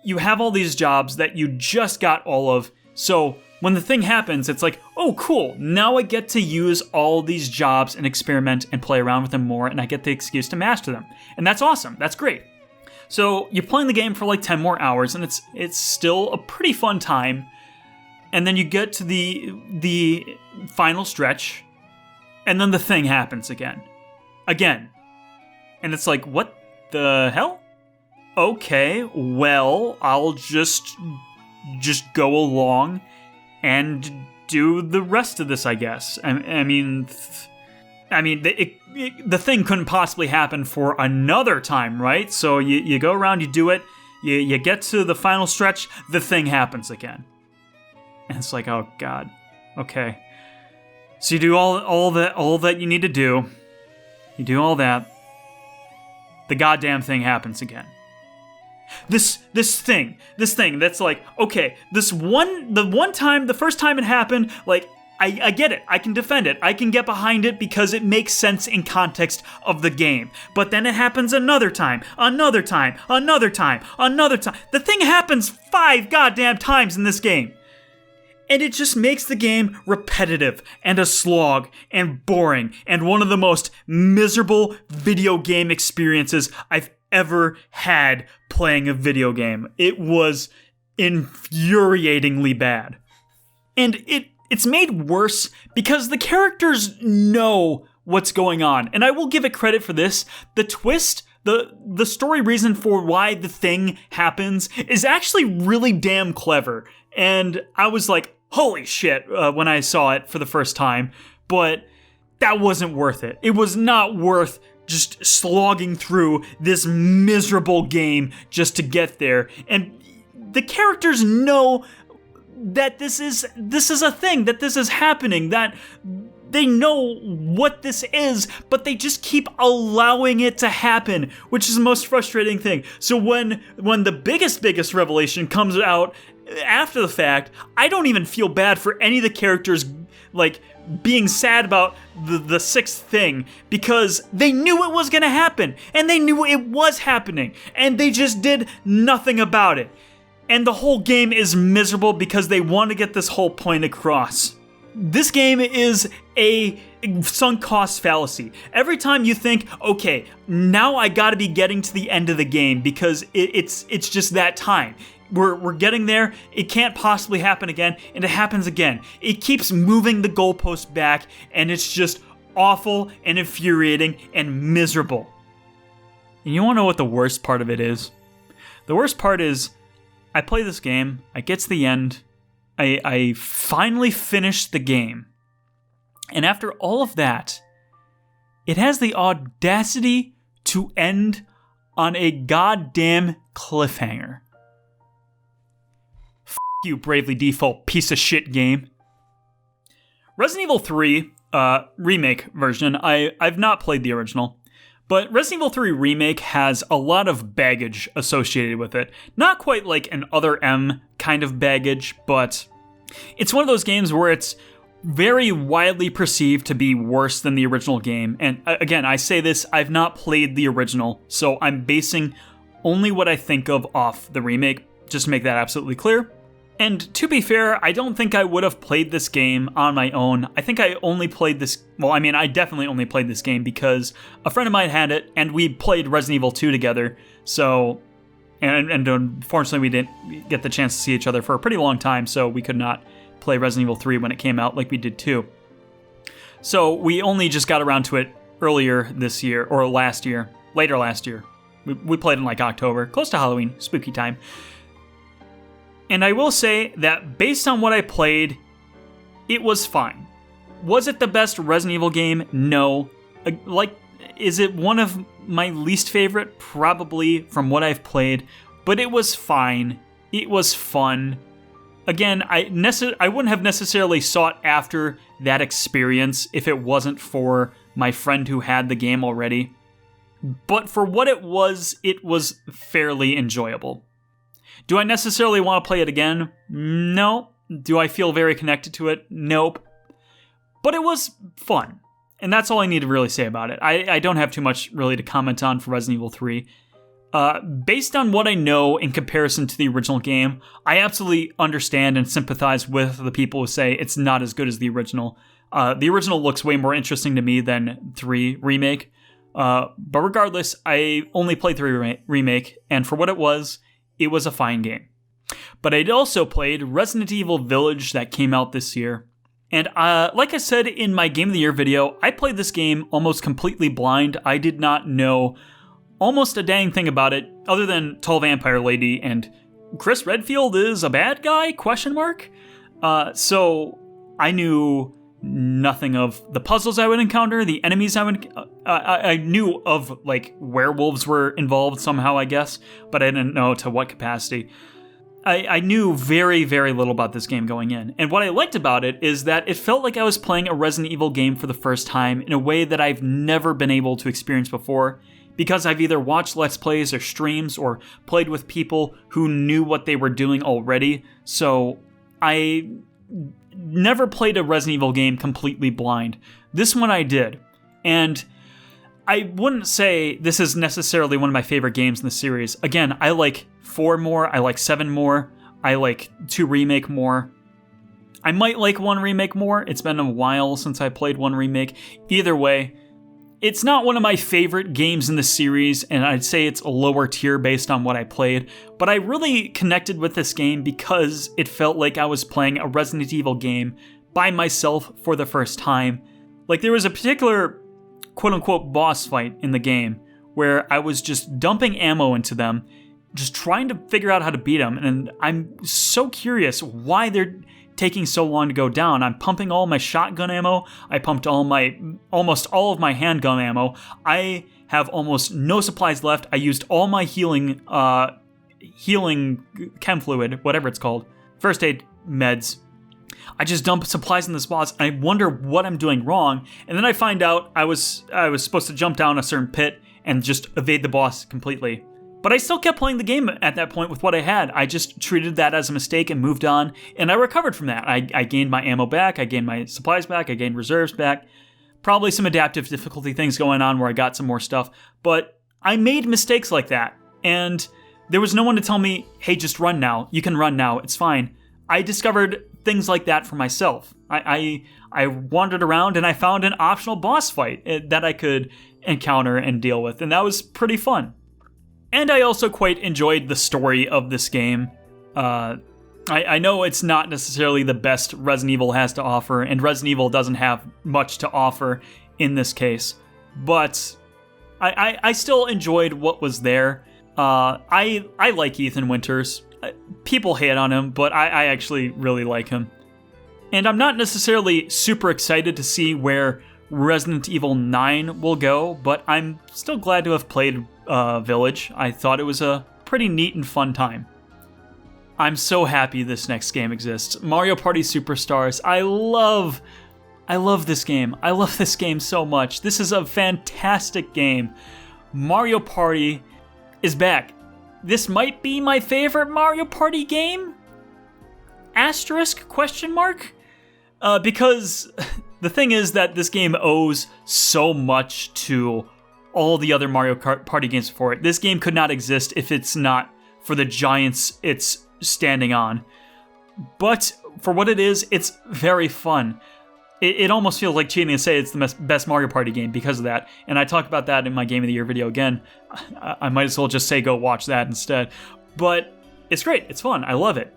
You have all these jobs that you just got all of, so when the thing happens, it's like, oh cool, now I get to use all these jobs and experiment and play around with them more, and I get the excuse to master them. And that's awesome, that's great. So you're playing the game for like 10 more hours, and it's still a pretty fun time. And then you get to the final stretch, and then the thing happens again. And it's like, what the hell? Okay, well, I'll just go along and do the rest of this, I guess. I mean, the thing couldn't possibly happen for another time, right? So you go around, you do it, you get to the final stretch, the thing happens again. And it's like, oh god, okay. So you do all that you need to do. You do all that. The goddamn thing happens again. This thing that's like, okay, the first time it happened, like, I get it, I can defend it, I can get behind it because it makes sense in context of the game. But then it happens another time. The thing happens 5 goddamn times in this game. And it just makes the game repetitive and a slog and boring and one of the most miserable video game experiences I've ever had playing a video game. It was infuriatingly bad. And it's made worse because the characters know what's going on. And I will give it credit for this. The twist, the story reason for why the thing happens is actually really damn clever. And I was like, holy shit, when I saw it for the first time, but that wasn't worth it. It was not worth just slogging through this miserable game just to get there. And the characters know that this is a thing, that this is happening, that they know what this is, but they just keep allowing it to happen, which is the most frustrating thing. So when the biggest revelation comes out after the fact, I don't even feel bad for any of the characters, like, being sad about the sixth thing, because they knew it was gonna happen, and they knew it was happening, and they just did nothing about it. And the whole game is miserable because they want to get this whole point across. This game is a sunk cost fallacy. Every time you think, okay, now I gotta be getting to the end of the game because it's just that time. We're getting there, it can't possibly happen again, and it happens again. It keeps moving the goalpost back, and it's just awful and infuriating and miserable. And you wanna know what the worst part of it is? The worst part is, I play this game, I get to the end, I finally finish the game, and after all of that, it has the audacity to end on a goddamn cliffhanger. You, Bravely Default piece of shit game. Resident Evil 3 remake version, I've not played the original, but Resident Evil 3 Remake has a lot of baggage associated with it. Not quite like an Other M kind of baggage, but it's one of those games where it's very widely perceived to be worse than the original game. And again, I say this, I've not played the original, so I'm basing only what I think of off the remake, just to make that absolutely clear. And to be fair, I don't think I would have played this game on my own. I think I only played this, I definitely only played this game because a friend of mine had it, and we played Resident Evil 2 together, so, and unfortunately we didn't get the chance to see each other for a pretty long time, so we could not play Resident Evil 3 when it came out like we did 2. So we only just got around to it earlier this year, or later last year. We played in like October, close to Halloween, spooky time. And I will say that based on what I played, it was fine. Was it the best Resident Evil game? No. Is it one of my least favorite? Probably, from what I've played. But it was fine. It was fun. Again, I wouldn't have necessarily sought after that experience if it wasn't for my friend who had the game already. But for what it was fairly enjoyable. Do I necessarily want to play it again? No. Do I feel very connected to it? Nope. But it was fun. And that's all I need to really say about it. I don't have too much really to comment on for Resident Evil 3. Based on what I know in comparison to the original game, I absolutely understand and sympathize with the people who say it's not as good as the original. The original looks way more interesting to me than 3 Remake. But regardless, I only played 3 Remake, and for what it was a fine game. But I'd also played Resident Evil Village that came out this year. And like I said in my Game of the Year video, I played this game almost completely blind. I did not know almost a dang thing about it, other than Tall Vampire Lady and Chris Redfield is a bad guy, ? So I knew nothing of the puzzles I would encounter, the enemies I knew of, like, werewolves were involved somehow, I guess, but I didn't know to what capacity. I knew very, very little about this game going in, and what I liked about it is that it felt like I was playing a Resident Evil game for the first time in a way that I've never been able to experience before, because I've either watched Let's Plays or streams or played with people who knew what they were doing already, so I never played a Resident Evil game completely blind. This one I did, and I wouldn't say this is necessarily one of my favorite games in the series. Again, I like 4 more, I like 7 more, I like 2 Remake more. I might like 1 Remake more. It's been a while since I played 1 Remake. Either way, it's not one of my favorite games in the series, and I'd say it's a lower tier based on what I played, but I really connected with this game because it felt like I was playing a Resident Evil game by myself for the first time. Like, there was a particular quote-unquote boss fight in the game where I was just dumping ammo into them, just trying to figure out how to beat them, and I'm so curious why they're taking so long to go down. I'm pumping all my shotgun ammo. I pumped almost all of my handgun ammo. I have almost no supplies left. I used all my healing chem fluid, whatever it's called, first aid meds. I just dump supplies in this boss, and I wonder what I'm doing wrong, and then I find out I was supposed to jump down a certain pit and just evade the boss completely. But I still kept playing the game at that point with what I had. I just treated that as a mistake and moved on, and I recovered from that. I gained my ammo back, I gained my supplies back, I gained reserves back. Probably some adaptive difficulty things going on where I got some more stuff, but I made mistakes like that, and there was no one to tell me, hey, just run now. You can run now. It's fine. I discovered things like that for myself. I wandered around and I found an optional boss fight that I could encounter and deal with, and that was pretty fun. And I also quite enjoyed the story of this game. I know it's not necessarily the best Resident Evil has to offer, and Resident Evil doesn't have much to offer in this case, but I still enjoyed what was there. I like Ethan Winters. People hate on him, but I actually really like him. And I'm not necessarily super excited to see where Resident Evil 9 will go, but I'm still glad to have played Village. I thought it was a pretty neat and fun time. I'm so happy this next game exists. Mario Party Superstars. I love this game. I love this game so much. This is a fantastic game. Mario Party is back. This might be my favorite Mario Party game? Asterisk? Question mark? Because the thing is that this game owes so much to all the other Mario Party games before it. This game could not exist if it's not for the giants it's standing on. But for what it is, it's very fun. It almost feels like cheating to say it's the best Mario Party game because of that. And I talk about that in my Game of the Year video again. I might as well just say go watch that instead. But it's great. It's fun. I love it.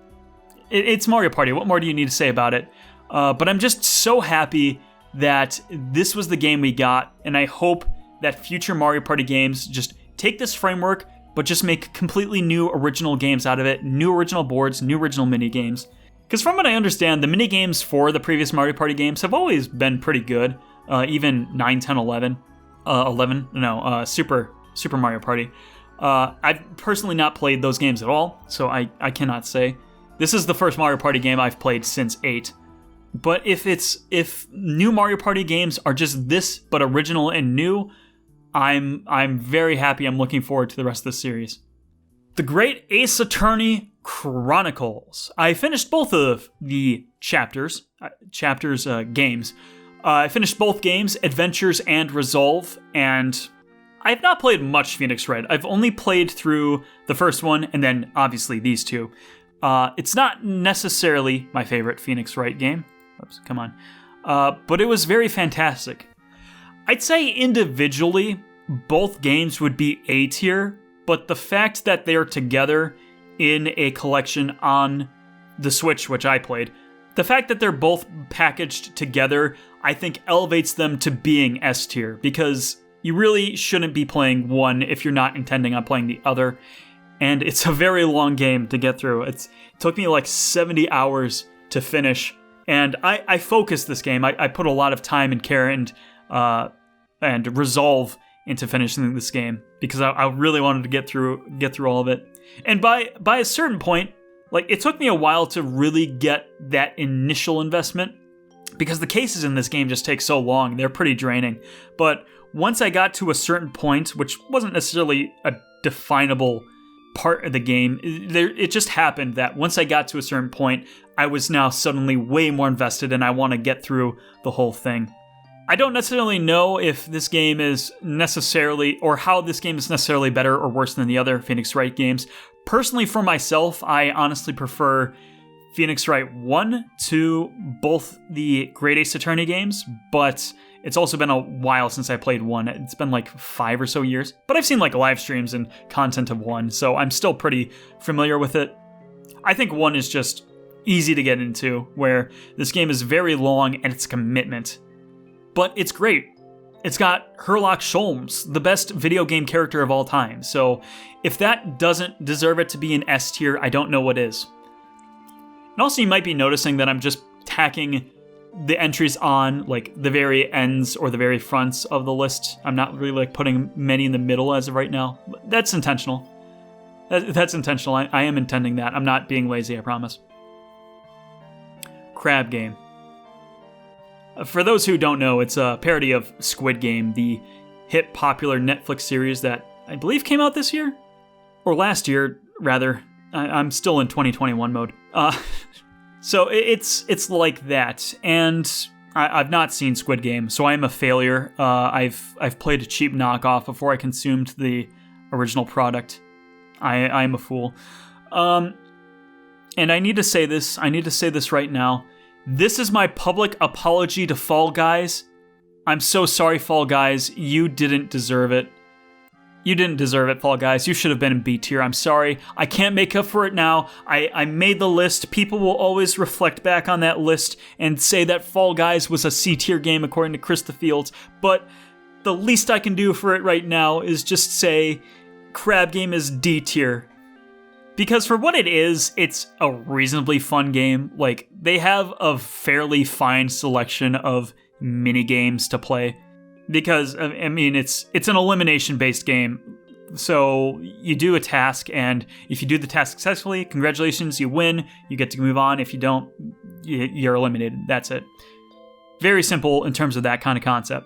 It's Mario Party. What more do you need to say about it? But I'm just so happy that this was the game we got. And I hope that future Mario Party games just take this framework, but just make completely new original games out of it. New original boards, new original mini games. Because from what I understand, the minigames for the previous Mario Party games have always been pretty good. Even 9, 10, 11. Super Mario Party. I've personally not played those games at all, so I cannot say. This is the first Mario Party game I've played since 8. But if new Mario Party games are just this, but original and new, I'm very happy. I'm looking forward to the rest of the series. The Great Ace Attorney Chronicles. I finished both of the chapters games. I finished both games, Adventures and Resolve, and I have not played much Phoenix Wright. I've only played through the first one, and then obviously these two. It's not necessarily my favorite Phoenix Wright game. Oops, come on. But it was very fantastic. I'd say individually, both games would be A tier, but the fact that they are together in a collection on the Switch, which I played, the fact that they're both packaged together, I think elevates them to being S tier, because you really shouldn't be playing one if you're not intending on playing the other. And it's a very long game to get through. It took me like 70 hours to finish, and I focused this game. I put a lot of time and care and resolve into finishing this game because I really wanted to get through all of it. And by a certain point, like, it took me a while to really get that initial investment because the cases in this game just take so long. They're pretty draining. But once I got to a certain point, which wasn't necessarily a definable part of the game, it just happened that once I got to a certain point, I was now suddenly way more invested and I want to get through the whole thing. I don't necessarily know if this game is necessarily, or how this game is necessarily better or worse than the other Phoenix Wright games. Personally, for myself, I honestly prefer Phoenix Wright 1 to both the Great Ace Attorney games, but it's also been a while since I played 1. It's been like 5 or so years, but I've seen like live streams and content of 1, so I'm still pretty familiar with it. I think 1 is just easy to get into, where this game is very long and it's commitment. But it's great. It's got Herlock Sholmes, the best video game character of all time. So if that doesn't deserve it to be an S tier, I don't know what is. And also you might be noticing that I'm just tacking the entries on like the very ends or the very fronts of the list. I'm not really like putting many in the middle as of right now. That's intentional. That's intentional. I am intending that. I'm not being lazy, I promise. Crab Game. For those who don't know, it's a parody of Squid Game, the hit popular Netflix series that I believe came out this year? Or last year, rather. I'm still in 2021 mode. So it's like that, and I've not seen Squid Game, so I am a failure. I've played a cheap knockoff before I consumed the original product. I am a fool. And I need to say this. I need to say this right now. This is my public apology to Fall Guys. I'm so sorry, Fall Guys. You didn't deserve it. You didn't deserve it, Fall Guys. You should have been in B tier. I'm sorry. I can't make up for it now. I made the list. People will always reflect back on that list and say that Fall Guys was a C tier game according to Chris the Fields. But the least I can do for it right now is just say Crab Game is D tier. Because for what it is, it's a reasonably fun game. Like, they have a fairly fine selection of mini games to play. Because, I mean, it's an elimination-based game. So you do a task, and if you do the task successfully, congratulations, you win. You get to move on. If you don't, you're eliminated. That's it. Very simple in terms of that kind of concept.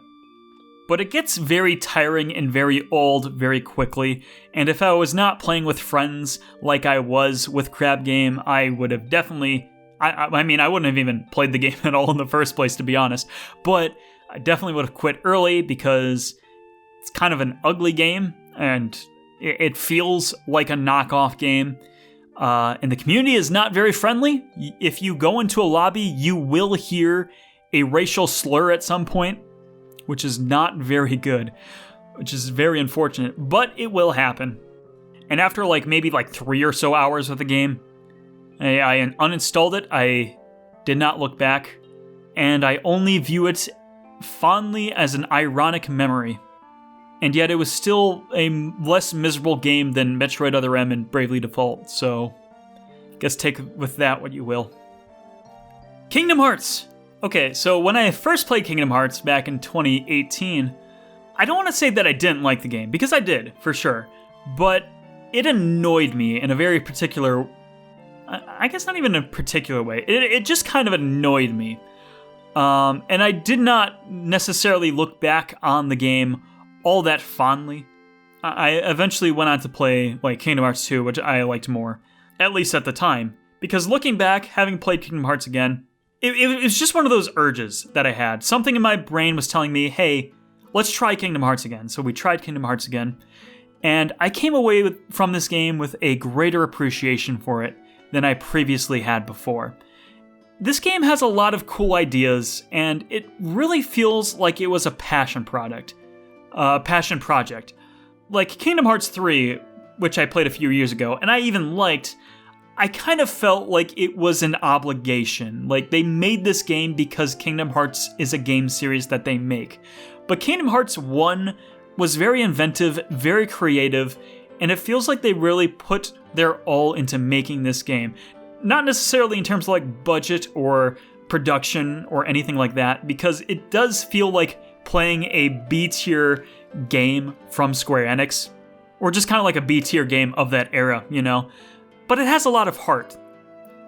But it gets very tiring and very old very quickly, and if I was not playing with friends like I was with Crab Game, I would have definitely... I mean, I wouldn't have even played the game at all in the first place, to be honest. But I definitely would have quit early because it's kind of an ugly game, and it feels like a knockoff game. And the community is not very friendly. If you go into a lobby, you will hear a racial slur at some point, which is not very good, which is very unfortunate, but it will happen. And after maybe 3 or so hours of the game, I uninstalled it. I did not look back, and I only view it fondly as an ironic memory. And yet it was still a less miserable game than Metroid Other M and Bravely Default, so I guess take with that what you will. Kingdom Hearts! Okay, so when I first played Kingdom Hearts back in 2018, I don't want to say that I didn't like the game, because I did, for sure, but it annoyed me in a very particular, I guess not even in a particular way, it just kind of annoyed me. And I did not necessarily look back on the game all that fondly. I eventually went on to play Kingdom Hearts 2, which I liked more, at least at the time, because looking back, having played Kingdom Hearts again, it was just one of those urges that I had. Something in my brain was telling me, hey, let's try Kingdom Hearts again. So we tried Kingdom Hearts again, and I came away from this game with a greater appreciation for it than I previously had before. This game has a lot of cool ideas, and it really feels like it was a passion project. Like Kingdom Hearts 3, which I played a few years ago, and I even liked, I kind of felt like it was an obligation. Like, they made this game because Kingdom Hearts is a game series that they make. But Kingdom Hearts 1 was very inventive, very creative, and it feels like they really put their all into making this game. Not necessarily in terms of budget or production or anything like that, because it does feel like playing a B-tier game from Square Enix, or just kind of like a B-tier game of that era, you know? But it has a lot of heart.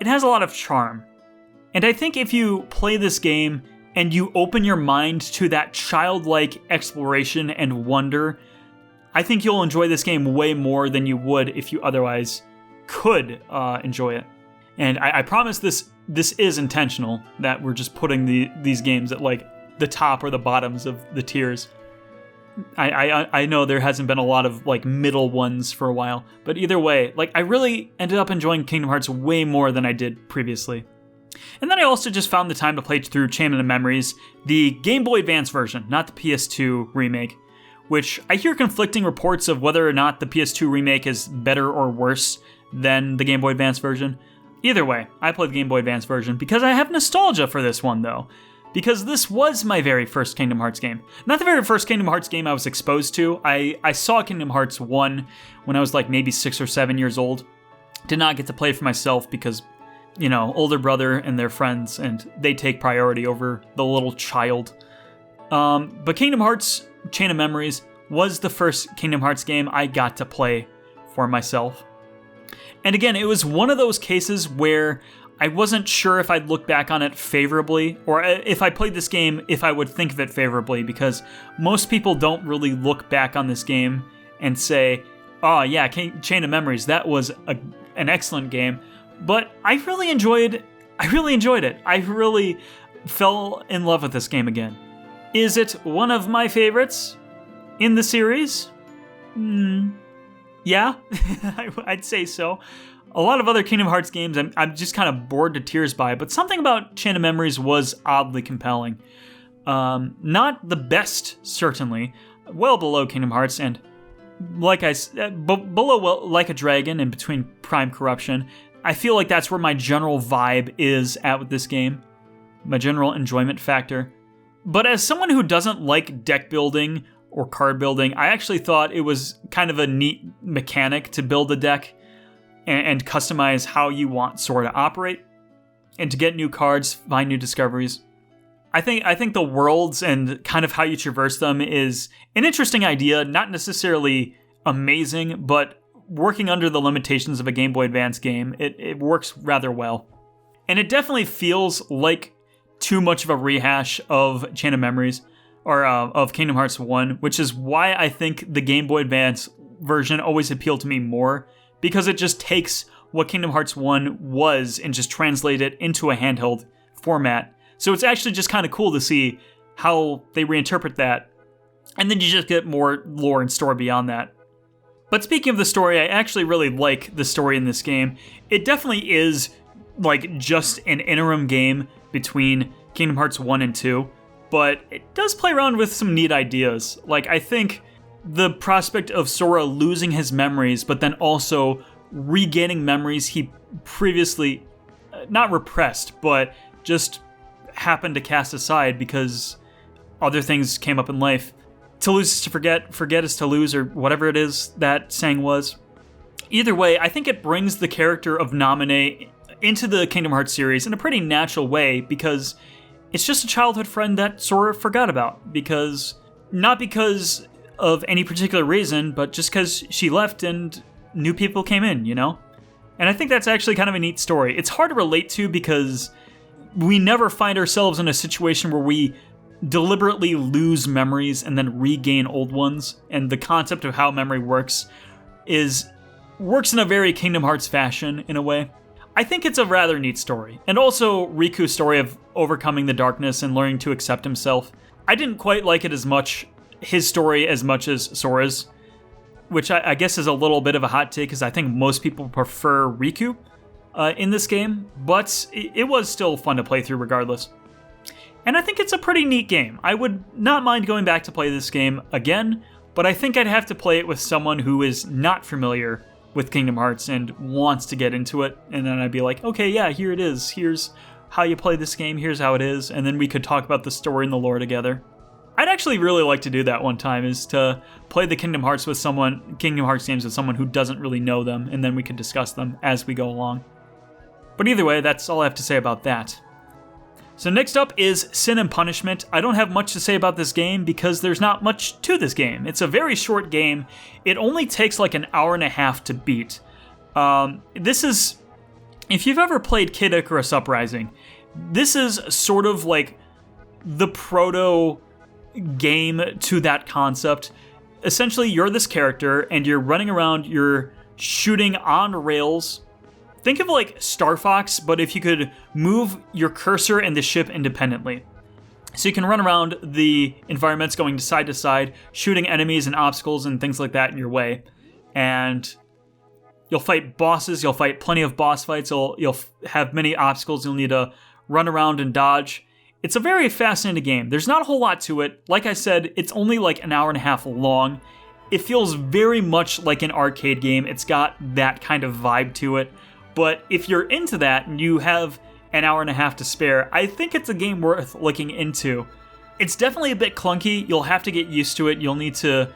It has a lot of charm. And I think if you play this game and you open your mind to that childlike exploration and wonder, I think you'll enjoy this game way more than you would if you otherwise could enjoy it. And I promise this is intentional, that we're just putting these games at the top or the bottoms of the tiers. I know there hasn't been a lot of middle ones for a while, but either way, I really ended up enjoying Kingdom Hearts way more than I did previously. And then I also just found the time to play through Chain of Memories, the Game Boy Advance version, not the PS2 remake, which I hear conflicting reports of whether or not the PS2 remake is better or worse than the Game Boy Advance version. Either way, I played the Game Boy Advance version because I have nostalgia for this one, though. Because this was my very first Kingdom Hearts game. Not the very first Kingdom Hearts game I was exposed to. I saw Kingdom Hearts 1 when I was maybe 6 or 7 years old. Did not get to play it for myself because, older brother and their friends, and they take priority over the little child. But Kingdom Hearts Chain of Memories was the first Kingdom Hearts game I got to play for myself. And again, it was one of those cases where I wasn't sure if I'd look back on it favorably, or if I played this game, if I would think of it favorably, because most people don't really look back on this game and say, oh yeah, Chain of Memories, that was an excellent game. But I really enjoyed it. I really fell in love with this game again. Is it one of my favorites in the series? Yeah, I'd say so. A lot of other Kingdom Hearts games I'm just kind of bored to tears by, but something about Chain of Memories was oddly compelling. Not the best, certainly. Well below Kingdom Hearts, and like I said, below Like a Dragon and between Prime Corruption. I feel like that's where my general vibe is at with this game. My general enjoyment factor. But as someone who doesn't like deck building or card building, I actually thought it was kind of a neat mechanic to build a deck and customize how you want Sora to operate, and to get new cards, find new discoveries. I think the worlds and kind of how you traverse them is an interesting idea, not necessarily amazing, but working under the limitations of a Game Boy Advance game, it works rather well. And it definitely feels like too much of a rehash of Chain of Memories, or of Kingdom Hearts 1, which is why I think the Game Boy Advance version always appealed to me more, because it just takes what Kingdom Hearts 1 was and just translates it into a handheld format. So it's actually just kind of cool to see how they reinterpret that, and then you just get more lore and story beyond that. But speaking of the story, I actually really like the story in this game. It definitely is like just an interim game between Kingdom Hearts 1 and 2, but it does play around with some neat ideas. Like, I think the prospect of Sora losing his memories, but then also regaining memories he previously, not repressed, but just happened to cast aside because other things came up in life. To lose is to forget is to lose, or whatever it is that saying was. Either way, I think it brings the character of Naminé into the Kingdom Hearts series in a pretty natural way, because it's just a childhood friend that Sora forgot about. Not because of any particular reason, but just because she left and new people came in, you know? And I think that's actually kind of a neat story. It's hard to relate to because we never find ourselves in a situation where we deliberately lose memories and then regain old ones. And the concept of how memory works works in a very Kingdom Hearts fashion, in a way. I think it's a rather neat story. And also Riku's story of overcoming the darkness and learning to accept himself. I didn't quite like it his story as much as Sora's, which I guess is a little bit of a hot take, because I think most people prefer Riku in this game, but it was still fun to play through regardless. And I think it's a pretty neat game. I would not mind going back to play this game again, but I think I'd have to play it with someone who is not familiar with Kingdom Hearts and wants to get into it, and then I'd be like, okay, yeah, here it is. Here's how you play this game, here's how it is, and then we could talk about the story and the lore together. I'd actually really like to do that one time, is to play the Kingdom Hearts games with someone who doesn't really know them, and then we could discuss them as we go along. But either way, that's all I have to say about that. So next up is Sin and Punishment. I don't have much to say about this game because there's not much to this game. It's a very short game. It only takes like an hour and a half to beat. This is, if you've ever played Kid Icarus Uprising, this is sort of like the proto game to that concept. Essentially, you're this character and you're running around, you're shooting on rails. Think of like Star Fox, but if you could move your cursor and the ship independently. So you can run around the environments going side to side, shooting enemies and obstacles and things like that in your way. And you'll fight bosses, you'll fight plenty of boss fights, you'll have many obstacles you'll need to run around and dodge. It's a very fascinating game. There's not a whole lot to it. Like I said, it's only like an hour and a half long. It feels very much like an arcade game. It's got that kind of vibe to it. But if you're into that and you have an hour and a half to spare, I think it's a game worth looking into. It's definitely a bit clunky. You'll have to get used to it. You'll need to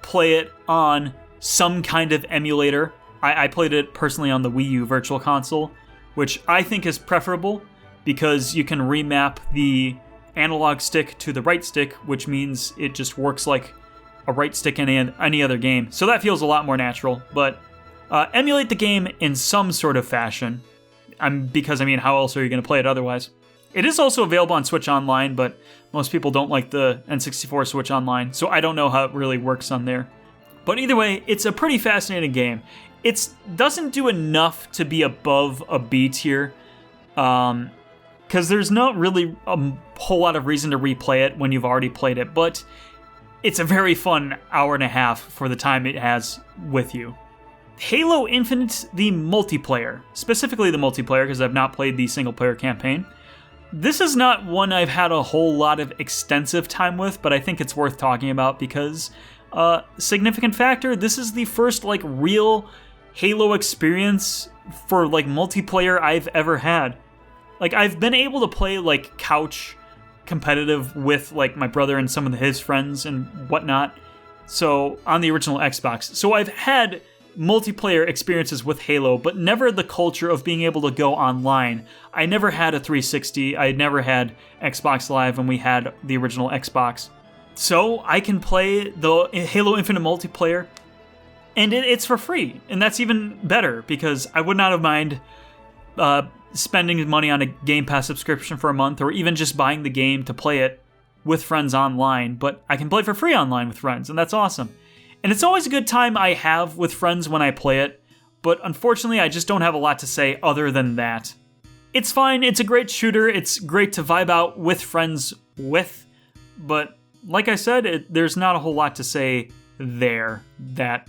play it on some kind of emulator. I played it personally on the Wii U Virtual Console, which I think is preferable because you can remap the analog stick to the right stick, which means it just works like a right stick in any other game. So that feels a lot more natural, but emulate the game in some sort of fashion. Because how else are you going to play it otherwise? It is also available on Switch Online, but most people don't like the N64 Switch Online, so I don't know how it really works on there. But either way, it's a pretty fascinating game. It doesn't do enough to be above a B tier, because there's not really a whole lot of reason to replay it when you've already played it, but it's a very fun hour and a half for the time it has with you. Halo Infinite, the multiplayer, specifically the multiplayer, because I've not played the single-player campaign. This is not one I've had a whole lot of extensive time with, but I think it's worth talking about because, significant factor, this is the first, real Halo experience for, multiplayer I've ever had. I've been able to play, couch competitive with, my brother and some of his friends and whatnot, so, on the original Xbox. So I've had multiplayer experiences with Halo, but never the culture of being able to go online. I never had a 360, I never had Xbox Live when we had the original Xbox. So I can play the Halo Infinite multiplayer, and it's for free, and that's even better, because I would not have mind spending money on a Game Pass subscription for a month, or even just buying the game to play it with friends online, but I can play for free online with friends, and that's awesome. And it's always a good time I have with friends when I play it, but unfortunately I just don't have a lot to say other than that. It's fine, it's a great shooter, it's great to vibe out with friends with, but like I said, there's not a whole lot to say there that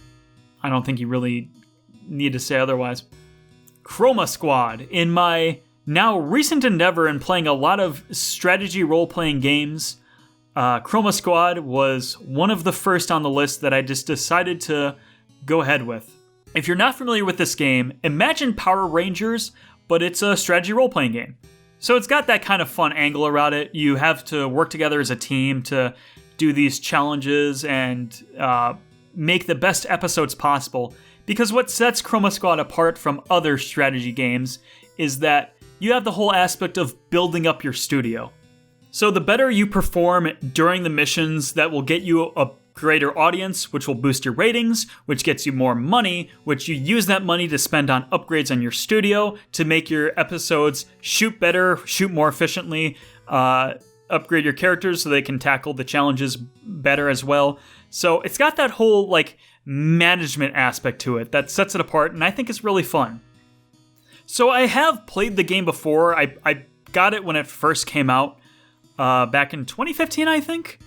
I don't think you really need to say otherwise. Chroma Squad. In my now recent endeavor in playing a lot of strategy role-playing games, Chroma Squad was one of the first on the list that I just decided to go ahead with. If you're not familiar with this game, imagine Power Rangers, but it's a strategy role-playing game. So it's got that kind of fun angle around it. You have to work together as a team to do these challenges and make the best episodes possible. Because what sets Chroma Squad apart from other strategy games is that you have the whole aspect of building up your studio. So the better you perform during the missions, that will get you a greater audience, which will boost your ratings, which gets you more money, which you use that money to spend on upgrades on your studio to make your episodes shoot better, shoot more efficiently, upgrade your characters so they can tackle the challenges better as well. So it's got that whole management aspect to it that sets it apart, and I think it's really fun. So I have played the game before. I got it when it first came out. Back in 2015, I think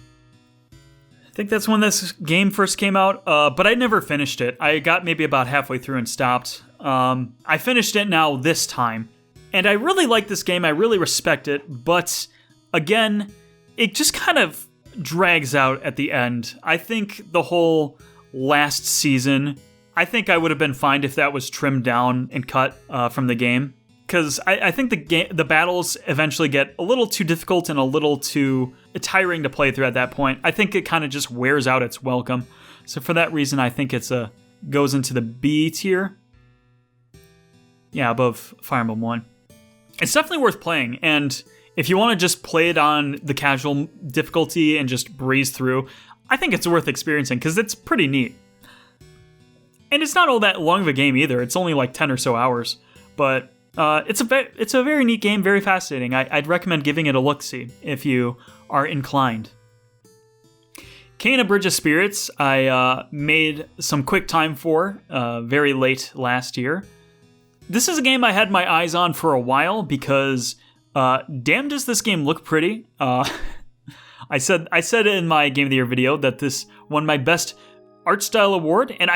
that's when this game first came out, but I never finished it. I got maybe about halfway through and stopped. I finished it now this time, and I really like this game. I really respect it, but again, it just kind of drags out at the end. I think the whole last season, I think I would have been fine if that was trimmed down and cut from the game. Because I think the battles eventually get a little too difficult and a little too tiring to play through at that point. I think it kind of just wears out its welcome. So for that reason, I think goes into the B tier. Yeah, above Fire Emblem 1. It's definitely worth playing, and if you want to just play it on the casual difficulty and just breeze through, I think it's worth experiencing because it's pretty neat. And it's not all that long of a game either. It's only 10 or so hours, but it's a very neat game, very fascinating. I'd recommend giving it a look-see if you are inclined. Kena Bridge of Spirits, I made some quick time for very late last year. This is a game I had my eyes on for a while because damn does this game look pretty. I said in my Game of the Year video that this won my Best Art Style Award, and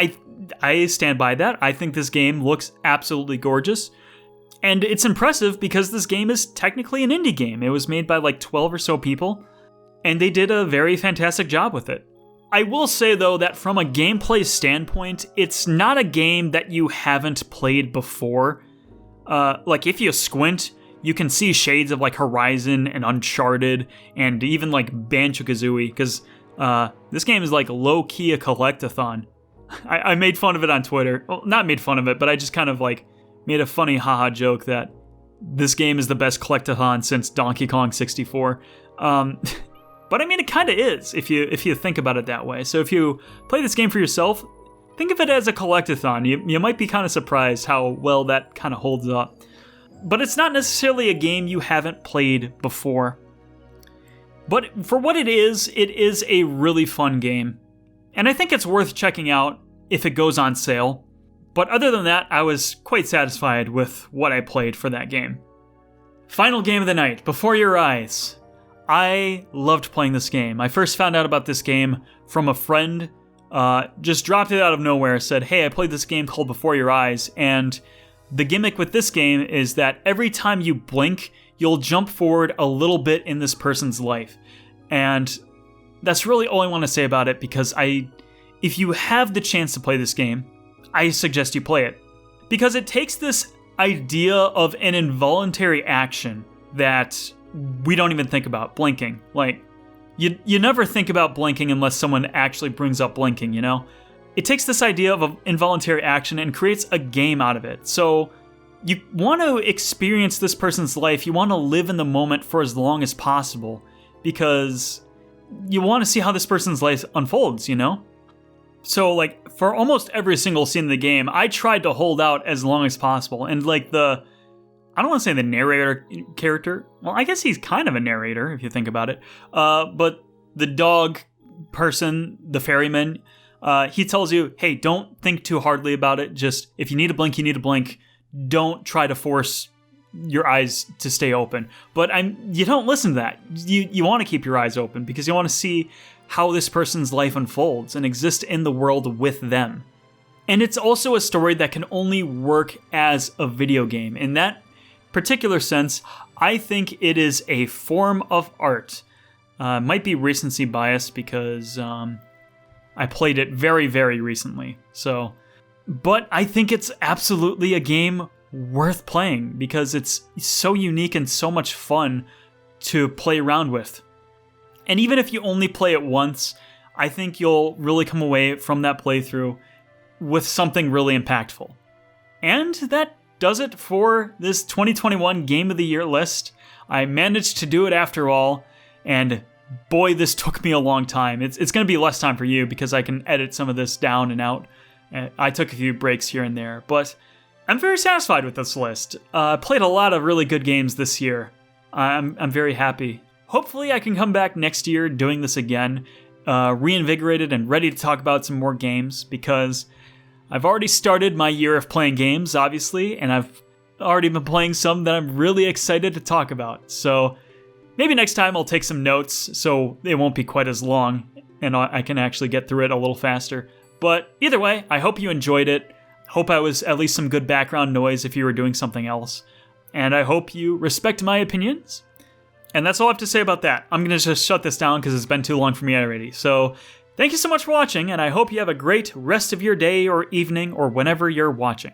I stand by that. I think this game looks absolutely gorgeous. And it's impressive because this game is technically an indie game. It was made by 12 or so people, and they did a very fantastic job with it. I will say, though, that from a gameplay standpoint, it's not a game that you haven't played before. If you squint, you can see shades of Horizon and Uncharted, and even Banjo-Kazooie, because this game is low-key a collectathon. I made fun of it on Twitter. Well, not made fun of it, but I just kind of made a funny haha joke that this game is the best collectathon since Donkey Kong 64. But I mean, it kind of is if you think about it that way. So if you play this game for yourself, think of it as a collectathon. You might be kind of surprised how well that kind of holds up. but it's not necessarily a game you haven't played before. But for what it is a really fun game. And I think it's worth checking out if it goes on sale. But other than that, I was quite satisfied with what I played for that game. Final game of the night, Before Your Eyes. I loved playing this game. I first found out about this game from a friend. Just dropped it out of nowhere, said, hey, I played this game called Before Your Eyes, and the gimmick with this game is that every time you blink, you'll jump forward a little bit in this person's life. And that's really all I want to say about it, because if you have the chance to play this game, I suggest you play it. Because it takes this idea of an involuntary action that we don't even think about, blinking. Like, you never think about blinking unless someone actually brings up blinking, you know? It takes this idea of an involuntary action and creates a game out of it. So you want to experience this person's life, you want to live in the moment for as long as possible, because you want to see how this person's life unfolds, you know? So, like, for almost every single scene in the game, I tried to hold out as long as possible. And, like, I don't want to say the narrator character. Well, I guess he's kind of a narrator, if you think about it. But the dog person, the ferryman, he tells you, hey, don't think too hardly about it. Just, if you need to blink, you need to blink. Don't try to force your eyes to stay open. But you don't listen to that. You want to keep your eyes open because you want to see how this person's life unfolds and exist in the world with them. And it's also a story that can only work as a video game. In that particular sense, I think it is a form of art. Might be recency bias because I played it very, very recently. But I think it's absolutely a game worth playing because it's so unique and so much fun to play around with. And even if you only play it once, I think you'll really come away from that playthrough with something really impactful. And that does it for this 2021 Game of the Year list. I managed to do it after all, and boy, this took me a long time. It's going to be less time for you because I can edit some of this down and out. I took a few breaks here and there, but I'm very satisfied with this list. I played a lot of really good games this year. I'm very happy. Hopefully I can come back next year doing this again, reinvigorated and ready to talk about some more games, because I've already started my year of playing games, obviously, and I've already been playing some that I'm really excited to talk about. So maybe next time I'll take some notes so it won't be quite as long and I can actually get through it a little faster. But either way, I hope you enjoyed it. Hope I was at least some good background noise if you were doing something else. And I hope you respect my opinions. And that's all I have to say about that. I'm going to just shut this down because it's been too long for me already. So thank you so much for watching, and I hope you have a great rest of your day or evening or whenever you're watching.